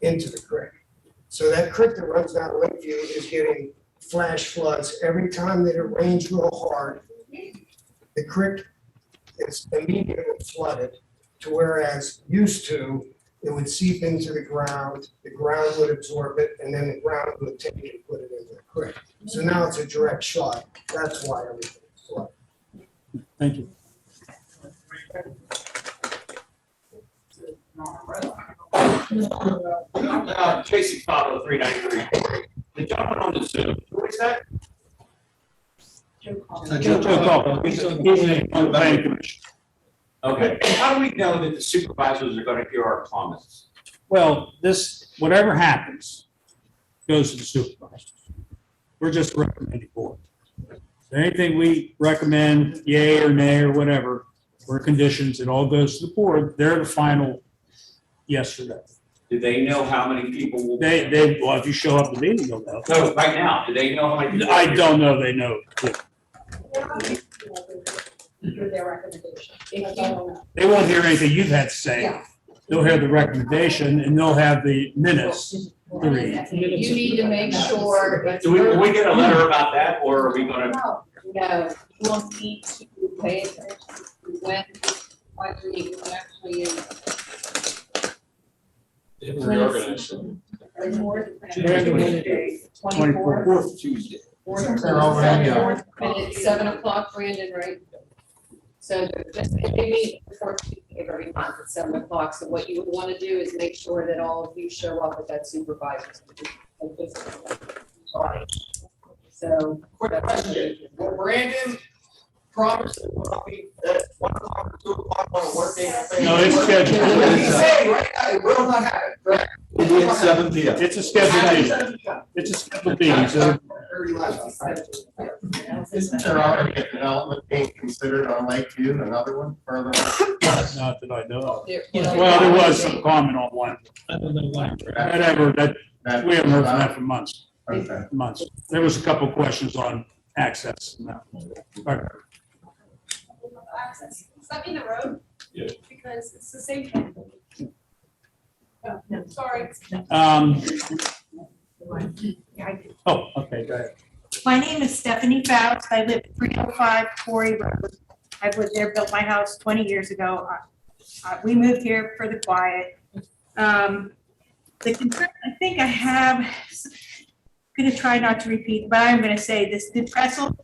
into the creek. So that creek that runs down Lakeview is getting flash floods every time that it rains real hard. The creek is immediately flooded, to whereas used to, it would seep into the ground would absorb it, and then the ground would take it and put it into the creek. So now it's a direct shot. That's why everything is flooded. Thank you. Casey Cottle, 393. The gentleman on the Zoom, who is that? Joe Coughlin, he's on the planning commission. Okay, and how do we know that the supervisors are gonna hear our comments? Well, whatever happens, goes to the supervisors. We're just recommending board. Anything we recommend, yay or nay or whatever, or conditions, it all goes to the board. They're the final yes or no. Do they know how many people will? Well, if you show up to the meeting, you'll know. No, right now, do they know how many people? I don't know, they know. Their recommendation. They won't hear anything you've had to say. Yeah. They'll hear the recommendation and they'll have the minutes to read. You need to make sure. Will we get a letter about that, or are we gonna? No, you will need to pay attention to when the meeting actually is. Reorganization. 24th Tuesday. It's 7 o'clock, Brandon, right? So they meet before Tuesday of every month at 7 o'clock. So what you would want to do is make sure that all of you show up at that supervisor's. So. Quick question, will Brandon promise that we'll be at 1 o'clock or 2 o'clock on a work day? No, it's scheduled. He's saying right now, it will not happen, correct? It'll be at 7 p.m. It's a scheduled meeting. It's a scheduled meeting, so. Isn't there already a development being considered on Lakeview, another one further? Not that I know of. Well, there was some comment on one. Whatever, that, we haven't heard from that for months. Okay. Months. There was a couple of questions on access. No. Okay. Access. Does that mean the road? Yeah. Because it's the same thing. Oh, no, sorry. Oh, okay, go ahead. My name is Stephanie Faust. I live at 305 Quarry Road. I've lived there, built my house 20 years ago. We moved here for the quiet. The concern I think I have, I'm going to try not to repeat, but I'm going to say this, the trestle,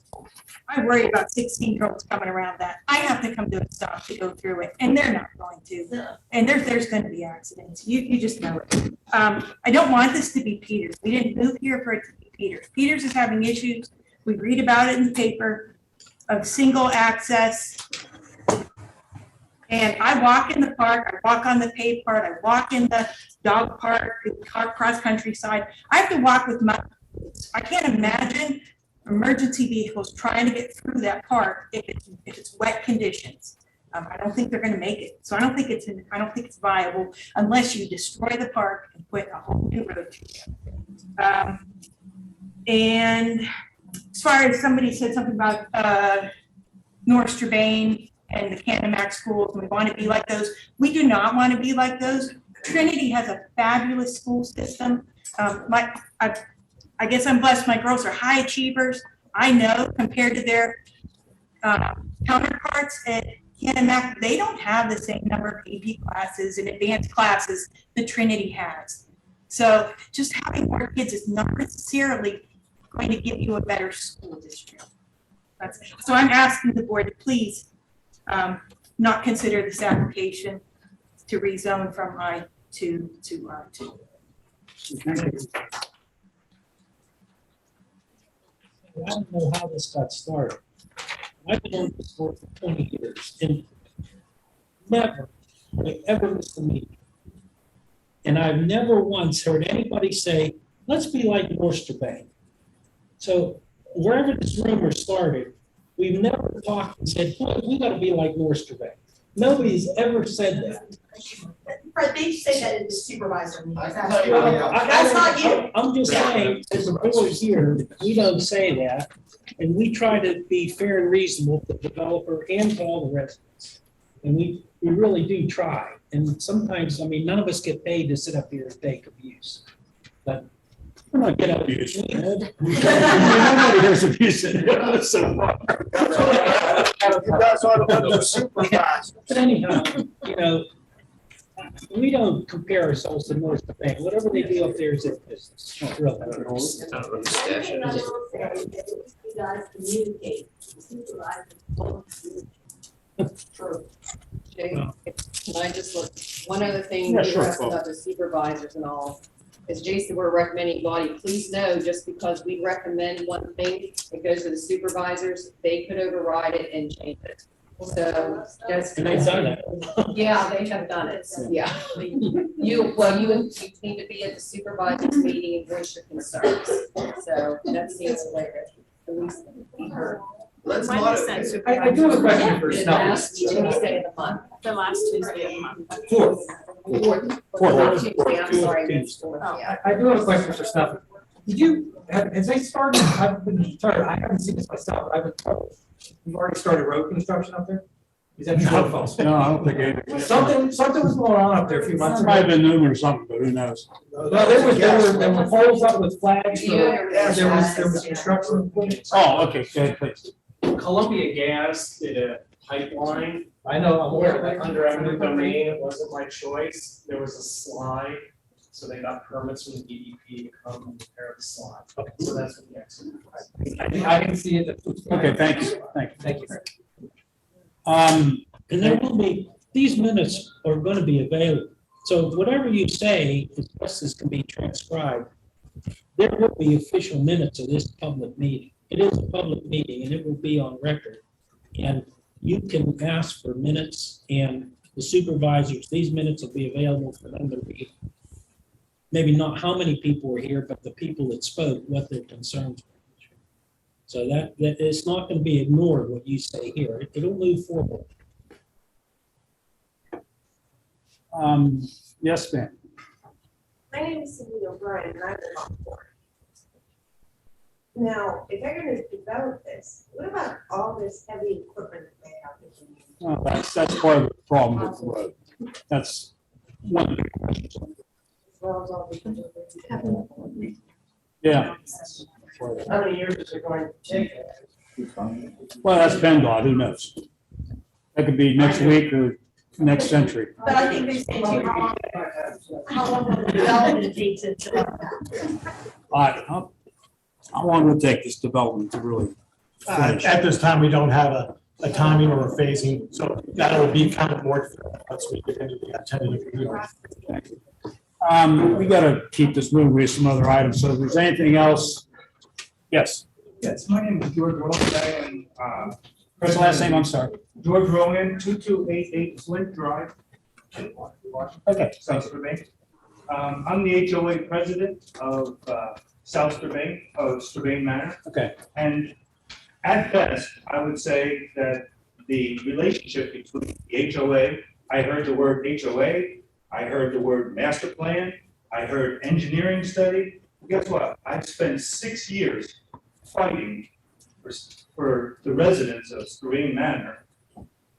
I worry about 16-year-olds coming around that. I have to come to a stop to go through it, and they're not going to. And there's going to be accidents. You just know it. I don't want this to be Peters. We didn't move here for it to be Peters. Peters is having issues. We read about it in the paper of single access. And I walk in the park, I walk on the paved part, I walk in the dog park, cross country side. I have to walk with my, I can't imagine emergency vehicles trying to get through that park if it's wet conditions. I don't think they're going to make it. So I don't think it's viable unless you destroy the park and put a whole new road together. And as far as somebody said something about North Strabane and the Canamac schools, and we want to be like those. We do not want to be like those. Trinity has a fabulous school system. I guess I'm blessed. My girls are high achievers. I know compared to their counterparts at Canamac, they don't have the same number of AP classes and advanced classes that Trinity has. So just having more kids is not necessarily going to give you a better school district. So I'm asking the board to please not consider this application to rezone from I to R2. I don't know how this got started. I've been on this board for 20 years and never, have I ever missed a meeting. And I've never once heard anybody say, let's be like North Strabane. So wherever this rumor started, we've never talked and said, boy, we gotta be like North Strabane. Nobody's ever said that. Fred, they say that in the supervisor meeting. That's not you. I'm just saying, as a board here, we don't say that, and we try to be fair and reasonable to the developer and to all the residents. And we really do try, and sometimes, I mean, none of us get paid to sit up here and take abuse. But we're not getting abused. Nobody hears abusing it so far. But anyhow, you know, we don't compare ourselves to North Strabane. Whatever they do up there is their business. Not really. You guys communicate. Jay, can I just look, one other thing Yeah, you sure, asked about the supervisors and all, as Jason, we're recommending body, please know, just because we recommend one thing, it goes to the supervisors, they could override it and change it. So just. And they've done it. Yeah, they have done it, yeah. You need to be at the supervisors meeting and voice your concerns, so that's the only way to at least be heard. Let's When not. is that I do have a question for The Snuffy. last Tuesday of the month. The last Tuesday of the month. Fourth Tuesday, I'm sorry, it's fourth, yeah. I do have a question for Snuffy. Did you, has they started, I've been told, I haven't seen this myself, but I've been told, you've already started road construction up there? Is that true or false? No, I don't think it. Something was going on up there a few months Might have ago. been noon or something, but who knows? No, there were poles up with flags, there was construction. Oh, okay, go ahead, please. Columbia Gas did a pipeline. I know, I'm aware of that. Under eminent domain, it wasn't my choice. There was a slide, so they got permits from the DEP to come and repair the slide. So that's what the accident. I didn't see it. Okay, thank you. Thank you. And there will be, these minutes are gonna be available. So whatever you say, as best as can be transcribed, there will be official minutes of this public meeting. It is a public meeting and it will be on record. And you can ask for minutes and the supervisors, these minutes will be available for them to read. Maybe not how many people were here, but the people that spoke, what their concerns were. So that it's not gonna be ignored what you say here. It'll move forward. Yes, ma'am. My name is Cindy O'Brien, and I live on board. Now, if they're gonna develop this, what about all this heavy equipment that they have to use? Well, that's part of the problem with the road. That's one of the questions. As well as all the. Yeah. How many years is it going to take? Well, that's PennDOT, who knows? That could be next week or next century. But I think they say how long will the development take to develop? How long will it take this development to really finish? At this time, we don't have a timing or a phasing, so that'll be kind of more once we get into the tentative review. We gotta keep this moving with some other items, so if there's anything else, yes. Yes, my name is George Rowan, and, What's the last name, I'm sorry? George Rowan, 2288 Flint Drive. Okay. South Strabane. I'm the HOA president of South Strabane, of Strabane Manor. Okay. And at best, I would say that the relationship between the HOA, I heard the word HOA, I heard the word master plan, I heard engineering study. Guess what? I've spent 6 years fighting for the residents of Strabane Manor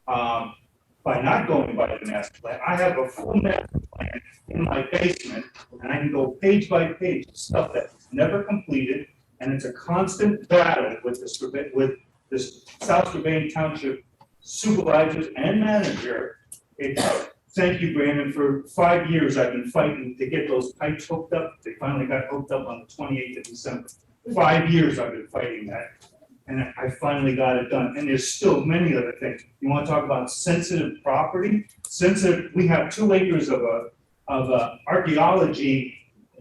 by not going by the master plan. I have a full master plan in my basement, and I can go page by page of stuff that's never completed, and it's a constant battle with the South Strabane Township supervisors and manager. It's thank you, Brandon. For 5 years, I've been fighting to get those pipes hooked up. They finally got hooked up on the 28th of December. 5 years I've been fighting that. And I finally got it done. And there's still many other things. You want to talk about sensitive property? Sensitive, we have 2 acres of archaeology,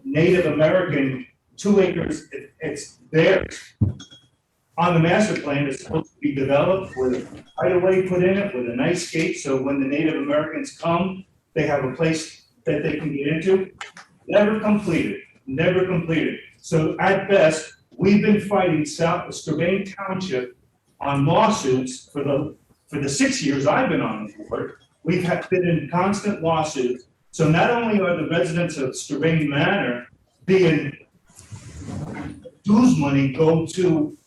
Native American, 2 acres, it's theirs. On the master plan, it's supposed to be developed with a hideaway put in it, with a nice gate, so when the Native Americans come, they have a place that they can get into. Never completed, never completed. So at best, we've been fighting Strabane Township on lawsuits for the 6 years I've been on the board. We've been in constant lawsuits. So not only are the residents of Strabane Manor being dues money go to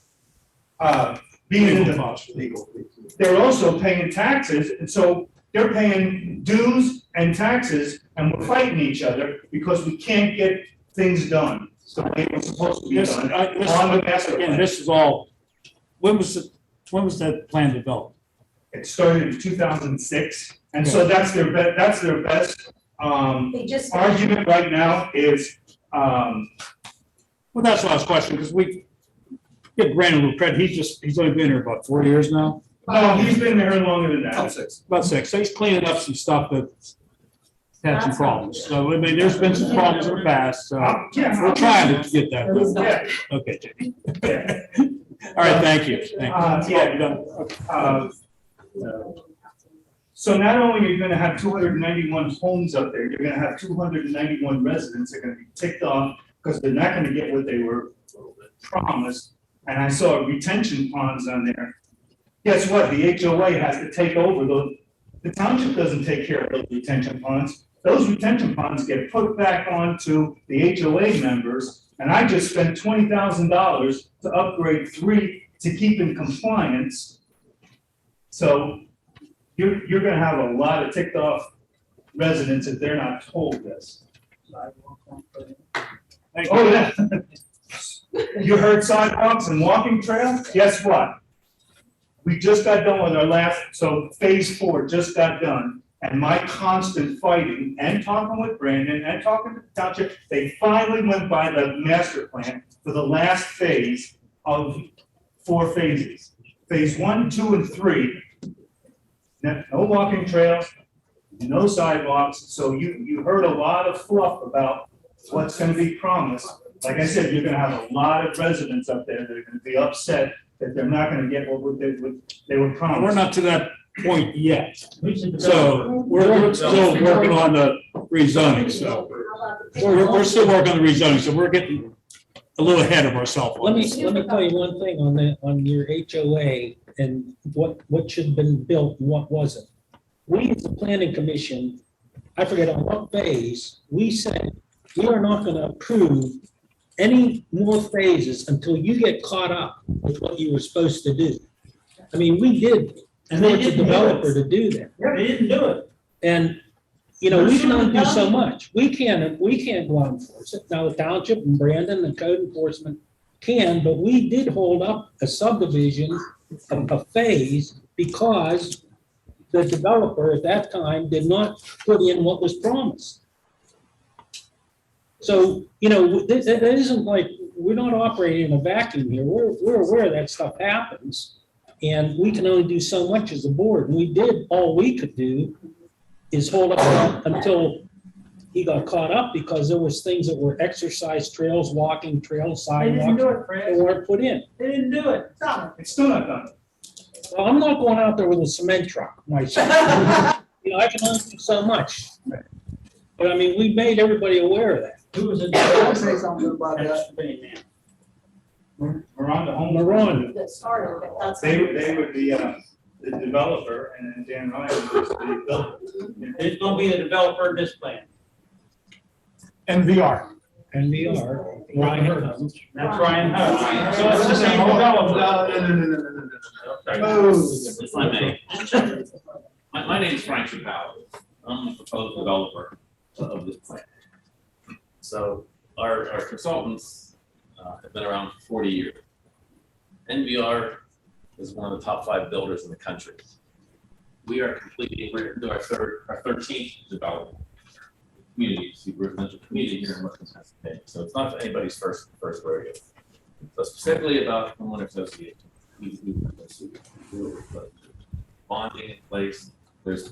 being in the legal, they're also paying taxes, and so they're paying dues and taxes, and we're fighting each other because we can't get things done the way it's supposed to be done on the master plan. This is all, when was that plan developed? It started in 2006, and so that's their best argument right now is. Well, that's the last question, because we give Brandon a little credit. He's only been here about 4 years now. No, he's been there longer than that. About six. So he's cleaning up some stuff that's had some problems. So, I mean, there's been some problems in the past, so we're trying to get that done. Yeah. Okay, Jimmy. All right, thank you. Thank you. So not only are you gonna have 291 homes up there, you're gonna have 291 residents that are gonna be ticked off because they're not gonna get what they were promised. And I saw retention ponds on there. Guess what? The HOA has to take over those. The township doesn't take care of those retention ponds. Those retention ponds get put back onto the HOA members. And I just spent $20,000 to upgrade 3 to keep in compliance. So you're gonna have a lot of ticked off residents if they're not told this. Oh, yeah. You heard sidewalks and walking trails? Guess what? We just got done with our last, so phase 4 just got done. And my constant fighting and talking with Brandon and talking to the township, they finally went by the master plan for the last phase of 4 phases. Phase 1, 2, and 3. No walking trails, no sidewalks. So you heard a lot of fluff about what's going to be promised. Like I said, you're going to have a lot of residents up there that are going to be upset that they're not going to get what they were promised. We're not to that point yet. So we're still working on the rezoning, so we're still working on the rezoning, so we're getting a little ahead of ourselves. Let me tell you one thing on your HOA and what should have been built and what wasn't. We as a planning commission, I forget on what phase, we said we are not going to approve any more phases until you get caught up with what you were supposed to do. I mean, we did force a developer to do that. Yeah, they didn't do it. And, you know, we can only do so much. We can't go out and enforce it. Now, the township and Brandon and code enforcement can, but we did hold up a subdivision of a phase because the developer at that time did not put in what was promised. So, you know, it isn't like, we're not operating in a vacuum here. We're aware that stuff happens. And we can only do so much as a board. And we did, all we could do is hold up until he got caught up because there was things that were exercise trails, walking trails, sidewalks that weren't put in. They didn't do it. It's still not done. Well, I'm not going out there with a cement truck myself. You know, I can only do so much. But I mean, we made everybody aware of that. Who was it? I'll say something about that. We're on the home. Maron. That started it, that's. They were the developer, and then Dan Ryan was the builder. There's gonna be a developer in this plan. NVR. NVR, Ryan Hunt. That's Ryan Hunt. So it's the same developer. If I may. My name is Frank Chappelle. I'm the proposed developer of this plan. So our consultants have been around for 40 years. NVR is one of the top 5 builders in the country. we are completing, we're into our 13th development community, residential community here in Western Pennsylvania. So it's not anybody's first rodeo. So specifically about homeowner association, bonding in place. There's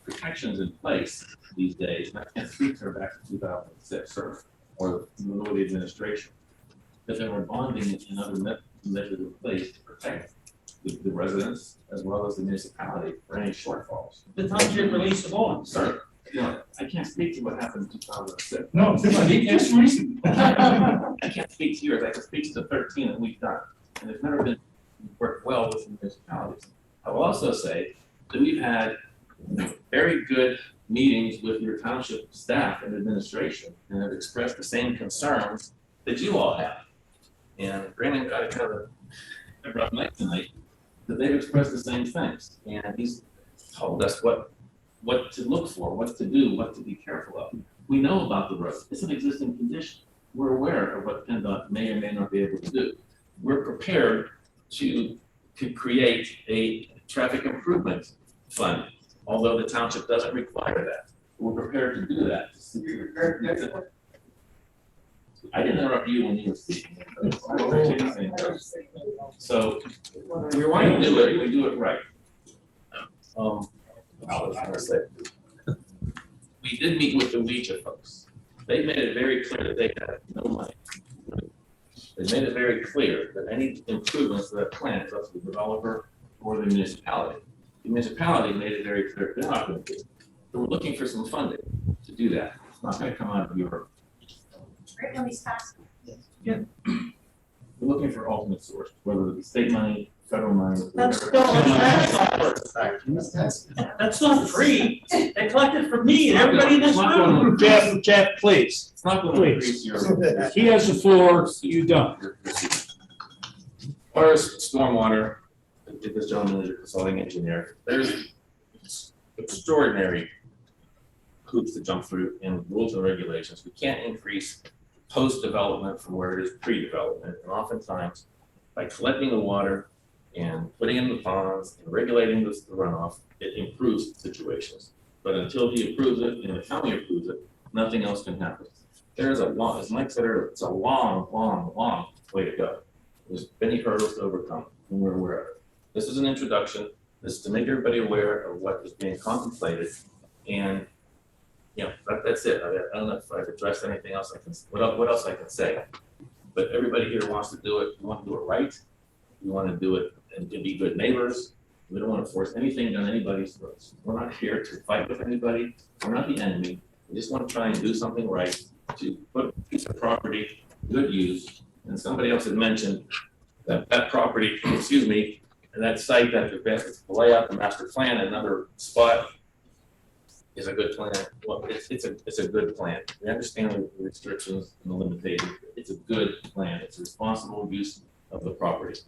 protections in place these days, and I can't speak to her back to 2006 or the minority administration, that there were bonding and other measures in place to protect the residents as well as the municipality for any shortfalls. The township released the bond. Sir, you know, I can't speak to what happened in 2006. No, just recently. I can't speak to yours, I can speak to the 13 that we've done, and it's never been worked well with the municipalities. I will also say that we've had very good meetings with your township staff and administration, and have expressed the same concerns that you all have. And Brandon got a kind of a rough night tonight, that they've expressed the same things, and he's told us what to look for, what to do, what to be careful of. We know about the road. It's an existing condition. We're aware of what PennDOT may or may not be able to do. We're prepared to create a traffic improvement fund, although the township doesn't require that. We're prepared to do that. I didn't interrupt you when you were speaking. So we want to do it, we do it right. I was gonna say, we did meet with the Ouija folks. They made it very clear that they had no money. They made it very clear that any improvements to that plant is up to the developer or the municipality. The municipality made it very clear they're not going to do it. So we're looking for some funding to do that. It's not going to come out of your. Right when he's passing. Yeah. We're looking for alternate source, whether it be state money, federal money. That's whatever. That's not free. They collected from me and everybody in this room. Jeff, please. It's not going to increase your. He has the floor, you don't. Whereas stormwater, this gentleman is a consulting engineer, there's extraordinary hoops to jump through in rules and regulations. We can't increase post-development from where it is pre-development. And oftentimes, by collecting the water and putting it in the ponds and regulating the runoff, it improves situations. But until he approves it and the county approves it, nothing else can happen. There is a long, as Mike said earlier, it's a long, long, long way to go. There's many hurdles to overcome, and we're aware of it. This is an introduction. This is to make everybody aware of what is being contemplated. And, you know, that's it. I don't know if I've addressed anything else I can, what else I can say. But everybody here wants to do it. We want to do it right. We want to do it and be good neighbors. We don't want to force anything down anybody's throats. We're not here to fight with anybody. We're not the enemy. We just want to try and do something right to put a piece of property, good use. And somebody else had mentioned that that property, excuse me, and that site that the layout, the master plan, another spot is a good plan. Well, it's a good plan. We understand the restrictions and the limitations. It's a good plan. It's a responsible use of the property.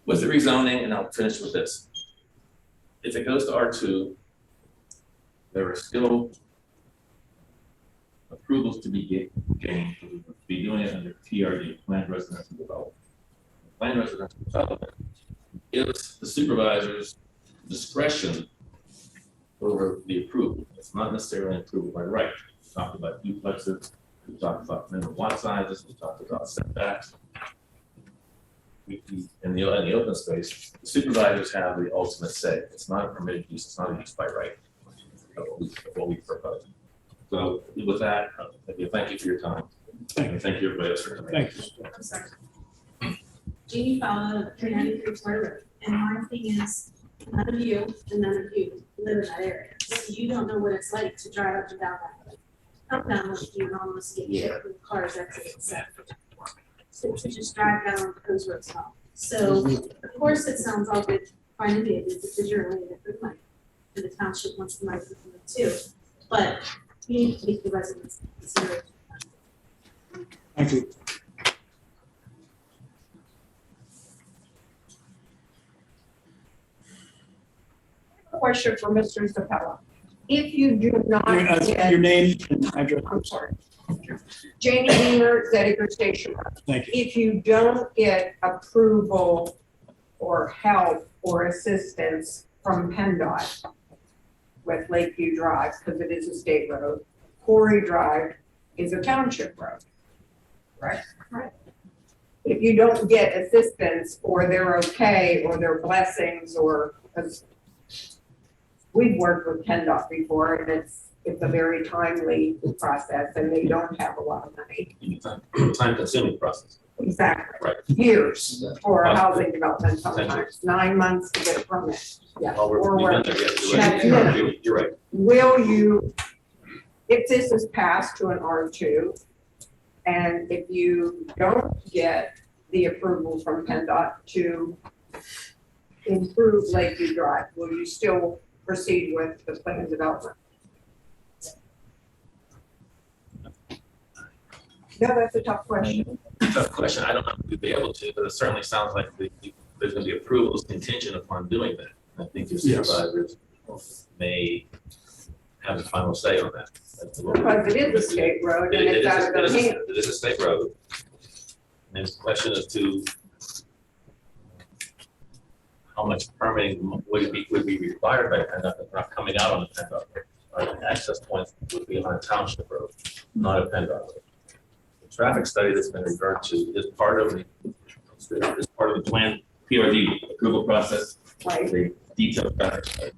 With the rezoning, and I'll finish with this. If it goes to R2, there are still approvals to be gained to be doing it under PRD, Planned Residential Development. Planned Residential Development gives the supervisors discretion over the approval. It's not necessarily an approval by right. We talked about duplexes, we talked about minimum lot sizes, we talked about setbacks. In the open space, the supervisors have the ultimate say. It's not a permitted use, it's not a use by right. What we propose. So with that, thank you for your time. Thank you everybody else for coming. Thank you. I'm sorry. Jeannie Fowler, 393 Square Road, and my thing is, none of you and none of you live in that area. So you don't know what it's like to drive up and down that way. Up down what you almost get hit with cars exiting set. So to just drive down those roads home. So of course it sounds all good, fine and dandy, because you're only there for the money. And the township wants the money from them too. But you need to take the residents into consideration. Thank you. Question for Mr. Zapella. If you do not Your name and address. I'm sorry. Janie Beamer, Zediger Station. Thank you. If you don't get approval or help or assistance from PennDOT with Lakeview Drive, because it is a state road. Quarry Drive is a township road, right? Right. If you don't get assistance, or they're okay, or their blessings, or, because we've worked with PennDOT before, and it's a very timely process, and they don't have a lot of money. Time consuming process. Exactly. Right. Years for a housing development sometimes, 9 months to get a permit. Yeah. Well, Or we've we're- done that, That's it. you're right. Will you, if this is passed to an R2, and if you don't get the approval from PennDOT to improve Lakeview Drive, will you still proceed with the plan development? No, that's a tough question. Tough question. I don't know if we'd be able to, but it certainly sounds like there's going to be approvals contingent upon doing that. I think your supervisors may have the final say on that. Because it is a state road and it's out of their hands. It is a state road. And the question is to how much permitting would be required by PennDOT if not coming out on the PennDOT road. Our access points would be on a township road, not a PennDOT road. The traffic study that's been referred to is part of the plan PRD approval process. Right. The detailed traffic study.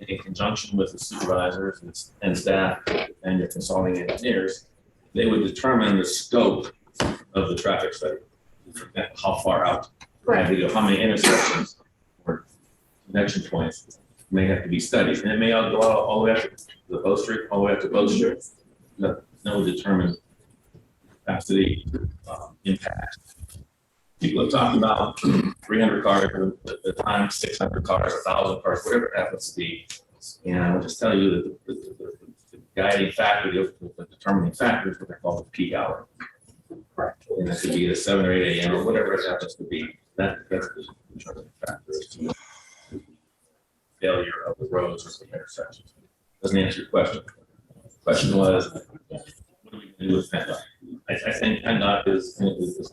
In conjunction with the supervisors and staff and your consulting engineers, they would determine the scope of the traffic study. For example, how far out, how many intersections or connection points may have to be studied. And it may all go out all the way up to the Bow Street, all the way up to Bow Street. That would determine capacity impact. People have talked about 300 cars at the time, 600 cars, 1,000 cars, whatever it happens to be. And I'll just tell you that the guiding factor, the determining factor is what they call the peak hour. Correct. And that could be at 7 or 8 a.m. or whatever it happens to be. That's the determining factor as to the failure of the roads or the intersections. Doesn't answer your question. The question was, what do we do with PennDOT? I think PennDOT is,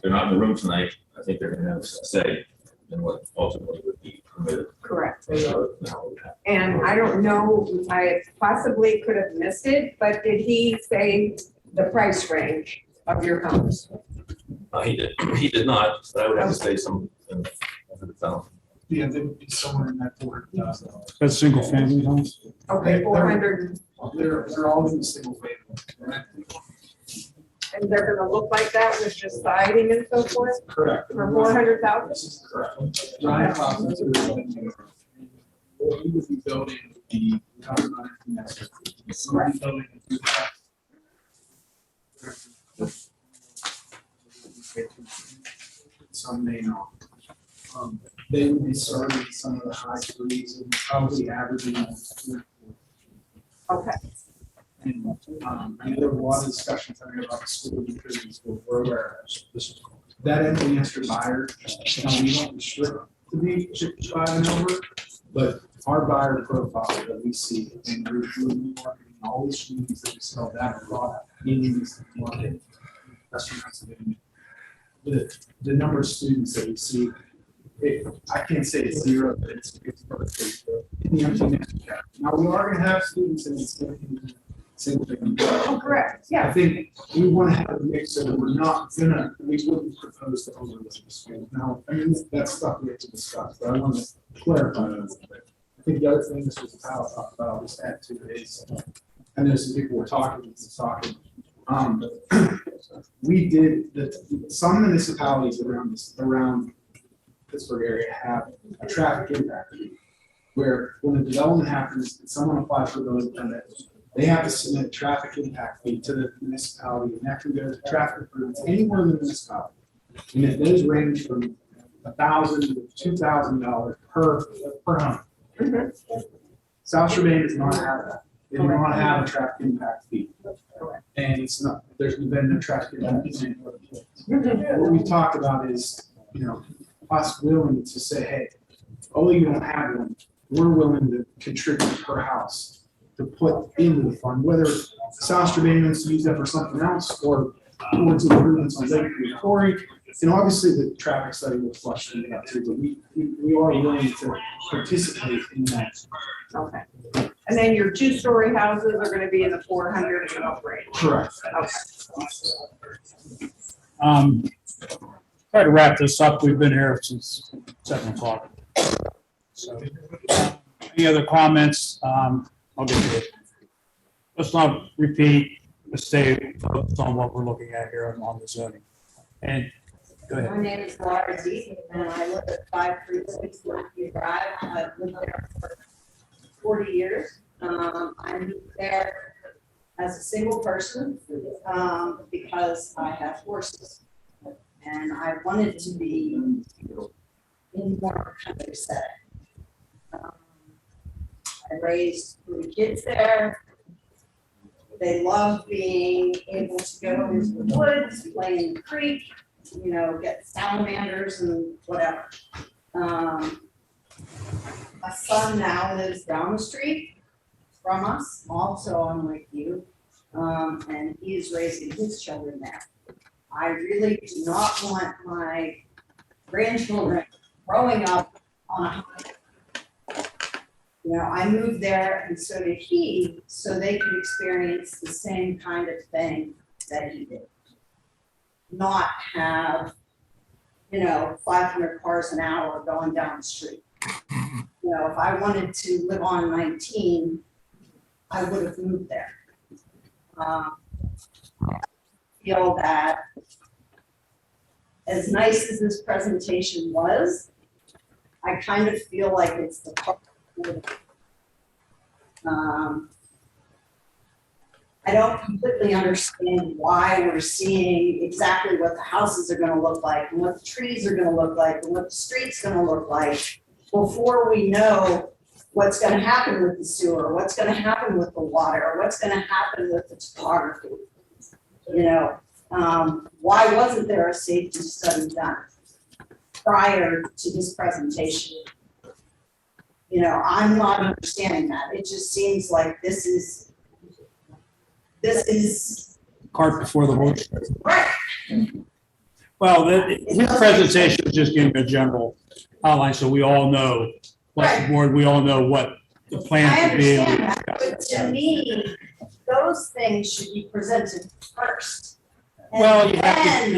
they're not in the room tonight. I think they're going to have a say in what ultimately would be permitted. Correct. And I don't know, I possibly could have missed it, but did he say the price range of your house? He did not, but I would have to say some. Yeah, they'd be somewhere in that $400,000. That's single family house? Okay, 400. They're all in the single family. And they're gonna look like that with just siding and so forth? Correct. For 400,000? Correct. Giant houses. We would be building the some may not. They would be starting some of the high threes and probably averaging. Okay. And, there were a lot of discussions about the school because the school, we're aware of this. That empty nester buyer, we don't restrict to be by the number, but our buyer profile that we see, and we're doing marketing, all these communities that we sell that product in this market, Western Pennsylvania. The number of students that we see, I can't say it's zero, but it's in the empty nester category. Now, we are gonna have students in this single family. Oh, correct, yeah. I think we want to have a mix so that we wouldn't propose to overload the school. Now, I mean, that's stuff we have to discuss, but I want to clarify that a little bit. I think the other thing this was talked about was that too is, I know some people were talking. We did some municipalities around Pittsburgh area have a traffic impact fee, where when a development happens and someone applies for a building permit, they have to submit a traffic impact fee to the municipality, and that can go to traffic improvements anywhere in the municipality. And if those range from $1,000 to $2,000 per home. South Strabane does not have that. They do not have a traffic impact fee. And it's not, there's been no traffic impact fee. What we talked about is, us willing to say, hey, although you don't have one, we're willing to contribute per house to put into the fund, whether South Strabane wants to use that for something else or towards improvements on Lakeview Quarry And obviously the traffic study will flush into that too, but we are willing to participate in that. Okay. And then your two-story houses are gonna be in the 400 and up range? Correct. Okay. Try to wrap this up. We've been here since 7:00. So, any other comments? I'll get to it. Let's not repeat. Let's stay focused on what we're looking at here on the zoning. And go ahead. My name is Laura Z, and I live at 536 Lakeview Drive. I've lived there for 40 years. I moved there as a single person because I have horses. And I wanted to be in more of a country setting. I raised 3 kids there. They love being able to go into the woods, play in the creek, get salamanders and whatever. My son now lives down the street from us, also on Lakeview, and he is raising his children there. I really do not want my grandchildren growing up on a highway. I moved there and so did he, so they could experience the same kind of thing that he did. Not have, 500 cars an hour going down the street. If I wanted to live on 19, I would have moved there. I feel that as nice as this presentation was, I kind of feel like it's the part. I don't completely understand why we're seeing exactly what the houses are gonna look like and what the trees are gonna look like and what the street's gonna look like before we know what's gonna happen with the sewer, what's gonna happen with the water, what's gonna happen with the topography. Why wasn't there a safety study done prior to this presentation? I'm not understanding that. It just seems like this is Cart before the horse. right. Well, his presentation was just giving a general outline, so we all know, like the board, we all know what the plan I could be. understand that, but to me, those things should be presented first. Well, you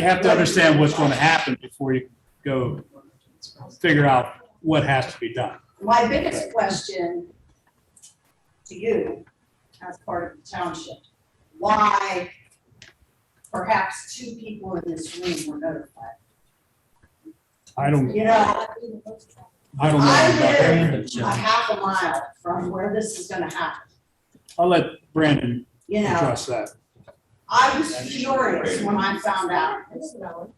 have to understand what's going to happen before you go figure out what has to be done. My biggest question to you, as part of the township, why perhaps 2 people in this room were notified? I don't know I about live that. a half a mile from where this is gonna happen. I'll let Brandon address that. I was furious when I found out. Well,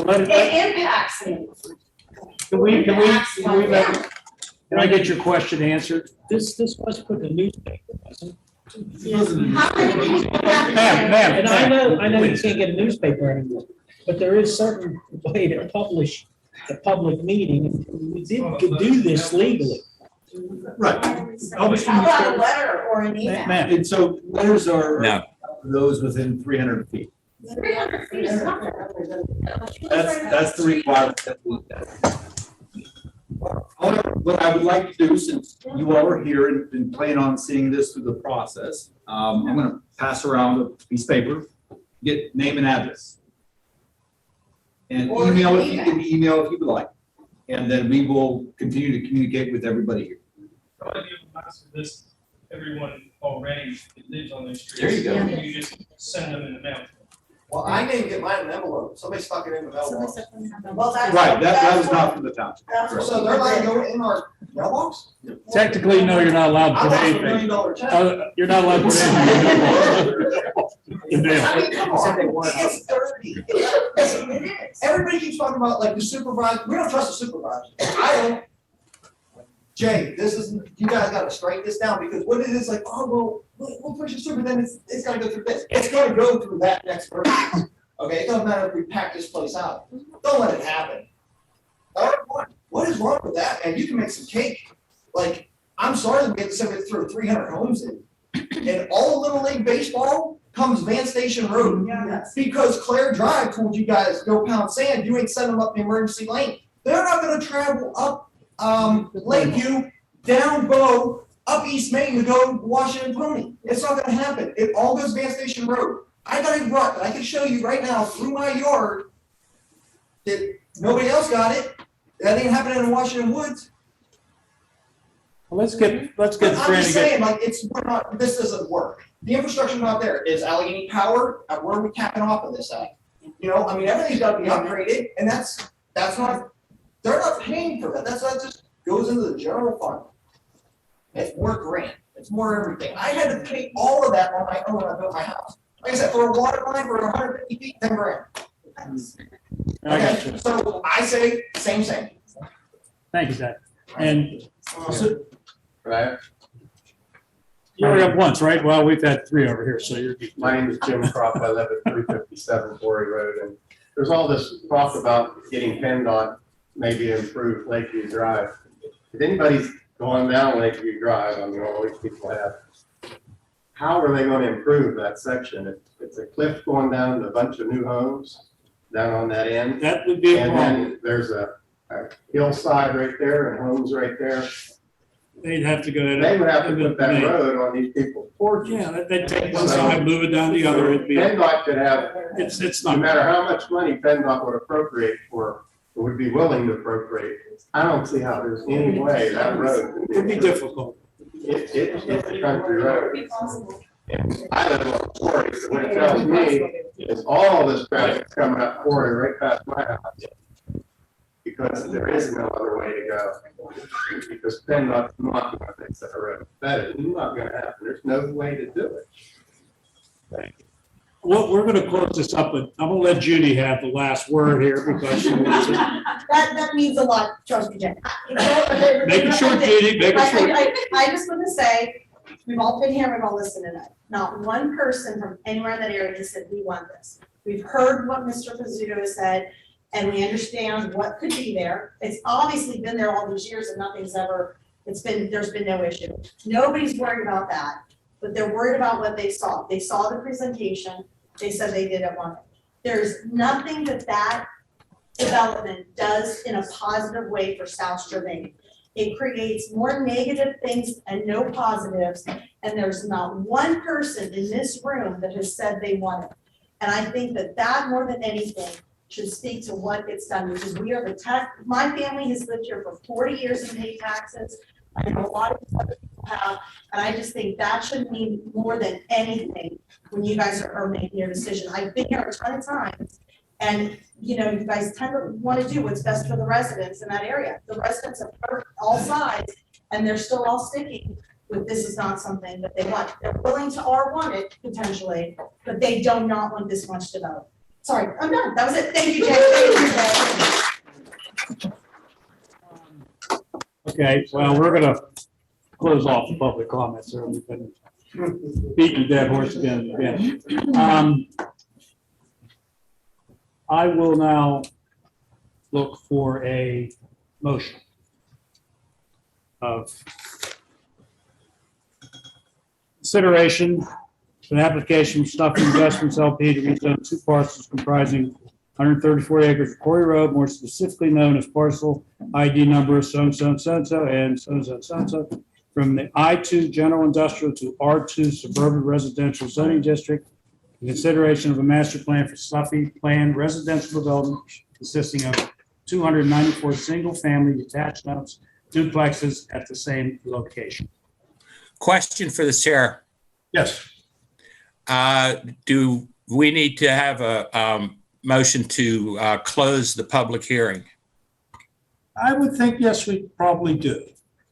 let It it- impacts me. Can I get your question answered? This was put in the newspaper, wasn't it? How many people have Ma'am, And I know you can't get a newspaper anymore, but there is certain way to publish a public meeting. We could do this legally. Right. How about a letter or an email? And so letters are No. those within 300 feet. 300 feet is nothing. That's the requirement that we. What I would like to do, since you all are here and plan on seeing this through the process, I'm gonna pass around a piece of paper, get name and address. And Or email if you email. can email if you would like, and then we will continue to communicate with everybody here. Probably give advice to this, everyone already that lives on those streets. There you go. You just send them in the mail. Well, I didn't get mine in an envelope. Somebody stuck it in the mailbox. Well, that's. Right, that that's was what- not from the township. That's what So they're allowed to go in our mailbox? Technically, no, you're not allowed to I put lost $1 anything. million check. You're not allowed to put anything in the mailbox. I mean, come on, it's dirty. It is. Everybody keeps talking about like the supervisor, we don't trust the supervisor. I don't. Jay, this isn't, you guys gotta straighten this down, because what it is like, oh, well, we'll push it through, but then it's gotta go through this. It's gonna go through that next person. Okay, it doesn't matter if we pack this place out. Don't let it happen. What is wrong with that, man? You can make some cake. Like, I'm sorry that we have to throw 300 homes in. And all Little League baseball comes Van Station Road. Yes. Because Claire Drive told you guys, go pound sand, you ain't sending them up the emergency lane. They're not gonna travel up, Lakeview, down Bow, up East Main to go to Washington Pony. It's not gonna happen. It all goes Van Station Road. I got a rut that I can show you right now through my yard that nobody else got it. That ain't happening in Washington Woods. Well, let's get But I'm Fran just to get. saying, like, we're not, this doesn't work. The infrastructure's not there. Is Allegheny Power, where are we capping off of this at? You know, I mean, everything's gotta be upgraded, and that's not, they're not paying for that. That just goes into the general fund. It's more grant, it's more everything. I had to pay all of that on my own when I built my house. Like I said, for a water line for 150 feet, 10 grand. I got you. So I say, same. Thank you, Zach. And so Right. you were up once, right? Well, we've had three over here, so you're. My name is Jim Croft. I live at 357 Quarry Road, and there's all this talk about getting PennDOT maybe to improve Lakeview Drive. If anybody's going down Lakeview Drive, I mean, all these people have, how are they going to improve that section? It's a cliff going down to a bunch of new homes down on that end. That would be a And problem. then there's a hillside right there and homes right there. They'd have to go ahead. They would have to put that road on these people's porches. Yeah, they'd take one side, move it down the other. It'd be. PennDOT could have, It's no not. matter how much money PennDOT would appropriate for, or would be willing to appropriate, I don't see how there's any way that road. It'd be difficult. It's a country road. And I live on Quarry, so what it tells me is all this traffic's coming up Quarry right past my house. Because there is no other way to go. Because PennDOT's not gonna fix that road. That is not gonna happen. There's no way to do it. Well, we're gonna close this up, but I'm gonna let Judy have the last word here because she wants to. That means a lot, trust me, Jen. Make it short, Judy, make it short. I just want to say, we've all been here, we've all listened tonight. Not one person from anywhere in that area has said, we want this. We've heard what Mr. Pizzuto has said, and we understand what could be there. It's obviously been there all these years and nothing's ever, there's been no issue. Nobody's worried about that, but they're worried about what they saw. They saw the presentation, they said they didn't want it. There's nothing that development does in a positive way for South Strabane. It creates more negative things and no positives, and there's not one person in this room that has said they want it. And I think that more than anything should speak to what gets done, because we are my family has lived here for 40 years and paid taxes. I know a lot of other people have, and I just think that should mean more than anything when you guys are making your decision. I've been here a ton of times, and you guys tend to want to do what's best for the residents in that area. The residents have heard all sides, and they're still all sticking with this is not something that they want. They're willing to R1 it potentially, but they do not want this much developed. Sorry, I'm done. That was it. Thank you, Jay. Thank you, Jay. Okay, well, we're gonna close off the public comments, or we've been beating a dead horse again and again. I will now look for a motion of consideration, an application from Snuffy Investments LP to rezone two parcels comprising 134 acres of Quarry Road, more specifically known as parcel ID number so-and-so and so-and-so from the I2 General Industrial to R2 Suburban Residential Zoning District, in consideration of a master plan for Snuffy planned residential development consisting of 294 single-family detached homes, duplexes at the same location. Question for the chair. Yes. Do we need to have a motion to close the public hearing? I would think, yes, we probably do.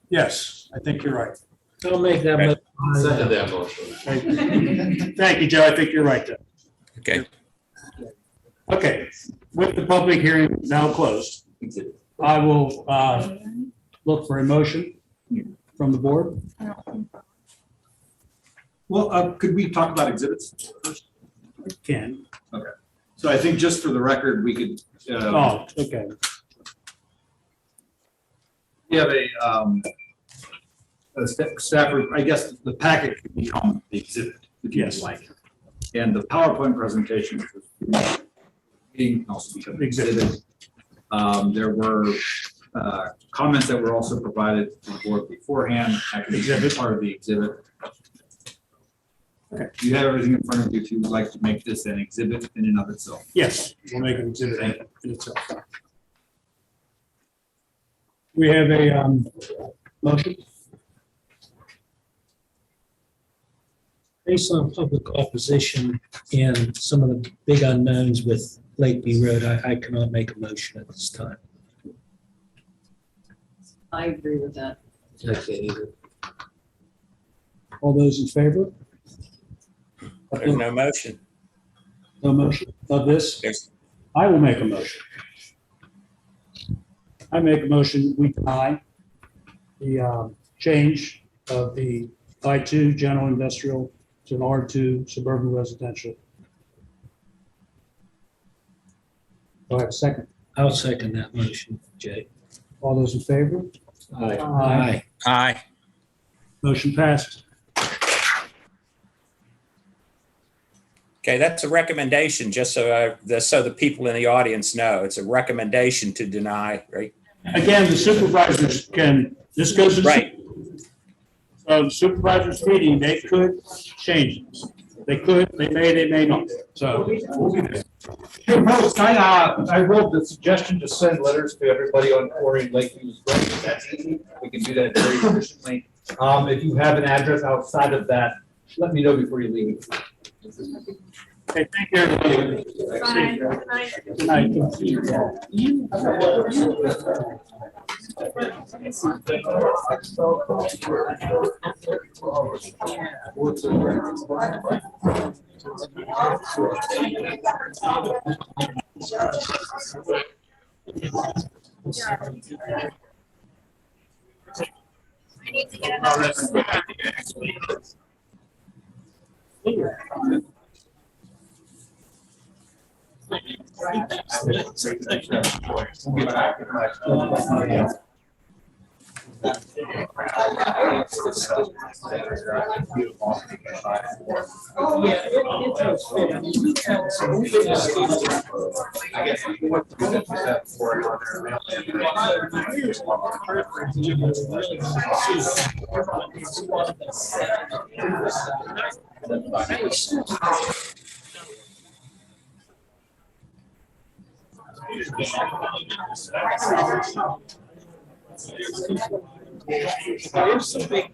Yes, I think you're right. I'll make that motion. Second that motion. Thank you, Joe. I think you're right there. Okay. Okay, with the public hearing now closed, I will look for a motion from the board. Well, could we talk about exhibits first? Can. Okay. So I think just for the record, we could. Oh, okay. We have a staff, I guess the packet could be on the exhibit if you'd Yes. like. And the PowerPoint presentation being also become an exhibit. There were comments that were also provided to the board beforehand, actually part of the exhibit. Okay. You have everything in front of you if you would like to make this an exhibit in and of itself. Yes, we'll make an exhibit in itself. We have a motion. Based on public opposition and some of the big unknowns with Lakeview Road, I cannot make a motion at this time. I agree with that. Okay. All those in favor? There's no motion. No motion of this? There's, I will make a motion. I make a motion, we deny the change of the I2 general industrial to an R2 suburban residential. Do I have a second? I'll second that motion, Jay. All those in favor? Aye. aye. Motion passes. Okay, that's a recommendation, just so the people in the audience know. It's a recommendation to deny, right? Again, the supervisors can, this goes to Right. the supervisors meeting, they could change this. They could, they may not. So. Hey, Mo, I wrote the suggestion to send letters to everybody on Quarry and Lakeview's road. That's easy. We can do that very efficiently. If you have an address outside of that, let me know before you leave. Okay, thank you, everybody. Good night. There's some big.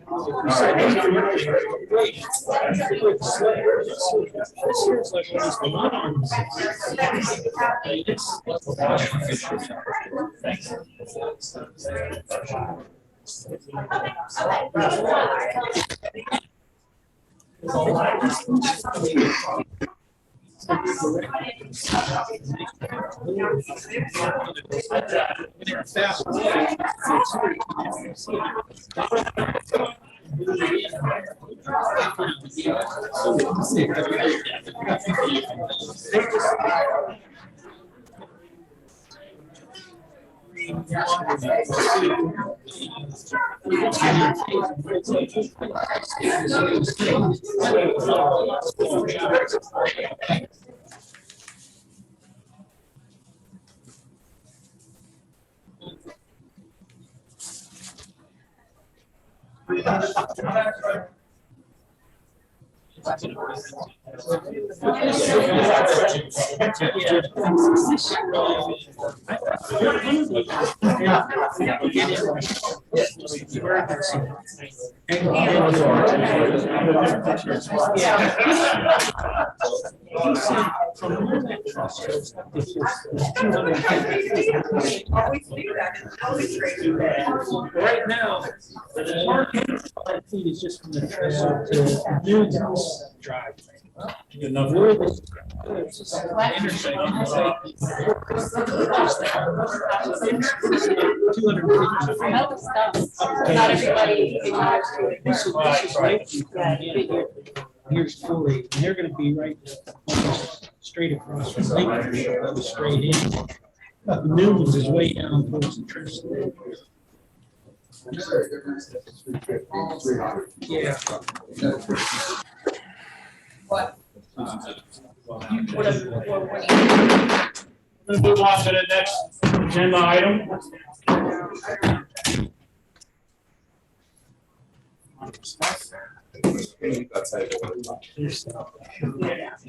Right now, the market is just from the trail to Newton's Drive. Enough. Not everybody. Here's Corey, and they're gonna be right almost straight across from Lake, go straight in. Newton's is way down towards the trail. Yeah. What? We're gonna move on to the next agenda item.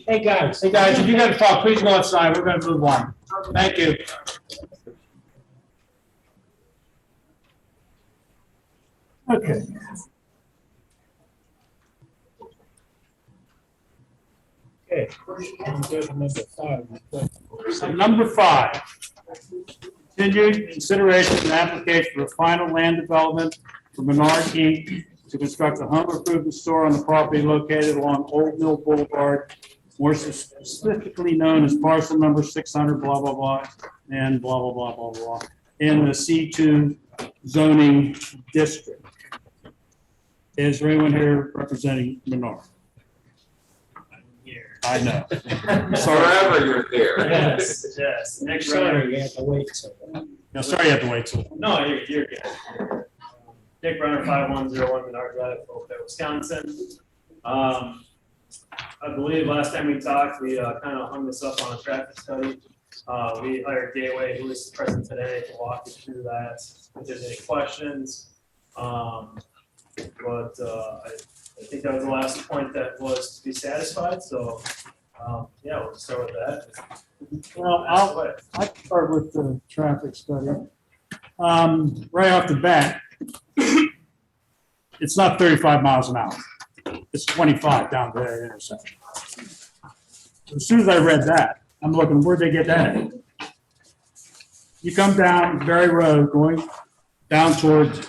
Hey, guys. Hey, guys, if you gotta talk, please go outside. We're gonna move on. Thank you. Okay. Okay. I'm good to number 5. So number 5, continued consideration and application for a final land development for Menard Inc. to construct a home improvement store on the property located along Old Mill Boulevard, more specifically known as parcel number 600, blah, blah, blah, and blah, blah, blah, blah, blah, in the C2 zoning district. Is there anyone here representing Menard? I know. Forever you're there. Yes, yes. Nick Sorry, Runner. you have to wait. No, sorry you have to wait till. No, you're good. Nick Runner, 5101 Menard Drive, Oakdale, Wisconsin. I believe last time we talked, we kind of hung this up on a traffic study. We hired Gateway, who is present today, to walk you through that. If there's any questions. But I think that was the last point that was to be satisfied, so, yeah, we'll start with that. Well, I'll start with the traffic study. Right off the bat, it's not 35 miles an hour. It's 25 down to that intersection. As soon as I read that, I'm looking, where'd they get that at? You come down Berry Road, going down towards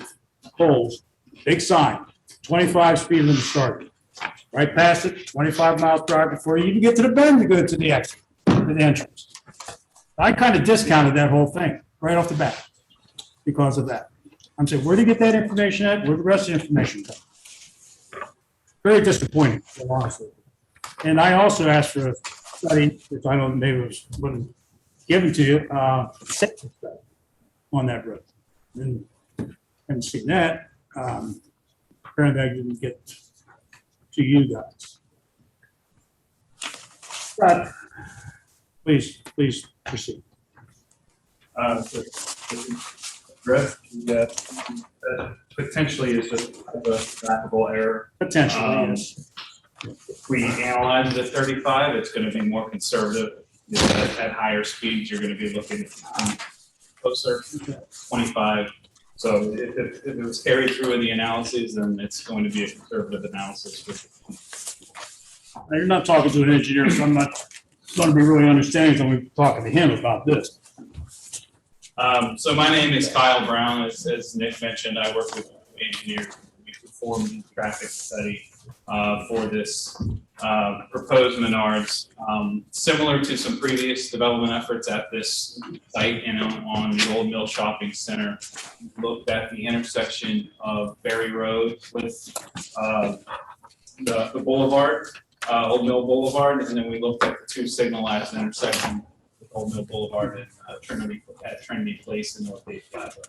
Coles, big sign, 25 speed limit started. Right past it, 25 miles per hour before you even get to the bend to go to the exit, to the entrance. I kind of discounted that whole thing right off the bat because of that. I'm saying, where'd they get that information at? Where'd the rest of the information come? Very disappointing, to be honest with you. And I also asked for a study, which I don't, maybe it wasn't given to you, safety study on that road. And haven't seen that. Apparently I didn't get to you guys. But please proceed. So address that potentially is just a trackable error. Potentially, yes. If we analyze it at 35, it's going to be more conservative. At higher speeds, you're going to be looking closer to 25. So if it was carried through in the analyses, then it's going to be a conservative analysis. Now, you're not talking to an engineer, so I'm not going to be really understanding until we're talking to him about this. So my name is Kyle Brown. As Nick mentioned, I work with engineers. We performed the traffic study for this proposed Menards, similar to some previous development efforts at this site and on the Old Mill Shopping Center. Looked at the intersection of Berry Road with the boulevard, Old Mill Boulevard, and then we looked at the two signalized intersections, Old Mill Boulevard and Trinity Place in North Bay Plaza.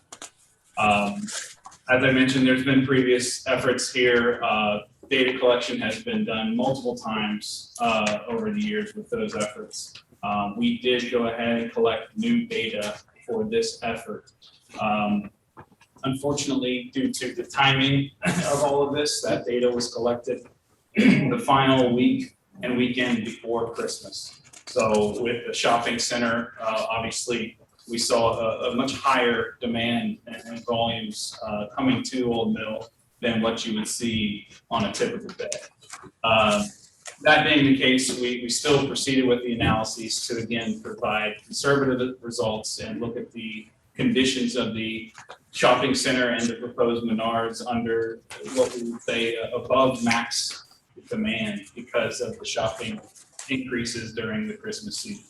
As I mentioned, there's been previous efforts here. Data collection has been done multiple times over the years with those efforts. We did go ahead and collect new data for this effort. Unfortunately, due to the timing of all of this, that data was collected the final week and weekend before Christmas. So with the shopping center, obviously, we saw a much higher demand and volumes coming to Old Mill than what you would see on a typical day. That being the case, we still proceeded with the analyses to again provide conservative results and look at the conditions of the shopping center and the proposed Menards under what we would say above max demand because of the shopping increases during the Christmas season.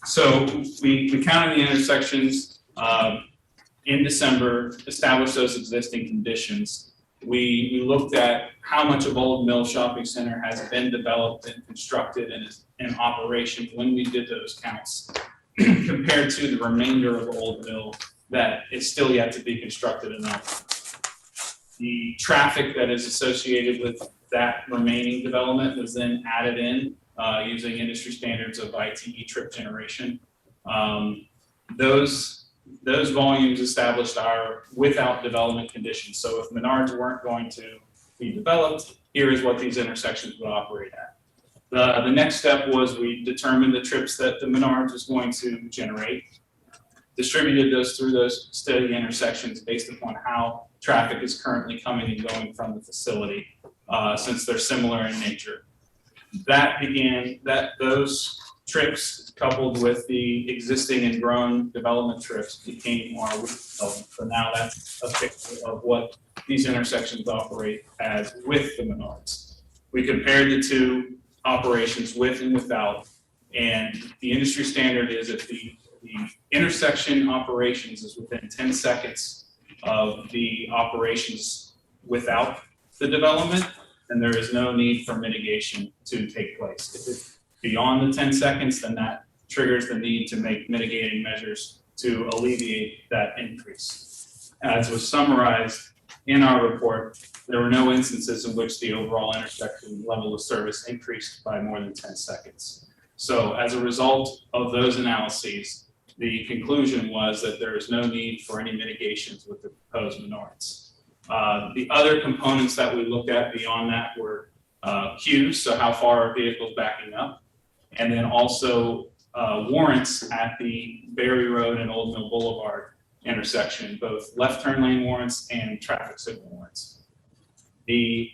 So we counted the intersections in December, established those existing conditions. We looked at how much of Old Mill Shopping Center has been developed and constructed and is in operation when we did those counts compared to the remainder of Old Mill that is still yet to be constructed enough. The traffic that is associated with that remaining development was then added in using industry standards of ITE trip generation. Those volumes established are without development conditions. So if Menards weren't going to be developed, here is what these intersections would operate at. The next step was we determined the trips that the Menards was going to generate, distributed those through those steady intersections based upon how traffic is currently coming and going from the facility, since they're similar in nature. Those trips coupled with the existing and grown development trips became our with development. So now that's a picture of what these intersections operate as with the Menards. We compared the two operations with and without, and the industry standard is if the intersection operations is within 10 seconds of the operations without the development, then there is no need for mitigation to take place. If it's beyond the 10 seconds, then that triggers the need to make mitigating measures to alleviate that increase. As was summarized in our report, there were no instances in which the overall intersection level of service increased by more than 10 seconds. So as a result of those analyses, the conclusion was that there is no need for any mitigations with the proposed Menards. The other components that we looked at beyond that were queues, so how far are vehicles backing up, and then also warrants at the Berry Road and Old Mill Boulevard intersection, both left turn lane warrants and traffic signal warrants. The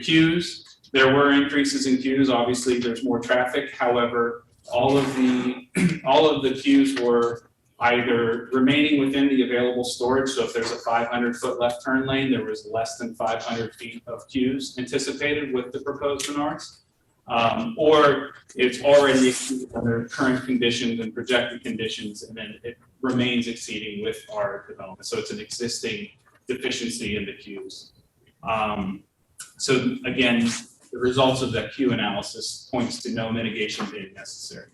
queues, there were increases in queues. Obviously, there's more traffic. However, all of the queues were either remaining within the available storage. So if there's a 500-foot left turn lane, there was less than 500 feet of queues anticipated with the proposed Menards, or it's already exceeded under current conditions and projected conditions, and then it remains exceeding with our development. So it's an existing deficiency in the queues. So again, the results of that queue analysis points to no mitigation being necessary.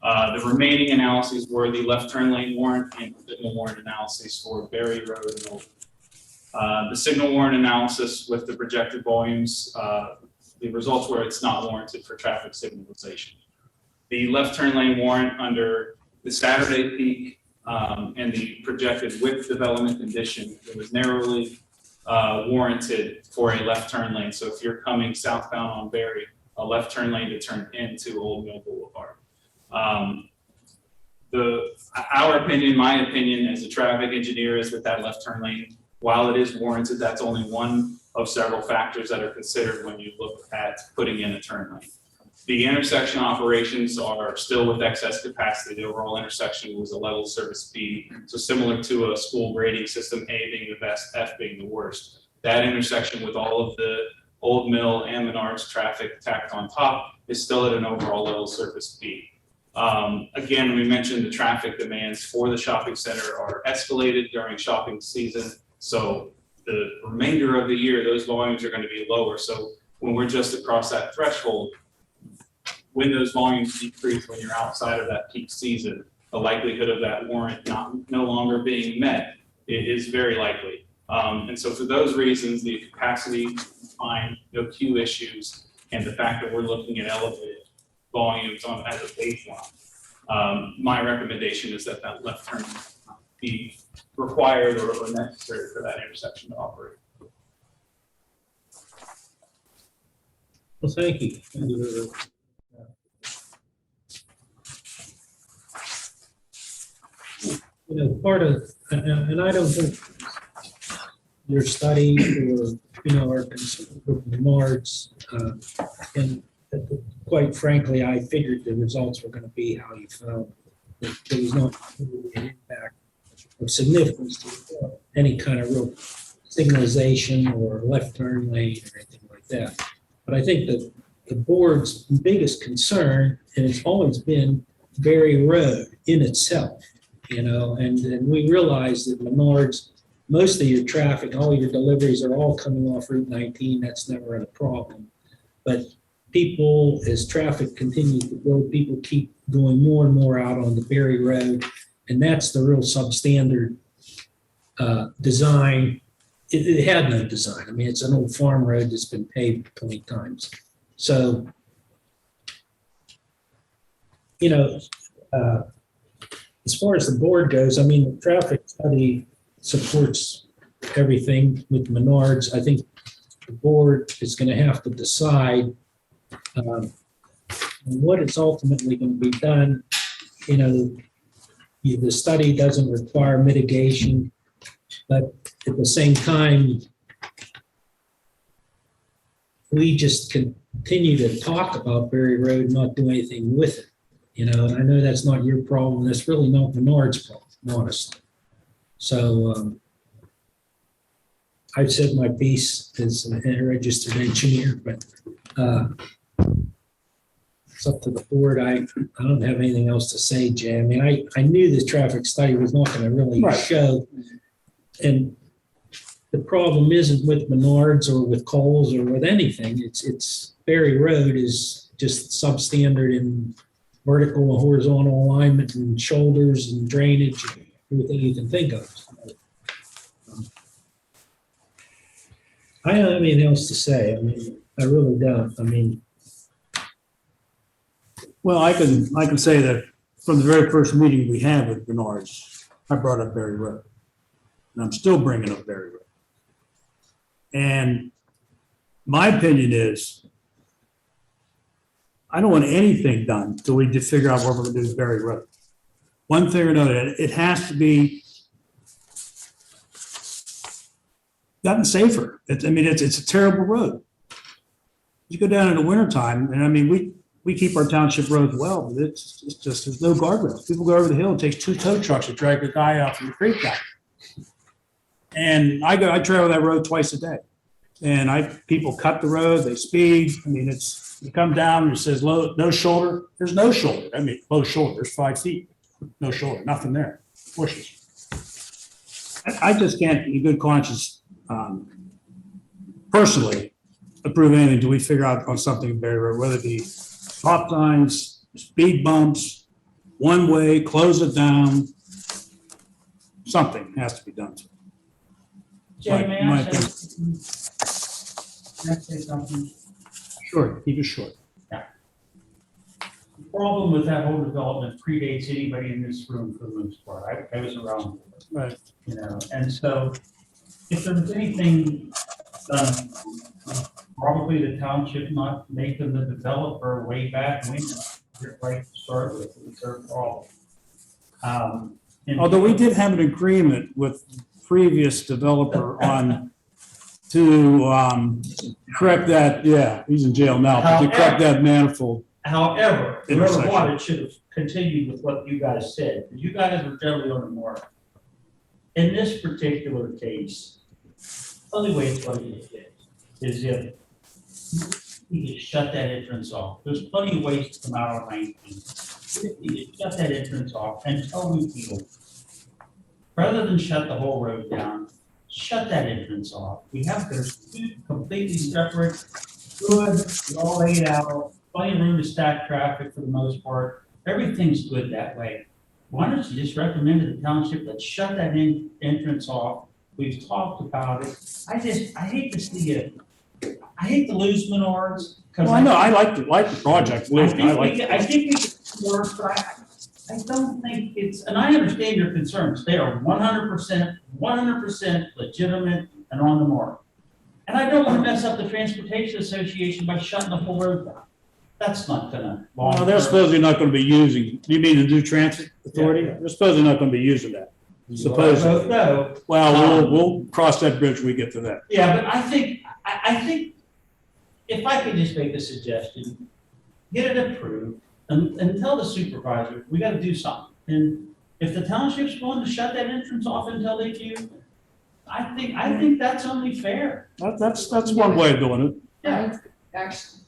The remaining analyses were the left turn lane warrant and signal warrant analyses for Berry Road and Old. The signal warrant analysis with the projected volumes, the results were it's not warranted for traffic signalization. The left turn lane warrant under the Saturday peak and the projected width development condition, it was narrowly warranted for a left turn lane. So if you're coming southbound on Berry, a left turn lane to turn into Old Mill Boulevard. Our opinion, my opinion as a traffic engineer is that left turn lane, while it is warranted, that's only one of several factors that are considered when you look at putting in a turn lane. The intersection operations are still with excess capacity. The overall intersection was a level service B, so similar to a school grading system, A being the best, F being the worst. That intersection with all of the Old Mill and Menards traffic tacked on top is still at an overall level service B. Again, we mentioned the traffic demands for the shopping center are escalated during shopping season. So the remainder of the year, those volumes are going to be lower. So when we're just across that threshold, when those volumes decrease, when you're outside of that peak season, the likelihood of that warrant no longer being met is very likely. And so for those reasons, the capacity, fine, no queue issues, and the fact that we're looking at elevated volumes as a baseline, my recommendation is that left turn be required or necessary for that intersection to operate. Well, thank you. You know, part of, and I don't think your study or, our concern with Menards, and quite frankly, I figured the results were going to be how you found that there was not really an impact of significance to any kind of real signalization or left turn lane or anything like that. But I think that the board's biggest concern, and it's always been Berry Road in itself, and we realize that Menards, most of your traffic, all your deliveries are all coming off Route 19. That's never a problem. But people, as traffic continues to grow, people keep going more and more out on the Berry Road. And that's the real substandard design it had no design. I mean, it's an old farm road that's been paved 20 times. So, you know, as far as the board goes, I mean, the traffic study supports everything with Menards. I think the board is going to have to decide what is ultimately going to be done. You know, the study doesn't require mitigation, but at the same time, we just continue to talk about Berry Road, and not do anything with it. You know, and I know that's not your problem. That's really not Menard's problem, honestly. So I've said my piece as a registered engineer, but it's up to the board. I don't have anything else to say, Jay. I mean, I knew the traffic study was not going to really show. And the problem isn't with Menards or with Coles or with anything. It's Berry Road is just substandard in vertical and horizontal alignment and shoulders and drainage, and everything you can think of. I don't have anything else to say. I mean, I really don't. I mean, Well, I can say that from the very first meeting we had with Menards, I brought up Berry Road. And I'm still bringing up Berry Road. And my opinion is, I don't want anything done till we just figure out what we're gonna do with Berry Road. One thing or another, it has to be gotten safer. It's a terrible road. You go down in the wintertime, and I mean, we keep our township roads well, but it's just, there's no guardrails. People go over the hill, it takes 2 tow trucks to drag a guy out from the creek down. And I travel that road twice a day. And people cut the road, they speed. I mean, you come down and it says no shoulder. There's no shoulder. I mean, low shoulder, there's 5 feet. No shoulder, nothing there. Bushes. I just can't, in good conscience, personally, approve anything until we figure out on something in Berry Road, whether it be stop signs, speed bumps, one way, close it down. Something has to be done. Jay, may My I opinion. say something? Sure, keep it short. The problem with that whole development predates anybody in this room for the most part. I was around, Right. you know, and so if there was anything done, probably the township not making the developer way back when, right to start with, it's their problem. Although we did have an agreement with previous developer to correct that, yeah, he's in jail now, but to correct that manifold. However, whoever Intersection. bought it should have continued with what you guys said. You guys were generally on the mark. In this particular case, only way it's going to get fixed is if you just shut that entrance off. There's plenty of ways to come out on 19. You just shut that entrance off and totally people, rather than shut the whole road down, shut that entrance off. We have there's 2 completely separate, good, all laid out, plenty of room to stack traffic for the most part. Everything's good that way. Why don't you just recommend to the township that shut that entrance off? We've talked about it. I hate to see it. I hate to lose Menards. Well, I know, I like the project. I think we could work, but I don't think it's, and I understand your concerns. They are 100% legitimate and on the mark. And I don't want to mess up the Transportation Association by shutting the whole road down. That's not gonna. Well, they're supposedly not gonna be using, you mean the new transit authority? Yeah. They're supposedly not gonna be using that. Supposedly. No. Well, we'll cross that bridge when we get to that. Yeah, but I think if I could just make a suggestion, get it approved and tell the supervisor, we gotta do something. And if the township's willing to shut that entrance off until they do, I think that's only fair. That's one way of doing it. Yeah. Actually,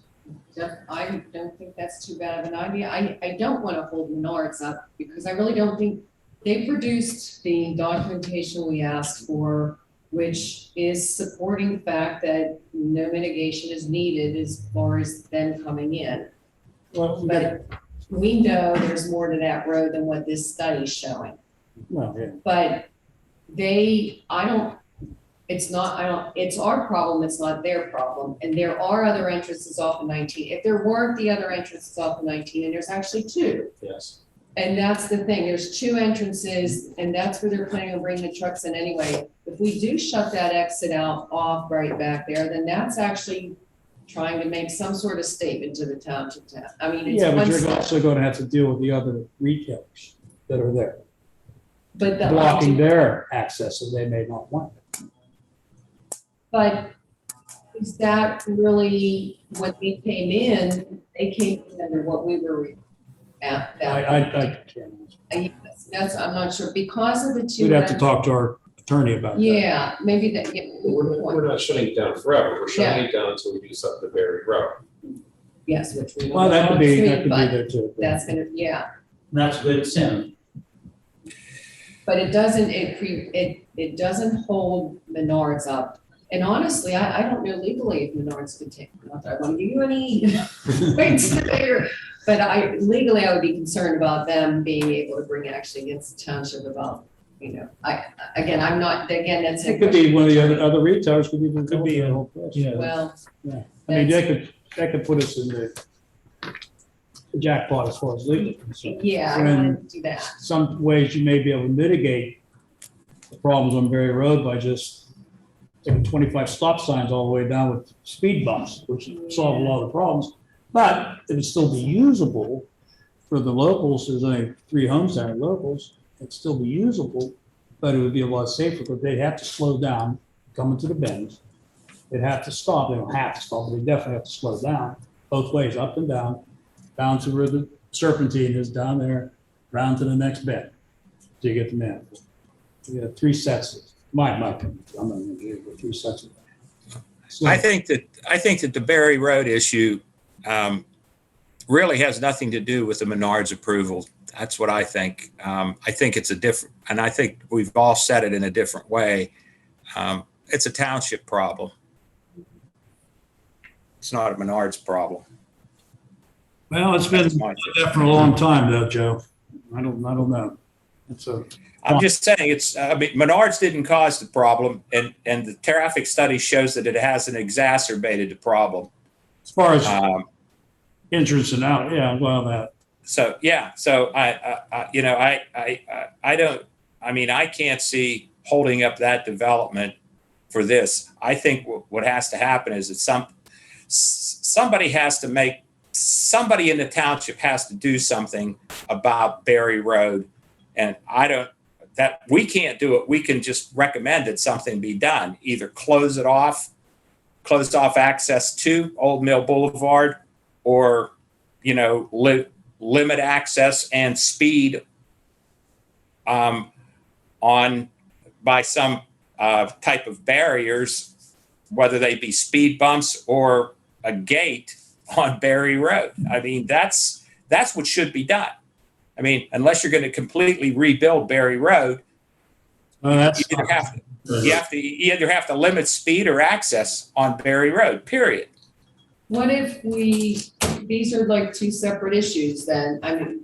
I don't think that's too bad of an idea. I don't want to hold Menards up because I really don't think they produced the documentation we asked for, which is supporting the fact that no mitigation is needed as far as them coming in. But we know there's more to that road than what this study's showing. Well, yeah. But It's not, it's our problem, it's not their problem, and there are other entrances off of 19. If there weren't the other entrances off of 19, and there's actually two. Yes. And that's the thing, there's two entrances, and that's where they're planning on bringing the trucks in anyway. If we do shut that exit out off right back there, then that's actually trying to make some sort of statement to the township. I mean, it's Yeah, but one you're step, also going to have to deal with the other retailers that are there, but the. blocking their access, and they may not want it. But is that really, when they came in, they came in under what we were at that? I can't. That's, I'm not sure, because of the two. We'd have to talk to our attorney about that. Yeah, maybe that, yeah. We're not shutting it down forever. We're shutting Yeah. it down until we do something to Berry Road. Yes, which we. Well, that could be but there too. That's gonna, yeah, That's good soon. but it doesn't hold Menards up. And honestly, I don't know legally if Menards could take, not that I want to give you any points there, but legally, I would be concerned about them being able to bring action against the township about, I'm not, that's. It could be one of the other retailers, could be a whole place. Yeah. Well. Yeah, I mean, that could put us in the jackpot as far as legal is concerned. Yeah, I When want to do that. some ways you may be able to mitigate the problems on Berry Road by just taking 25 stop signs all the way down with speed bumps, which solve a lot of the problems. But it would still be usable for the locals. There's only 3 homes there, locals. It'd still be usable, but it would be a lot safer because they'd have to slow down, come into the bends. They'd have to stop. They don't have to stop, but they definitely have to slow down both ways, up and down to where the serpentine is down there, round to the next bend till you get the man. You have 3 sets. My opinion. I'm not going to give you 3 sets of them. So, I think that the Berry Road issue really has nothing to do with the Menards approval. That's what I think. I think it's a different, and I think we've all said it in a different way. It's a township problem. It's not a Menards problem. well, it's been there for a long time though, Joe. I don't know. I'm just saying Menards didn't cause the problem, and the traffic study shows that it hasn't exacerbated the problem. As far as entrance and out, yeah, well, that. So I can't see holding up that development for this. I think what has to happen is that somebody in the township has to do something about Berry Road, and we can't do it. We can just recommend that something be done, either closed off access to Old Mill Boulevard, or, limit access and speed by some type of barriers, whether they be speed bumps or a gate on Berry Road. I mean, that's what should be done. I mean, unless you're going to completely rebuild Berry Road, you either have to limit speed or access on Berry Road, period. What if these are like 2 separate issues then? I mean,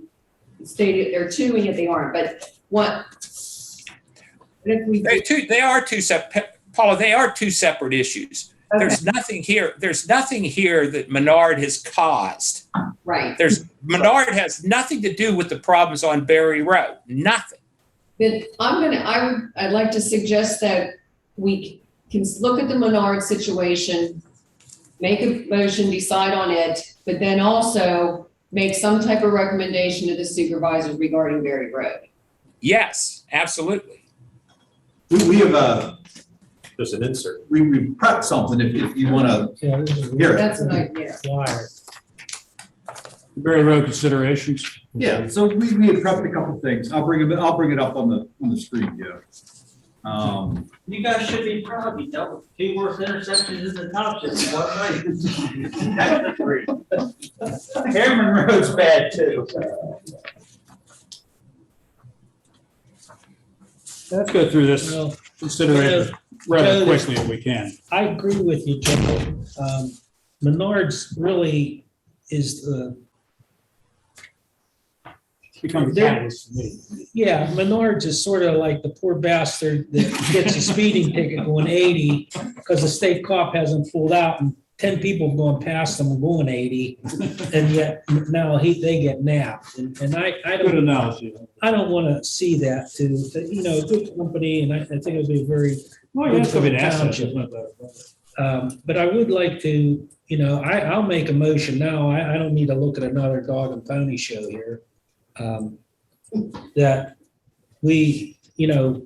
stated there are 2 and yet they aren't, but what if They are two separate, Paula, they are 2 separate issues. Okay. There's nothing here that Menard has caused. Right. Menard has nothing to do with the problems on Berry Road. Nothing. Then I'd like to suggest that we can look at the Menard situation, make a motion, decide on it, but then also make some type of recommendation to the supervisors regarding Berry Road. Yes, absolutely. We have There's an insert. we prepped something if you want to hear it. That's an idea. Berry Road considerations. Yeah, so we had prepped a couple things. I'll bring it up on the screen, yeah. You guys should be proud, you dealt with 2 worst intersections in the township. Cameron Road's bad too. Let's go through this consideration rather quickly if we can. I agree with you, Joe. Menards really is Becomes a catalyst for me. Yeah, Menards is sort of like the poor bastard that gets a speeding ticket going 80 because the state cop hasn't pulled out and 10 people have gone past them going 80, and yet now they get napped. And I Good don't, analogy. I don't want to see that to, you know, a good company, and I think it'll be very Well, good yeah, for it's a the good asset. township. There's no doubt about it. But I would like to, you know, I'll make a motion now. I don't need to look at another dog and pony show here. That we, you know,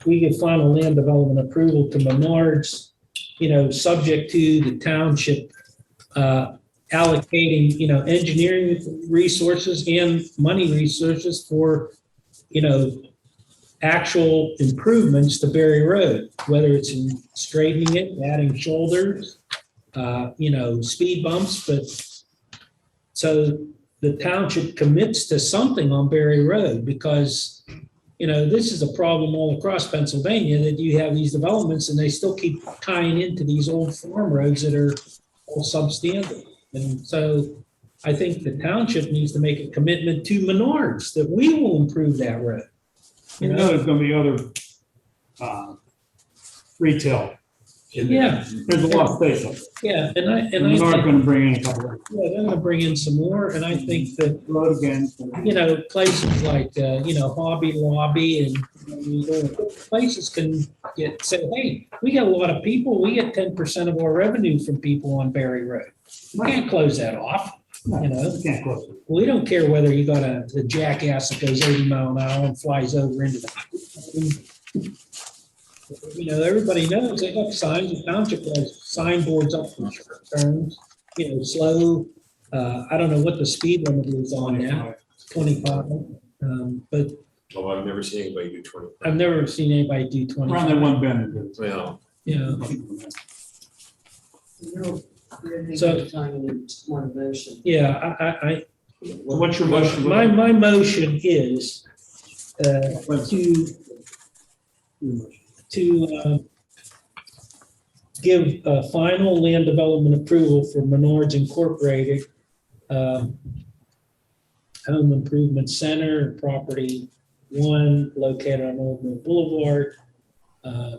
we give final land development approval to Menards, you know, subject to the township allocating, you know, engineering resources and money resources for, you know, actual improvements to Berry Road, whether it's in straightening it, adding shoulders, you know, speed bumps, but so the township commits to something on Berry Road, because, you know, this is a problem all across Pennsylvania, that you have these developments and they still keep tying into these old farm roads that are all substandard. And so I think the township needs to make a commitment to Menards that we will improve that road. You know, there's gonna be other retail. in there. Yeah. There's a lot of space up there. Yeah, and I We're not think, gonna bring in a couple of. yeah, they're gonna bring in some more, and I think that, Road again. you know, places like, you know, Hobby Lobby and, you know, places can say, hey, we got a lot of people, we get 10% of our revenue from people on Berry Road. We can't close that off, you know? You can't close it. We don't care whether you got a jackass that goes 80 mile an hour and flies over into the. You know, everybody knows they got signs, the township has signboards up for short turns, you know, slow. I don't know what the speed limit is on that, 25. But Oh, I've never seen anybody do 20. I've never seen anybody do 25. Around that one bend. Well, You know, So- yeah, I, What's your motion? my motion is to give a final land development approval for Menards Incorporated, Home Improvement Center, property 1 located on Old Mill Boulevard,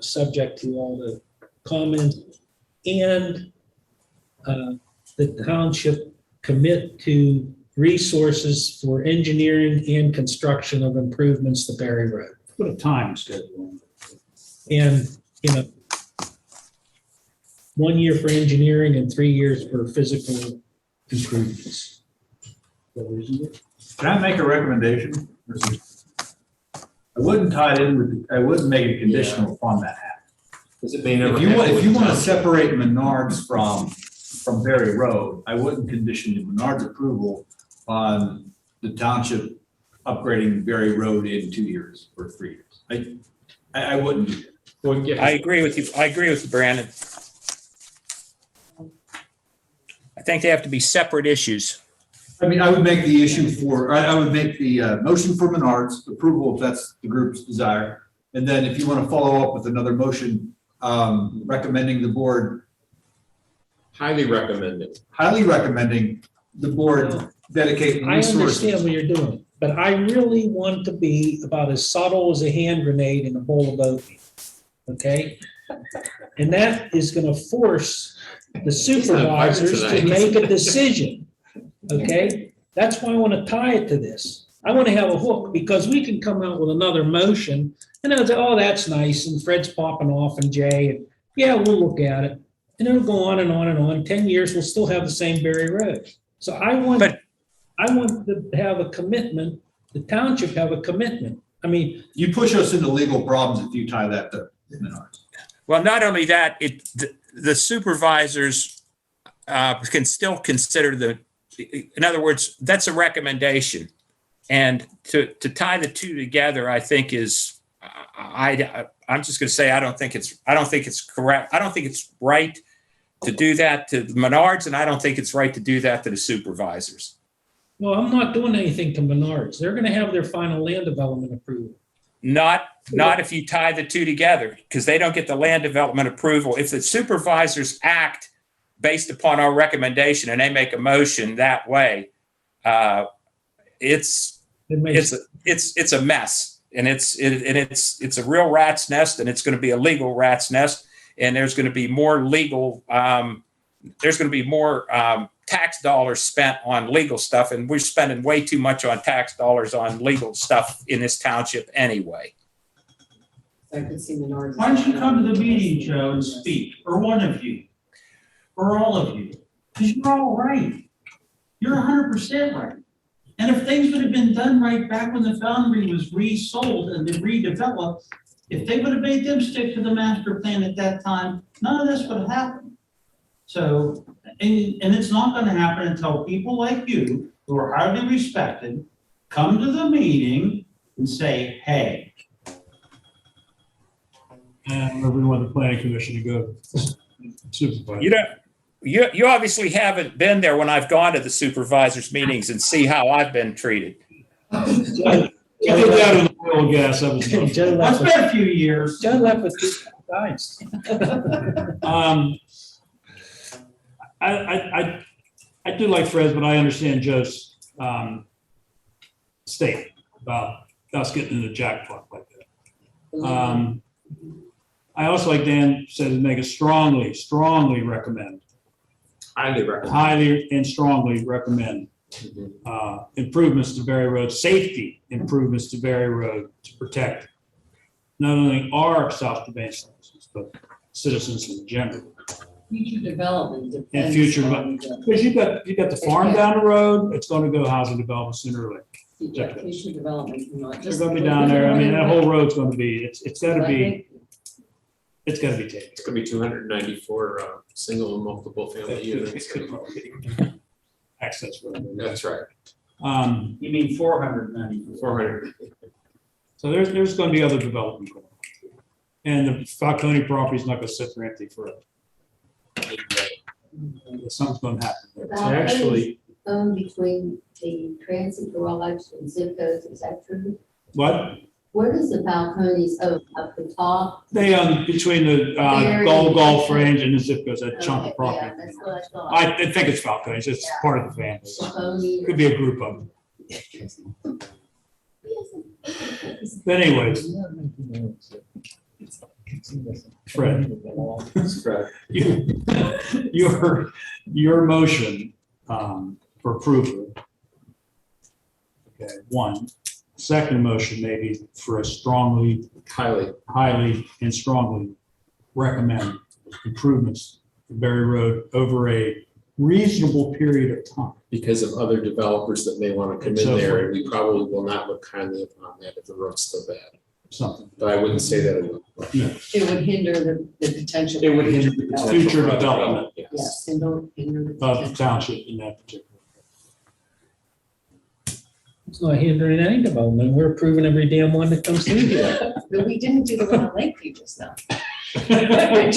subject to all the comments, and the township commit to resources for engineering and construction of improvements to Berry Road. Put a time schedule. And, you know, 1 year for engineering and 3 years for physical improvements. Can I make a recommendation? I wouldn't tie it in with, I wouldn't make it conditional upon that happening. does it mean? If you want to separate Menards from Berry Road, I wouldn't condition the Menards approval on the township upgrading Berry Road in 2 years or 3 years. I wouldn't do that. I agree with you. I agree with you, Brandon. I think they have to be separate issues. I mean, I would make the issue for, I would make the motion for Menards approval if that's the group's desire. And then if you want to follow up with another motion recommending the board, Highly recommended. highly recommending the board dedicate I resources. understand what you're doing, but I really want to be about as subtle as a hand grenade in a bowl of oatmeal, okay? And that is gonna force the supervisors to make a decision, okay? That's why I wanna tie it to this. I wanna have a hook, because we can come out with another motion, and they'll say, oh, that's nice, and Fred's popping off, and Jay, and yeah, we'll look at it. And it'll go on and on and on. 10 years, we'll still have the same Berry Road. So I want to have a commitment, the township have a commitment. I mean. You push us into legal problems if you tie that to Menards. Well, not only that, the supervisors can still consider in other words, that's a recommendation. And to tie the two together, I think is, I'm just going to say, I don't think it's correct. I don't think it's right to do that to the Menards, and I don't think it's right to do that to the supervisors. Well, I'm not doing anything to Menards. They're going to have their final land development approval. Not if you tie the two together, because they don't get the land development approval. If the supervisors act based upon our recommendation and they make a motion that way, it's it's a mess, and it's a real rat's nest, and it's going to be a legal rat's nest, and there's going to be more tax dollars spent on legal stuff, and we're spending way too much on tax dollars on legal stuff in this township anyway. I could see minorities. Why don't you come to the meeting, Joe, and speak, or one of you, or all of you? Because you're all right. You're 100% right. And if things would have been done right back when the foundry was resold and then redeveloped, if they would have made them stick to the master plan at that time, none of this would have happened. So, and it's not going to happen until people like you, who are highly respected, come to the meeting and say, hey. And we want the planning commission to go supervise. You obviously haven't been there when I've gone to the supervisors meetings and see how I've been treated. Get out of the oil gas. That's been a few years. Joe left with two guys. I do like Fred's, but I understand Joe's statement about us getting in the jackpot like that. I also, like Dan said, to make a strongly recommend. Highly and strongly recommend improvements to Berry Road, safety improvements to Berry Road to protect not only our South Strabane citizens, but citizens in general. Future development And depends future, on because you've got the farm down the road, it's going to go housing development sooner or later. future development, not They're just. going to be down there. I mean, that whole road's going to be, it's got to I be, think it's got to be taken. It's gonna be 294 single and multiple family units. Access road. That's right. You mean 490? 400. So there's going to be other development going on. And the Falcone property is not going to sit there empty forever. Something's going to happen there. About actually between the transit garage and zip codes, is that true? What? Where does the balconies own up the top? They between the golf range and the zip codes, that chunk of property. Yeah, that's what I thought. I think it's Falcone, it's just part of the family. Could be a group of them. But anyways. Fred. Your motion for approval. Okay, one. Second motion maybe for a highly and strongly recommend improvements to Berry Road over a reasonable period of time. Because of other developers that may want to come in there, and we probably will not look kindly upon that if the road's still bad. Something. But I wouldn't say that enough. It would hinder the potential. It would hinder the future development Yes, and don't hinder the of the potential. township in that particular. It's not hindering any development. We're approving every damn one that comes through here. But we didn't do the one on Lakeview just now. I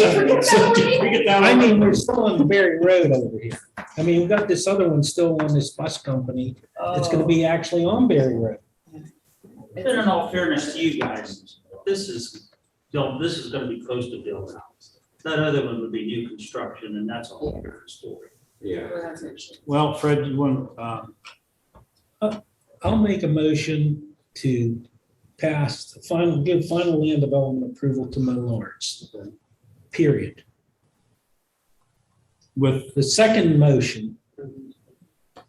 mean, we're still on Berry Road over here. I mean, we've got this other one still on this bus company. It's gonna be actually on Berry Road. But in all fairness to you guys, this is gonna be close to build out. That other one would be new construction, and that's a whole different story. Yeah. Well, Fred, you want, I'll make a motion to pass, give final land development approval to Menards. Period. with The second motion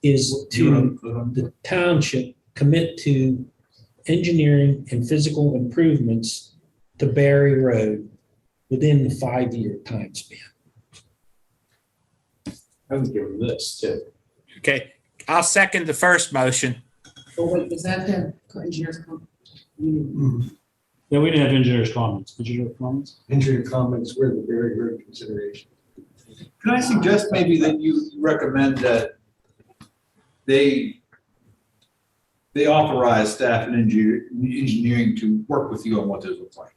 is to the township commit to engineering and physical improvements to Berry Road within the 5-year time span. I would give them this too. Okay, I'll second the first motion. Oh, wait, was that the engineer's? Yeah, we didn't have engineers' comments. Did you have comments? Engineer comments were the very good consideration. Can I suggest maybe that you recommend that they authorize staff and engineering to work with you on what this looks like?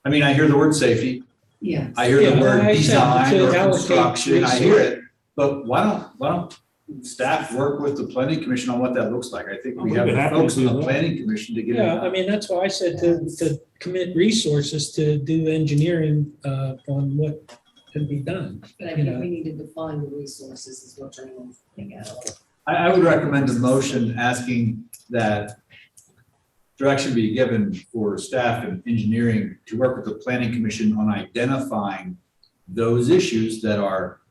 I mean, I hear the word safety. Yeah. I hear the Yeah, word I said design to or allocate construction, I hear resources. it, but why don't staff work with the planning commission on what that looks like? I think we We'd have be the happy to folks on do the that. planning commission to get it. Yeah, I mean, that's why I said to commit resources to do engineering on what can be done. But I You think know. we need to define the resources is what I'm thinking out. I would recommend a motion asking that direction be given for staff and engineering to work with the planning commission on identifying those issues that are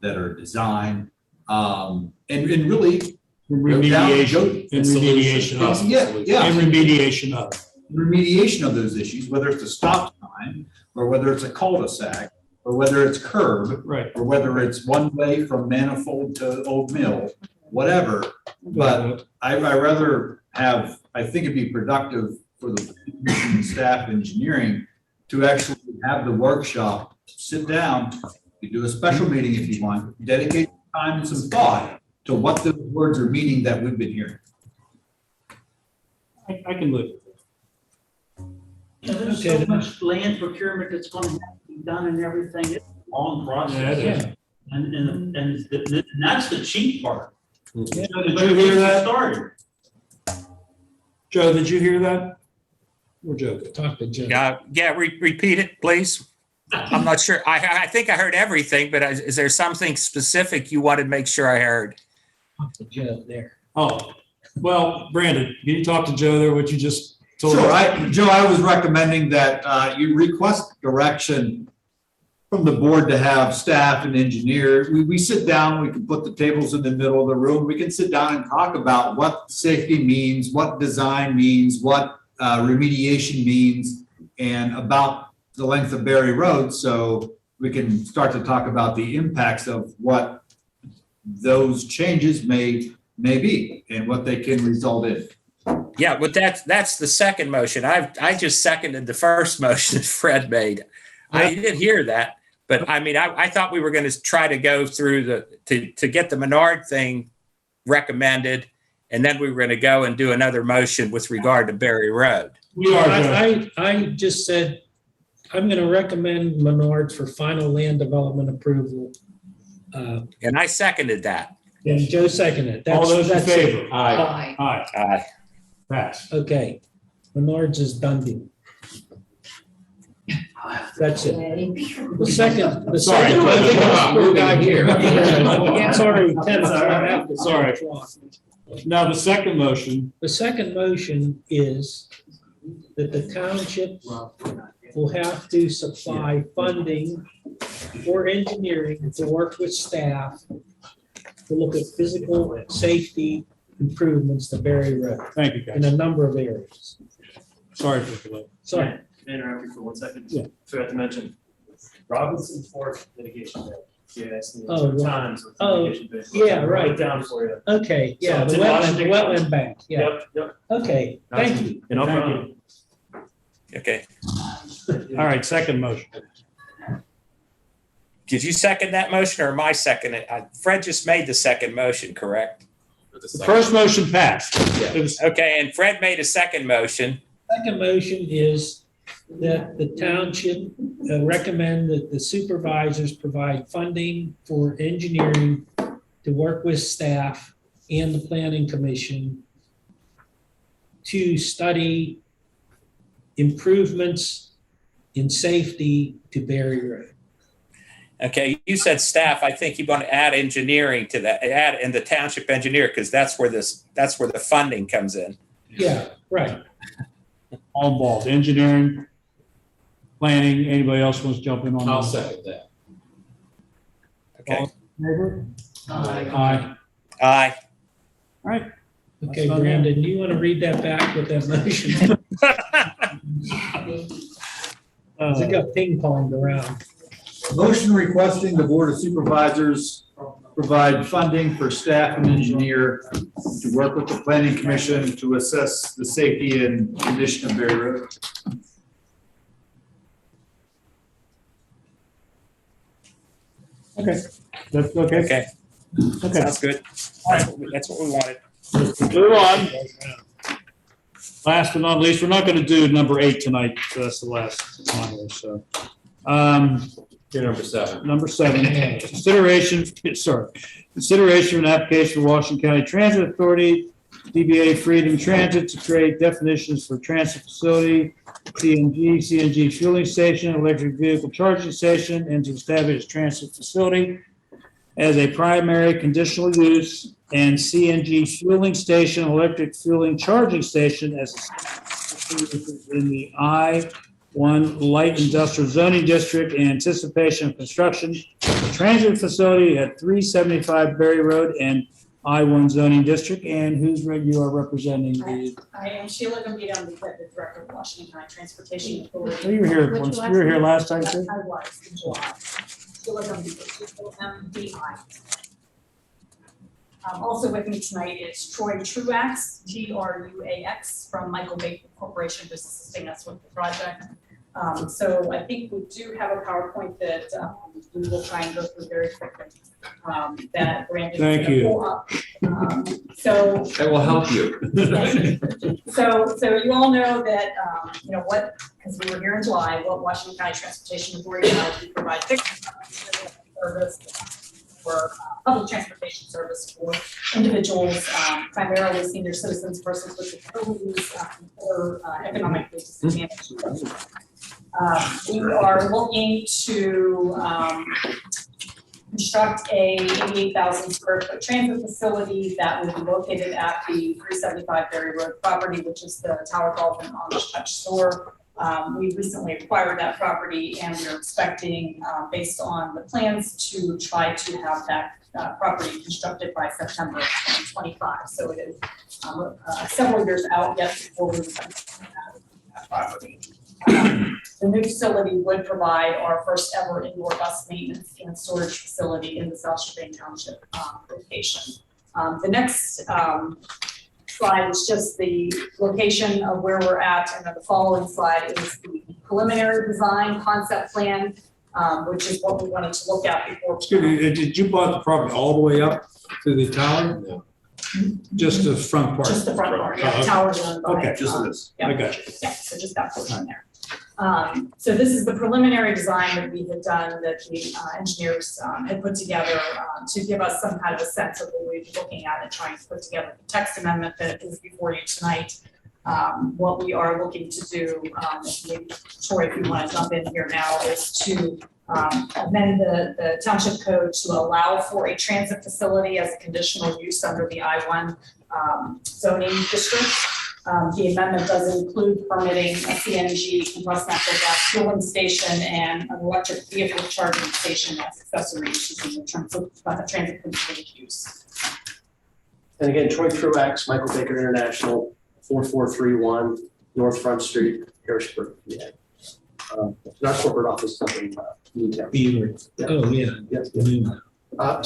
design, and really. Remediation, and remediation of. Yeah. And remediation of. Remediation of those issues, whether it's a stop sign, or whether it's a cul-de-sac, or whether it's curb. Right. Or whether it's one way from Manifold to Old Mill, whatever. But I rather have, I think it'd be productive for the commission, staff, engineering to actually have the workshop, sit down, you do a special meeting if you want, dedicate time and some thought to what the words are meaning that we've been hearing. I can live with it. Yeah, there's so much land procurement that's gonna have to be done and everything, it's a long process. Yeah. And that's the cheap part. Yeah. So Did you hear that? Started. Joe, did you hear that? We're joking. Talk to Joe. Repeat it, please. I'm not sure. I think I heard everything, but is there something specific you wanted to make sure I heard? Talk to Joe there. Oh, well, Brandon, can you talk to Joe there, what you just told Sure, us? Joe, I was recommending that you request direction from the board to have staff and engineers. We sit down, we can put the tables in the middle of the room. We can sit down and talk about what safety means, what design means, what remediation means, and about the length of Berry Road. So we can start to talk about the impacts of what those changes may be and what they can result in. Yeah, but that's the second motion. I just seconded the first motion that Fred made. I didn't hear that, but I mean, I thought we were going to try to go through to get the Menard thing recommended, and then we were going to go and do another motion with regard to Berry Road. I just said, I'm going to recommend Menard for final land development approval. And I seconded that. And Joe seconded. All those in That's it. favor? Aye. Aye. Aye. Pass. Okay, Menard's is done deal. That's it. The second. Sorry. I think I'm the poor guy here. Yeah. Sorry, Ted, I have to. Sorry. Now, the second motion. The second motion is that the township will have to supply funding for engineering to work with staff to look at physical safety improvements to Berry Road. Thank you, guys. In a number of areas. Sorry for the delay. Sorry. Can I interrupt you for 1 second? Yeah. Forgot to mention, Robinson Fork litigation day. Yes, Oh, two right. times with Oh, litigation day. yeah, I'll write right. it down for you. Okay, yeah, So the it's in Washington wetland County. bank, yeah. Yep. Okay, thank you. And I'll Thank run. Okay. All right, second motion. Did you second that motion or am I second it? Fred just made the second motion, correct? The first motion passed. It was- Okay, and Fred made a second motion. Second motion is that the township recommend that the supervisors provide funding for engineering to work with staff and the planning commission to study improvements in safety to Berry Road. Okay, you said staff. I think you want to add engineering to that, add in the township engineer, because that's where the funding comes in. Yeah, right. All involved, engineering, planning, anybody else wants to jump in on that? I'll second that. Okay. All in favor? Aye. Aye. Aye. All right. Okay, That's not Brandon, do you want to read that back with that motion? It got ping ponged around. Motion requesting the Board of Supervisors provide funding for staff and engineer to work with the planning commission to assess the safety and condition of Berry Road. Okay, that's okay. Okay, Okay. sounds good. That's what we wanted. Move on. Last but not least, we're not going to do number 8 tonight, so that's the last one here, so. Number 7. Number 7, consideration of an application for Washington County Transit Authority, DBA Freedom Transit, to create definitions for transit facility, CNG fueling station, electric vehicle charging station, and to establish transit facility as a primary conditional use and CNG fueling station, electric fueling charging station as in the I-1 Light Industrial Zoning District in anticipation of construction. The transit facility at 375 Berry Road and I-1 zoning district. And you are representing the, I am Sheila Gambino, I'm the executive director of Washington County Transportation Authority. you were here once, you were here last time too? I was in July. Sheila Gambino, MDI. Also with me tonight is Troy Truax, Truax, from Michael Baker Corporation, who's assisting us with the project. So I think we do have a PowerPoint that we will try and go through very quickly. That Brandon. Thank you. Pull up. So. That will help you. So you all know that, you know, what, because we were here in July, what Washington County Transportation Authority does, we provide fixed service for public transportation service for individuals, primarily senior citizens, persons with disabilities, or economically disadvantaged. We are looking to construct a 88,000 square foot transit facility that will be located at the 375 Berry Road property, which is the Tower Golf and Amish Touch store. We recently acquired that property, and we're expecting, based on the plans, to try to have that property constructed by September 2025. So it is several years out yet before we that property. The new facility would provide our first ever indoor bus maintenance and storage facility in the South Strabane Township location. The next slide is just the location of where we're at, and then the following slide is the preliminary design concept plan, which is what we wanted to look at before. Excuse me, did you bought the property all the way up to the tower? No. Just the front part? Just the front part, yeah, the tower's owned by. Okay, just this, I got you. Yeah, so just that portion there. So this is the preliminary design that we had done, that the engineers had put together to give us some kind of a sense of what we'd be looking at and trying to put together the text amendment that is before you tonight. What we are looking to do, maybe Troy, if you want to jump in here now, is to amend the township code to allow for a transit facility as a conditional use under the I-1 zoning district. The amendment does include permitting a CNG, compressed natural gas fueling station, and an electric vehicle charging station as accessory uses in the terms of transit facility use. And again, Troy Truax, Michael Baker International, 4431 North Front Street, Harrisburg, PA. Our corporate office is in Newtown. Yeah. Oh, yeah. Yes.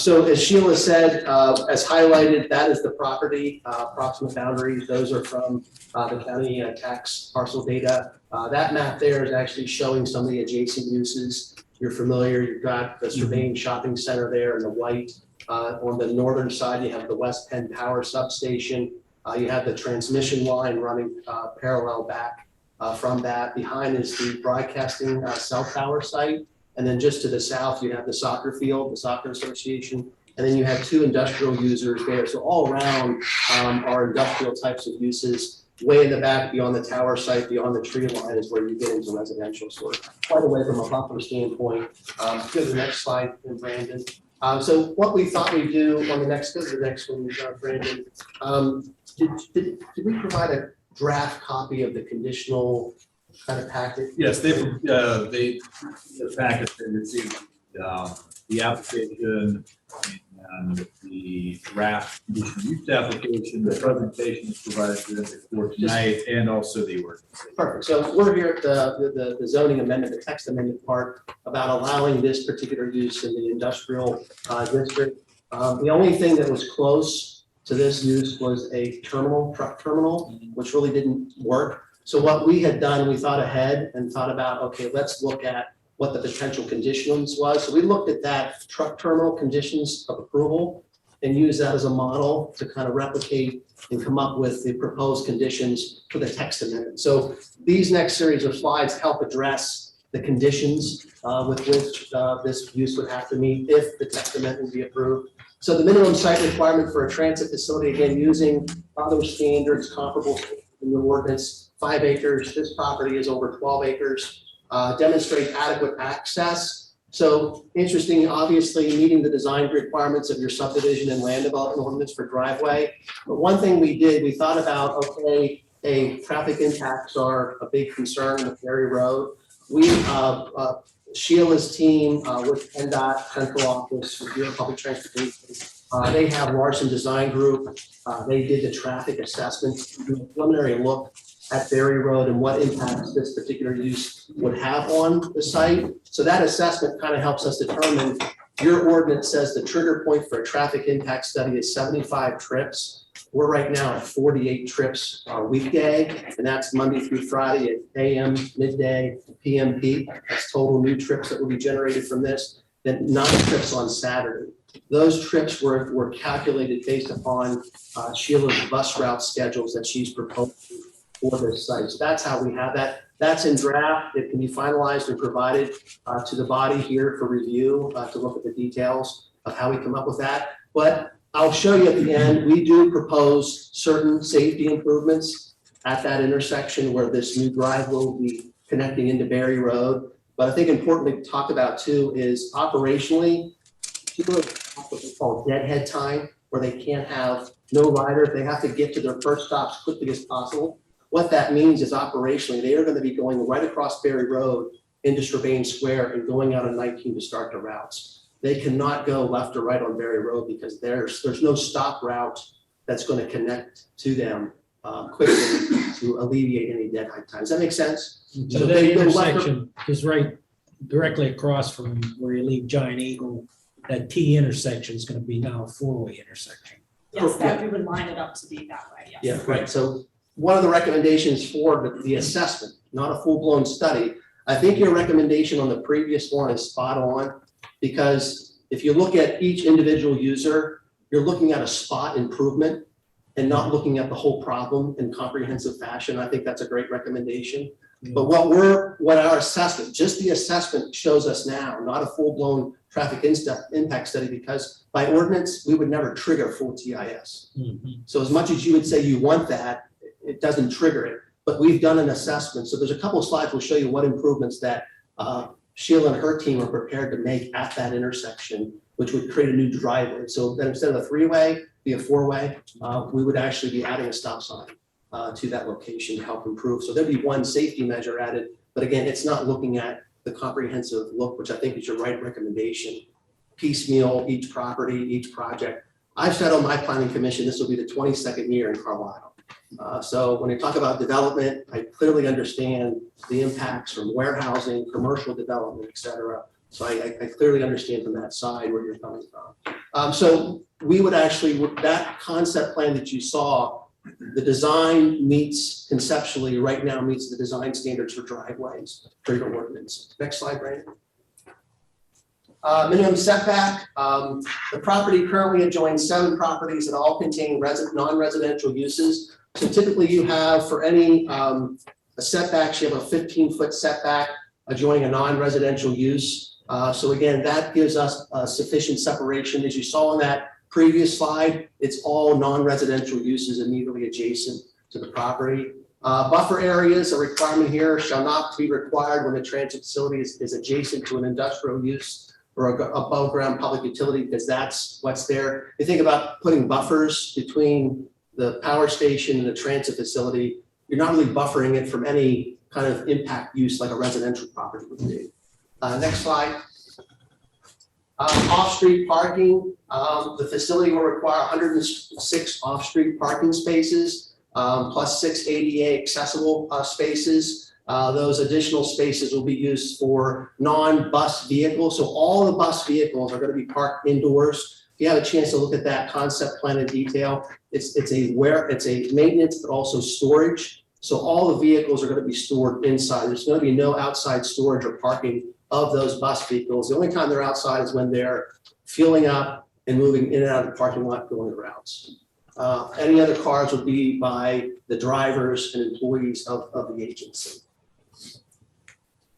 So as Sheila said, as highlighted, that is the property, approximate boundaries. Those are from the county tax parcel data. That map there is actually showing some of the adjacent uses. You're familiar, you've got the Strabane Shopping Center there in the white. On the northern side, you have the West Penn Power Substation. You have the transmission line running parallel back from that. Behind is the broadcasting cell tower site. And then just to the south, you have the soccer field, the soccer association. And then you have two industrial users there. So all around are industrial types of uses. Way in the back, beyond the tower site, beyond the tree line is where you get into residential sort of quite away from a buffer standpoint. Go to the next slide, Brandon. So what we thought we'd do on the next, go to the next one, Brandon. Did we provide a draft copy of the conditional kind of packet? Yes, the packet they received, the application and the draft conditional use application, the presentation is provided to them for tonight, and also the ordinance. Perfect. So we're here at the zoning amendment, the text amendment part about allowing this particular use in the industrial district. The only thing that was close to this use was a terminal, truck terminal, which really didn't work. So what we had done, we thought ahead and thought about, okay, let's look at what the potential conditions was. So we looked at that truck terminal conditions of approval and used that as a model to kind of replicate and come up with the proposed conditions for the text amendment. So these next series of slides help address the conditions with which this use would have to meet if the text amendment would be approved. So the minimum site requirement for a transit facility, again, using other standards comparable in the ordinance, 5 acres. This property is over 12 acres. Demonstrate adequate access So interesting, obviously, meeting the design requirements of your subdivision and land development ordinance for driveway. But one thing we did, we thought about, okay, traffic impacts are a big concern with Berry Road. We, Sheila's team with PennDOT Central Office, with Bureau of Public Transportation, they have Larson Design Group. They did the traffic assessment, preliminary look at Berry Road and what impacts this particular use would have on the site. So that assessment kind of helps us determine, your ordinance says the trigger point for a traffic impact study is 75 trips. We're right now at 48 trips a weekday, and that's Monday through Friday at AM, midday, PM peak. That's total new trips that will be generated from this. Then 9 trips on Saturday. Those trips were calculated based upon Sheila's bus route schedules that she's proposed for this site. So that's how we have that. That's in draft. It can be finalized and provided to the body here for review to look at the details of how we come up with that. But I'll show you at the end, we do propose certain safety improvements at that intersection where this new drive will be connecting into Berry Road. But I think importantly to talk about too is operationally, people have what we call deadhead time, where they can't have no rider. They have to get to their first stop as quickly as possible. What that means is operationally, they are going to be going right across Berry Road into Strabane Square and going out on 19 to start the routes. They cannot go left or right on Berry Road because there's no stop route that's going to connect to them quickly to alleviate any deadhead time. Does that make sense? So that intersection is right directly across from where you leave Giant Eagle. That T intersection is going to be now a 4-way intersection. Yes, that we would line it up to be that way, yes. Yeah, right. So one of the recommendations for the assessment, not a full-blown study, I think your recommendation on the previous one is spot on, because if you look at each individual user, you're looking at a spot improvement and not looking at the whole problem in comprehensive fashion. I think that's a great recommendation. But what our assessment, just the assessment shows us now, not a full-blown traffic impact study, because by ordinance, we would never trigger full TIS. So as much as you would say you want that, it doesn't trigger it. But we've done an assessment. So there's a couple of slides we'll show you what improvements that Sheila and her team are prepared to make at that intersection, which would create a new driveway. So that instead of a 3-way, be a 4-way, we would actually be adding a stop sign to that location to help improve. So there'd be one safety measure added, but again, it's not looking at the comprehensive look, which I think is your right recommendation. Piecemeal, each property, each project. I've said on my planning commission, this will be the 22nd year in Carlisle. So when you talk about development, I clearly understand the impacts from warehousing, commercial development, et cetera. So I clearly understand from that side where you're coming from. So we would actually, that concept plan that you saw, the design meets conceptually right now meets the design standards for driveways for your ordinance. Next slide, Brandon. Minimum setback. The property currently adjoins 7 properties that all contain non-residential uses. So typically you have for any setbacks, you have a 15-foot setback adjoining a non-residential use. So again, that gives us sufficient separation. As you saw on that previous slide, it's all non-residential uses immediately adjacent to the property. Buffer areas, a requirement here, shall not be required when the transit facility is adjacent to an industrial use or above ground public utility, because that's what's there. You think about putting buffers between the power station and the transit facility, you're not really buffering it from any kind of impact use like a residential property would be. Next slide. Off-street parking, the facility will require 106 off-street parking spaces, plus 6 ADA accessible spaces. Those additional spaces will be used for non-bus vehicles. So all the bus vehicles are going to be parked indoors. If you have a chance to look at that concept plan in detail, it's a maintenance, but also storage. So all the vehicles are going to be stored inside. There's going to be no outside storage or parking of those bus vehicles. The only time they're outside is when they're fueling up and moving in and out of the parking lot going the routes. Any other cars would be by the drivers and employees of the agency.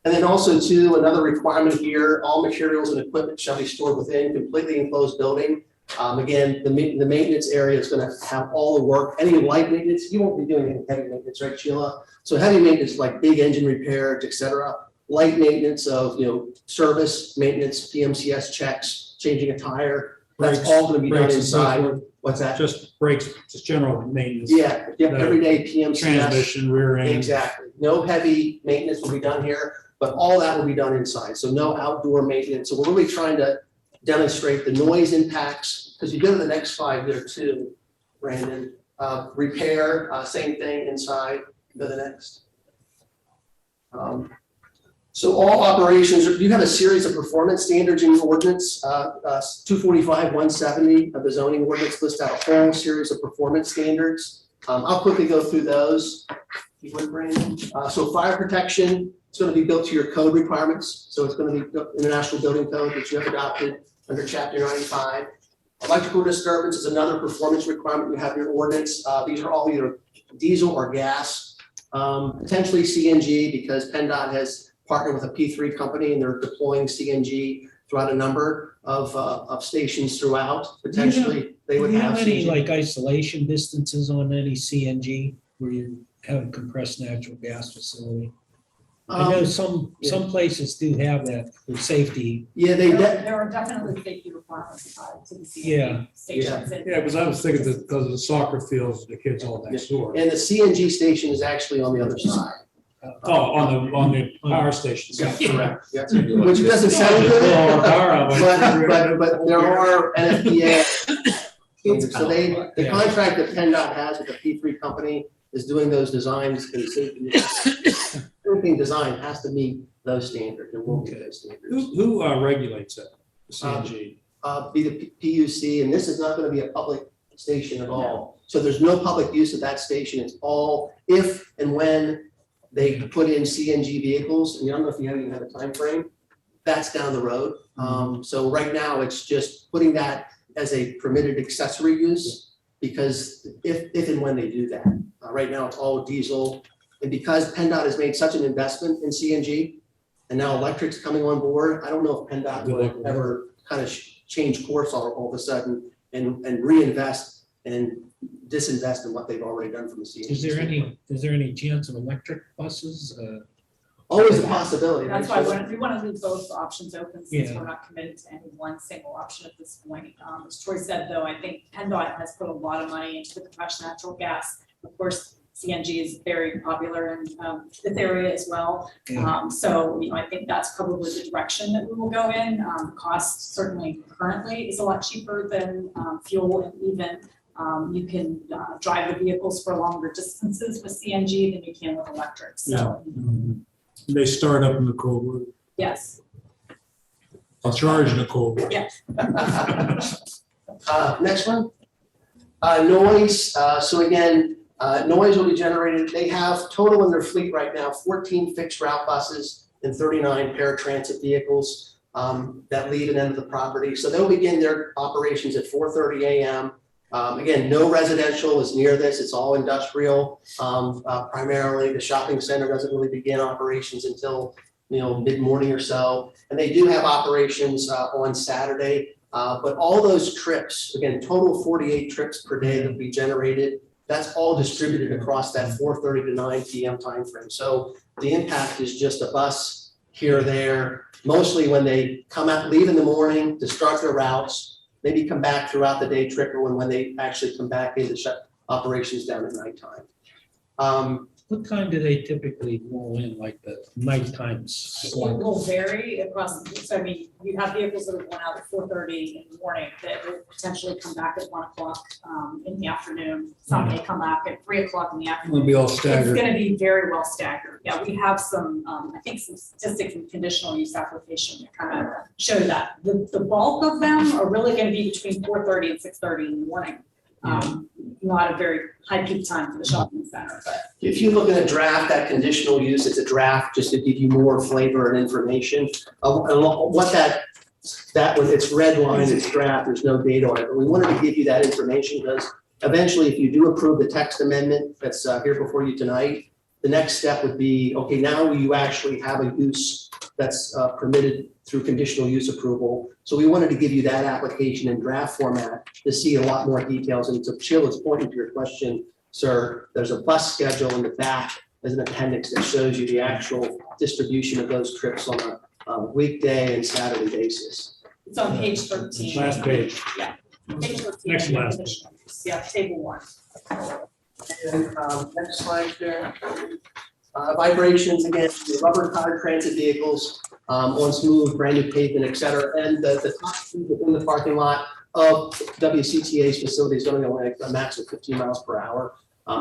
And then also too, another requirement here, all materials and equipment shall be stored within completely enclosed building. Again, the maintenance area is going to have all the work, any light maintenance, you won't be doing any heavy maintenance, right, Sheila? So heavy maintenance like big engine repairs, et cetera, light maintenance of, service, maintenance, PMCS checks, changing a tire. That's Brakes- all gonna be done brakes and so inside. forth. What's that? Just brakes, just general maintenance. Yeah, everyday PMCS. Transmission, rear end. Exactly. No heavy maintenance will be done here, but all that will be done inside. So no outdoor maintenance. So we're really trying to demonstrate the noise impacts, because you go to the next slide there too, Brandon. Repair, same thing inside. Go to the next. So all operations, you have a series of performance standards in your ordinance, 245, 170 of the zoning ordinance list out a whole series of performance standards. I'll quickly go through those. You would, Brandon? So fire protection, it's going to be built to your code requirements. So it's going to be International Building Code that you have adopted under Chapter 95. Electrical disturbance is another performance requirement you have in your ordinance. These are all either diesel or gas, potentially CNG, because PennDOT has partnered with a P3 company and they're deploying CNG throughout a number of stations throughout. Potentially, they would Do you have any CNG. like isolation distances on any CNG where you have a compressed natural gas facility? I know some places do have that for safety. Yeah, There are definitely safety requirements tied to the Yeah. stations. Yeah, because I was thinking that because of the soccer fields, the kids all next door. And the CNG station is actually on the other side. Oh, on the power station. Yeah, correct. Yeah. Which doesn't sound good, but there are NFPA. So the contract that PennDOT has with the P3 company is doing those designs and safety. Everything designed has to meet those standards and will meet those standards. Who regulates that? The CNG? Be the PUC, and this is not gonna be a public station at all. So there's no public use of that station. It's all if and when they put in CNG vehicles, and I don't know if you even have a time frame. That's down the road. So right now, it's just putting that as a permitted accessory use, because if and when they do that. Right now, it's all diesel. And because PennDOT has made such an investment in CNG, and now electric's coming on board, I don't know if PennDOT would ever kind of change course all of a sudden and reinvest and disinvest in what they've already done from the CNG. Is there any chance of electric buses? Always a possibility. That's why we want to leave both options open, since Yeah. we're not committed to any one single option at this point. As Troy said, though, I think PennDOT has put a lot of money into the compressed natural gas. Of course, CNG is very popular in this area as well. So, I think that's probably the direction that we will go in. Cost certainly currently is a lot cheaper than fuel, and even you can drive the vehicles for longer distances with CNG than you can with electric. So, They start up in the cold weather. yes. I'll charge in the cold weather. Yes. Next one. Noise. So again, noise will be generated. They have total in their fleet right now, 14 fixed route buses and 39 paratransit vehicles that leave and enter the property. So they'll begin their operations at 4:30 a.m. Again, no residential is near this. It's all industrial. Primarily, the shopping center doesn't really begin operations until mid-morning or so. And they do have operations on Saturday. But all those trips, again, total 48 trips per day that we generated. That's all distributed across that 4:30 to 9 p.m. timeframe. So the impact is just a bus here or there. Mostly when they come out, leave in the morning to start their routes, maybe come back throughout the day, trickle, and when they actually come back in to shut operations down at nighttime. What time do they typically roll in, like the night times? It will vary across, so I mean, you have vehicles that are going out at 4:30 in the morning that will potentially come back at 1 o'clock in the afternoon. Some may come back at 3 o'clock in the afternoon. It'll be all staggered. It's gonna be very well staggered. Yeah, we have some, I think some statistics in conditional use application that kind of show that. The bulk of them are really gonna be between 4:30 and 6:30 in the morning. Not a very high peak time for the shopping center, but. If you look at a draft, that conditional use, it's a draft just to give you more flavor and information. What that when it's red line, it's draft, there's no date on it, but we wanted to give you that information because eventually if you do approve the text amendment that's here before you tonight, the next step would be, okay, now you actually have a use that's permitted through conditional use approval. So we wanted to give you that application in draft format to see a lot more details. And to Sheila's pointing to your question, sir, there's a bus schedule in the back as an appendix that shows you the actual distribution of those trips on a weekday and Saturday basis. It's on page 13. Last page. Yeah. Page 13. Next to last Yeah, table 1. And next slide there. Vibrations, again, the rubber covered transit vehicles on smooth, brand new pavement, et cetera. And the top speed within the parking lot of WCTA's facility is going to go like a max of 15 miles per hour.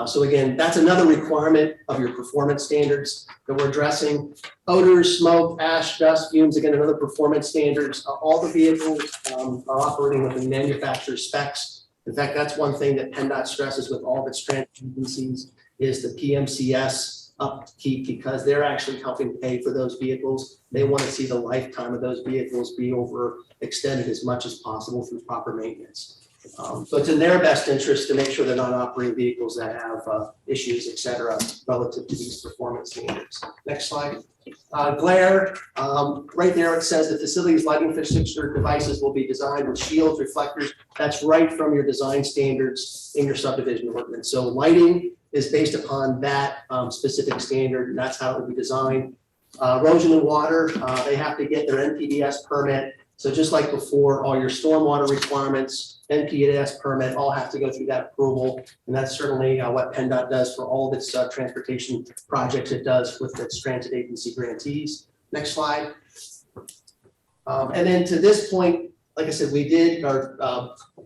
So again, that's another requirement of your performance standards that we're addressing. Odors, smoke, ash, dust, fumes, again, another performance standards. All the vehicles are operating within manufacturer's specs. In fact, that's one thing that PennDOT stresses with all of its transit agencies is the PMCS upkeep, because they're actually helping pay for those vehicles. They want to see the lifetime of those vehicles be overextended as much as possible through proper maintenance. So it's in their best interest to make sure they're not operating vehicles that have issues, et cetera, relative to these performance standards. Next slide. Glare, right there it says the facility's lighting fixture devices will be designed with shields, reflectors. That's right from your design standards in your subdivision ordinance. So lighting is based upon that specific standard, and that's how it will be designed. Erosion and water, they have to get their NPDES permit. So just like before, all your stormwater requirements, NPDES permit, all have to go through that approval. And that's certainly what PennDOT does for all of its transportation projects it does with its transit agency grantees. Next slide. And then to this point, like I said, we did, our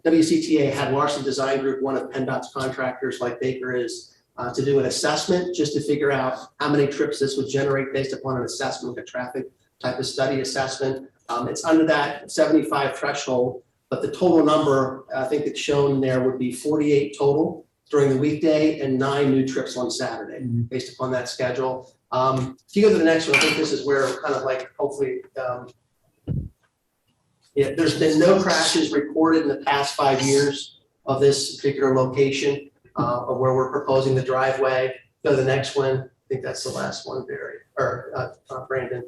WCTA had Larson Design Group, one of PennDOT's contractors like Baker is, to do an assessment just to figure out how many trips this would generate based upon an assessment, like a traffic type of study assessment. It's under that 75 threshold, but the total number, I think it's shown there, would be 48 total during the weekday and 9 new trips on Saturday, based upon that schedule. If you go to the next one, I think this is where kind of like, hopefully, yeah, there's been no crashes reported in the past 5 years of this particular location of where we're proposing the driveway. Go to the next one. I think that's the last one, Barry, or Brandon.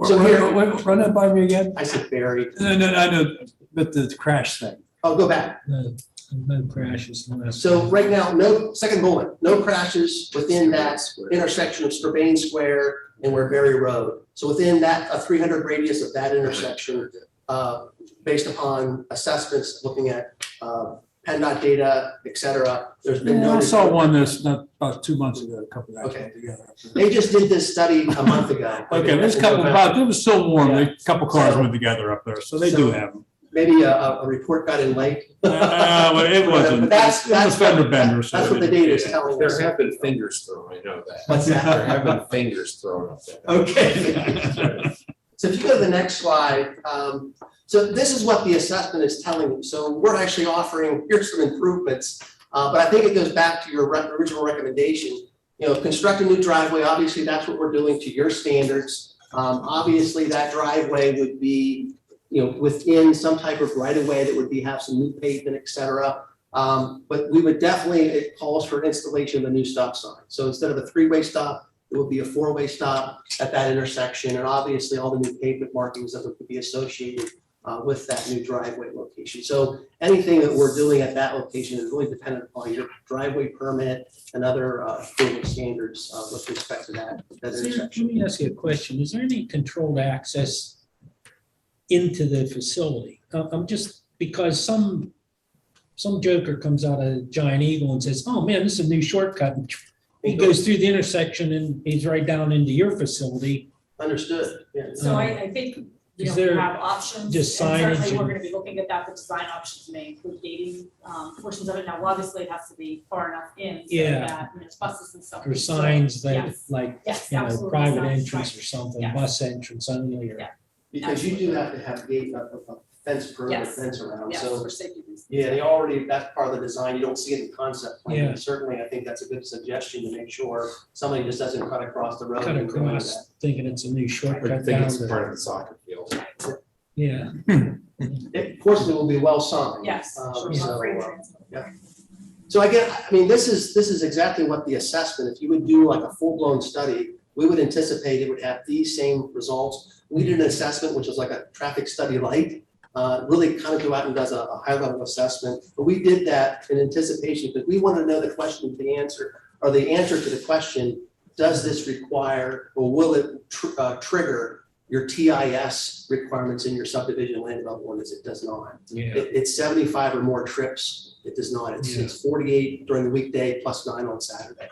So here, Run that by me again? I said Barry. No, I know, but the crash thing. I'll go back. No crashes. So right now, no, second bullet, no crashes within that intersection of Strabane Square and Berry Road. So within that, a 300 radius of that intersection, based upon assessments, looking at PennDOT data, et cetera, there's been no. I saw one that's not about 2 months ago, a couple of guys together. They just did this study a month ago. Okay, there's a couple, it was still warm, a couple cars went together up there, so they do have them. Maybe a report got in late. Well, it wasn't. That's a fender bender. So that's what the data is telling us. There have been fingers thrown, I know that. What's that? There have been fingers thrown up there. Okay. So if you go to the next slide, so this is what the assessment is telling you. So we're actually offering, here's some improvements, but I think it goes back to your original recommendation. You know, construct a new driveway, obviously that's what we're doing to your standards. Obviously that driveway would be, you know, within some type of right of way that would be, have some new pavement, et cetera. But we would definitely, it calls for installation of a new stop sign. So instead of a 3-way stop, it will be a 4-way stop at that intersection. And obviously all the new pavement markings that would be associated with that new driveway location. So anything that we're doing at that location is really dependent upon your driveway permit and other improvement standards with respect to that intersection. Let me ask you a question. Is there any controlled access into the facility? I'm just, because some joker comes out of Giant Eagle and says, oh man, this is a new shortcut. And he goes through the intersection and he's right down into your facility. Understood. Yeah. So I think, you Is know, we there have options. just and signage certainly we're and- gonna be looking at that. The design options may include gating portions of it. Now, obviously, it has to be far enough in so Yeah. that, you know, buses and stuff. Or can still- signs that Yes. like, Yes, you know, absolutely, private signs, entrance right. or something, Yes. bus entrance only or. Yeah. Because you do have to have gate, a fence perimeter, Yes. fence around. Yes, So for safety reasons. yeah, they already, that's part of the design. You don't see it in concept plan. Yeah. But certainly, I think that's a good suggestion to make sure somebody just doesn't cut across the road. Cut and go into across, that. thinking it's a new I shortcut think down it's the. part of the soccer field. Yeah. Of course, it will be well signed. Yes, sure, So, free uh, transport. yeah. So again, I mean, this is exactly what the assessment, if you would do like a full-blown study, we would anticipate it would have these same results. We did an assessment, which was like a traffic study light, really kind of go out and does a high-level assessment. But we did that in anticipation because we want to know the question, the answer, or the answer to the question, does this require, or will it trigger your TIS requirements in your subdivision land development ordinance? It does not. Yeah. It's 75 or more trips. It does not. It's 48 during the weekday plus 9 on Saturday.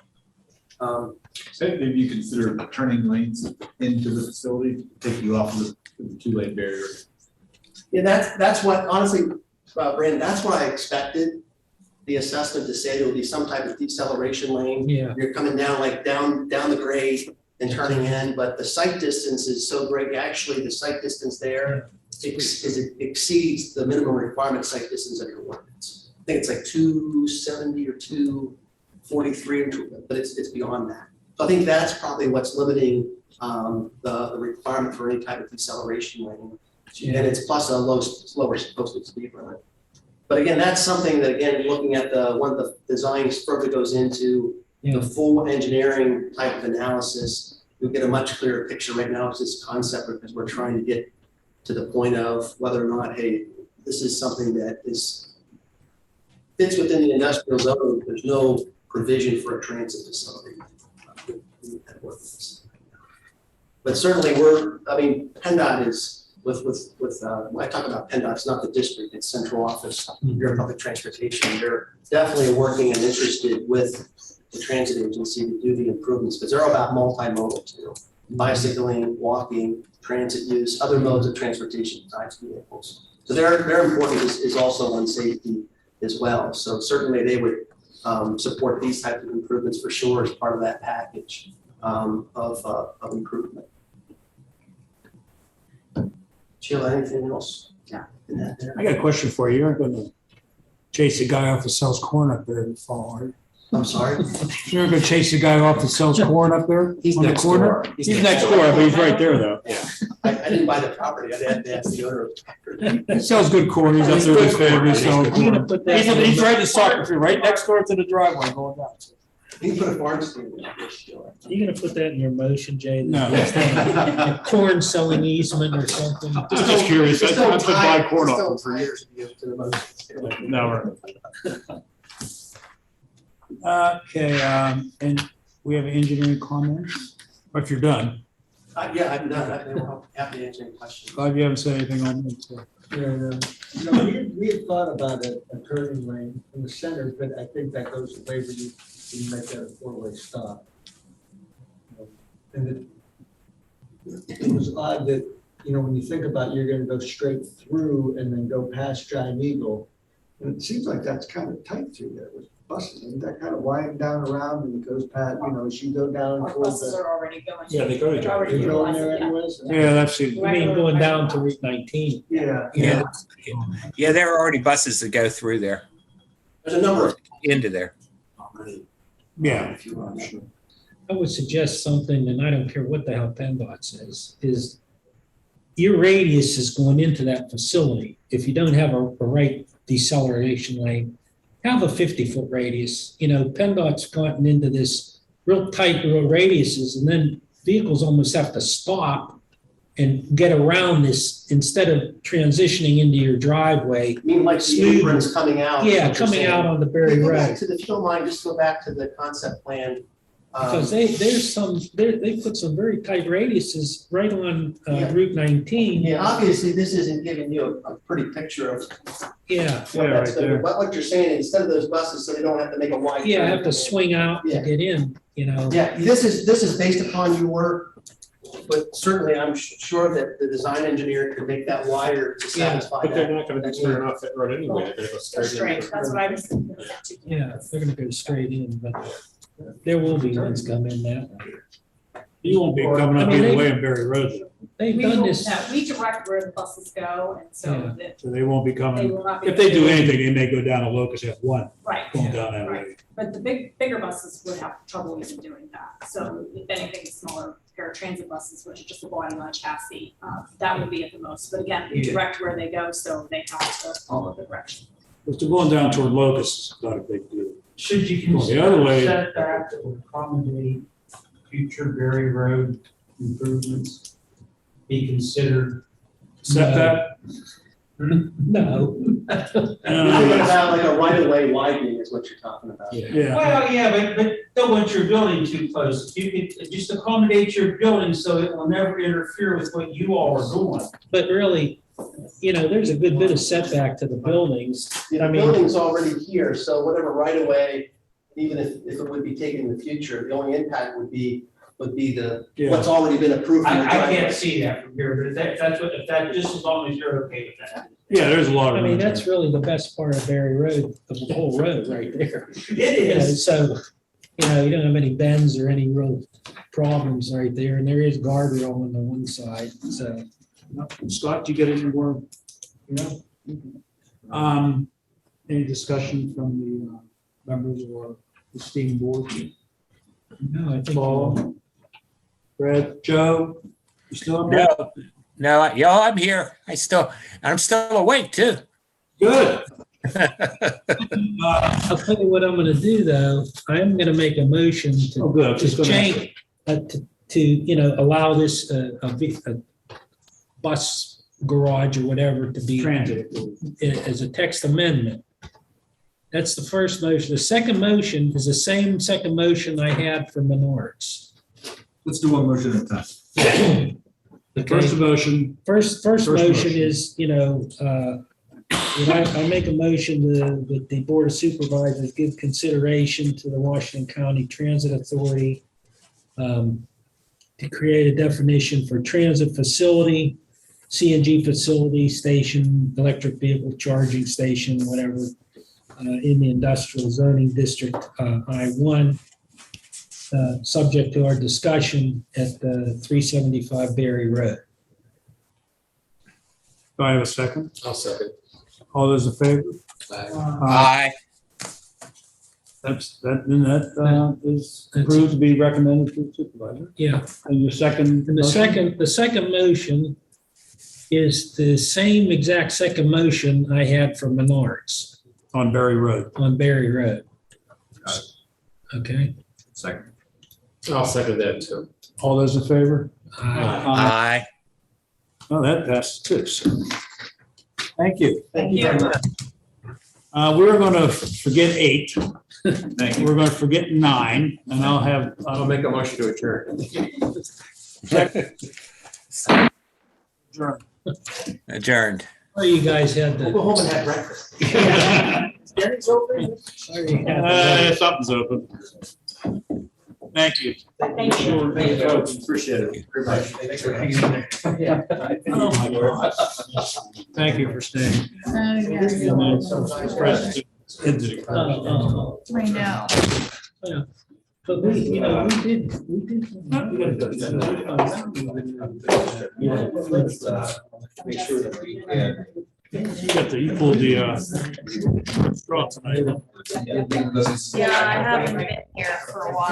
Maybe you consider turning lanes into the facility, to take you off of the 2-lane barrier. Yeah, that's what, honestly, Brandon, that's what I expected. The assessment to say there will be some type of deceleration lane. Yeah. You're coming down like down the grade and turning in, but the sight distance is so great. Actually, the sight distance there exceeds the minimum requirement sight distance of your ordinance. I think it's like 270 or 243, but it's beyond that. So I think that's probably what's limiting the requirement for any type of deceleration lane. Yeah. And it's plus a slower posted speed limit. But again, that's something that, again, looking at one of the designs further goes into the full engineering type of analysis. You'll get a much clearer picture. Right now. It's this concept because we're trying to get to the point of whether or not, hey, this is something that fits within the industrial zone. There's no provision for a transit facility. But certainly PennDOT is, when I talk about PennDOT, it's not the district, it's central office, Bureau of Public Transportation. They're definitely working and interested with the transit agency to do the improvements, because they're all about multimodal too. Bicycling, walking, transit use, other modes of transportation besides vehicles. So their importance is also on safety as well. So certainly they would support these types of improvements for sure as part of that package of improvement. Sheila, anything else? Yeah. I got a question for you. You're going to chase the guy off that sells corn up there in the fall, are you? I'm sorry? You're going to chase the guy off that sells corn up there He's on the next corner? door. He's next door, but he's right there though. Yeah. I didn't buy the property. I had to ask the owner of the property. He sells good corn. He's up there with his family selling corn. He's right in the soccer field, right next door to the driveway going down. You can put a farm stand in there. You gonna put that in your motion, Jay? No. Corn selling easement or something? Just curious. I've been buying corn off him for years. No. Okay, and we have engineering comments, or if you're done. Yeah, I'm done. I will have to answer any questions. Glad you haven't said anything on it. So. We had thought about a turning lane in the center, but I think that goes away when you make that a 4-way stop. And it was odd that, when you think about it, you're gonna go straight through and then go past Giant Eagle. And it seems like that's kind of tight through there with buses. Isn't that kind of winding down around and it goes past, as you go down Our towards buses the. are already going. Yeah, they go to They're already They go in there utilizing it, anyways? Yeah, that's it. You mean going down to Route 19? Yeah. Yeah, there are already buses that go through there, There's a number of. into there. Yeah. I would suggest something, and I don't care what the hell PennDOT says, is your radius is going into that facility. If you don't have a right deceleration lane, have a 50-foot radius. PennDOT's gotten into this real tight little radiuses, and then vehicles almost have to stop and get around this instead of transitioning into your driveway. You mean like the aprons coming out? Yeah, coming out on the Berry Go Road. back to the, if you don't mind, just go back to the concept plan. Because they put some very tight radiuses right on Yeah. Route 19. Yeah, obviously, this isn't giving you a pretty picture of. Yeah. What that's gonna- what you're saying, is instead of those buses, so they don't have to make a wide. Yeah, turn. have to swing out to Yeah. get in, Yeah, this is based upon your, but certainly I'm sure that the design engineer can make that wider to satisfy that. But they're not gonna be turning off that road anyway, they're gonna go They're straight straight, in. that's what I was thinking. Yeah, they're gonna go straight in, but there will be ones come in that way. You won't be coming up either way on Berry Road. They've We done will, this. no, we direct where the buses go, and so Yeah. that, So they won't be They coming, will not be if they do coming. anything, they may go down a Locust F1, right. going down that way. Right. But the bigger buses would have trouble even doing that. So if anything, smaller paratransit buses, which are just a body on chassis, that would be at the most. But again, we direct where they go, so they have to follow the direction. But to going down toward Locust is not a big deal. Should you Well, the other consider way- a setback that will accommodate future Berry Road improvements? Be considered. Setback? No. You're talking about like a right-of-way widening is what you're talking about. Yeah. Well, yeah, but don't want your building too close. You could just accommodate your building so it will never interfere with what you all are doing. But really, there's a good bit of setback to the buildings. The building's already here, so whatever right-of-way, even if it would be taken in the future, the only impact would be what's already been approved. I can't see that from here, but if that's just as long as you're okay with that. Yeah, there's a lot of. I mean, that's really the best part of Berry Road, the whole road right there. It is. So, you don't have any bends or any real problems right there, and there is guardrail on the one side, so. Scott, do you get any more? Any discussion from the members of our esteemed board? No, I think. Paul, Fred, Joe, you still up there? No, I'm here. I'm still awake too. Good. I'll tell you what I'm gonna do, though. I'm gonna make a motion to change, to allow this, a bus garage or whatever to be Transit. as a text amendment. That's the first motion. The second motion is the same second motion I had for Menards. Let's do one motion at a time. The first motion. First motion is, I make a motion that the Board of Supervisors give consideration to the Washington County Transit Authority to create a definition for transit facility, CNG facility, station, electric vehicle charging station, whatever, in the industrial zoning district, I-1, subject to our discussion at 375 Berry Road. Do I have a second? I'll second. All those in favor? Aye. That is approved to be recommended to the supervisor. Yeah. And your second? And the second motion is the same exact second motion I had for Menards. On Berry Road. On Berry Road. Got it. Okay. Second. I'll second that too. All those in favor? Aye. Oh, that passes too, sir. Thank you. Thank you very much. We're gonna forget 8. Thank you. We're gonna forget 9, and I'll make a motion to adjourn. Adjourned. Well, you guys had We'll the. go home and have breakfast. Dinner's open? Sorry, you had the- something's open. Thank you. Thank you. Sure, thank you, folks. Appreciate it very much. Thanks for hanging in there. Oh, my God. Thank you for staying. I know. Yeah. But we did. Let's make sure that we can. You pulled the straw tonight. Yeah, I haven't been here for a while.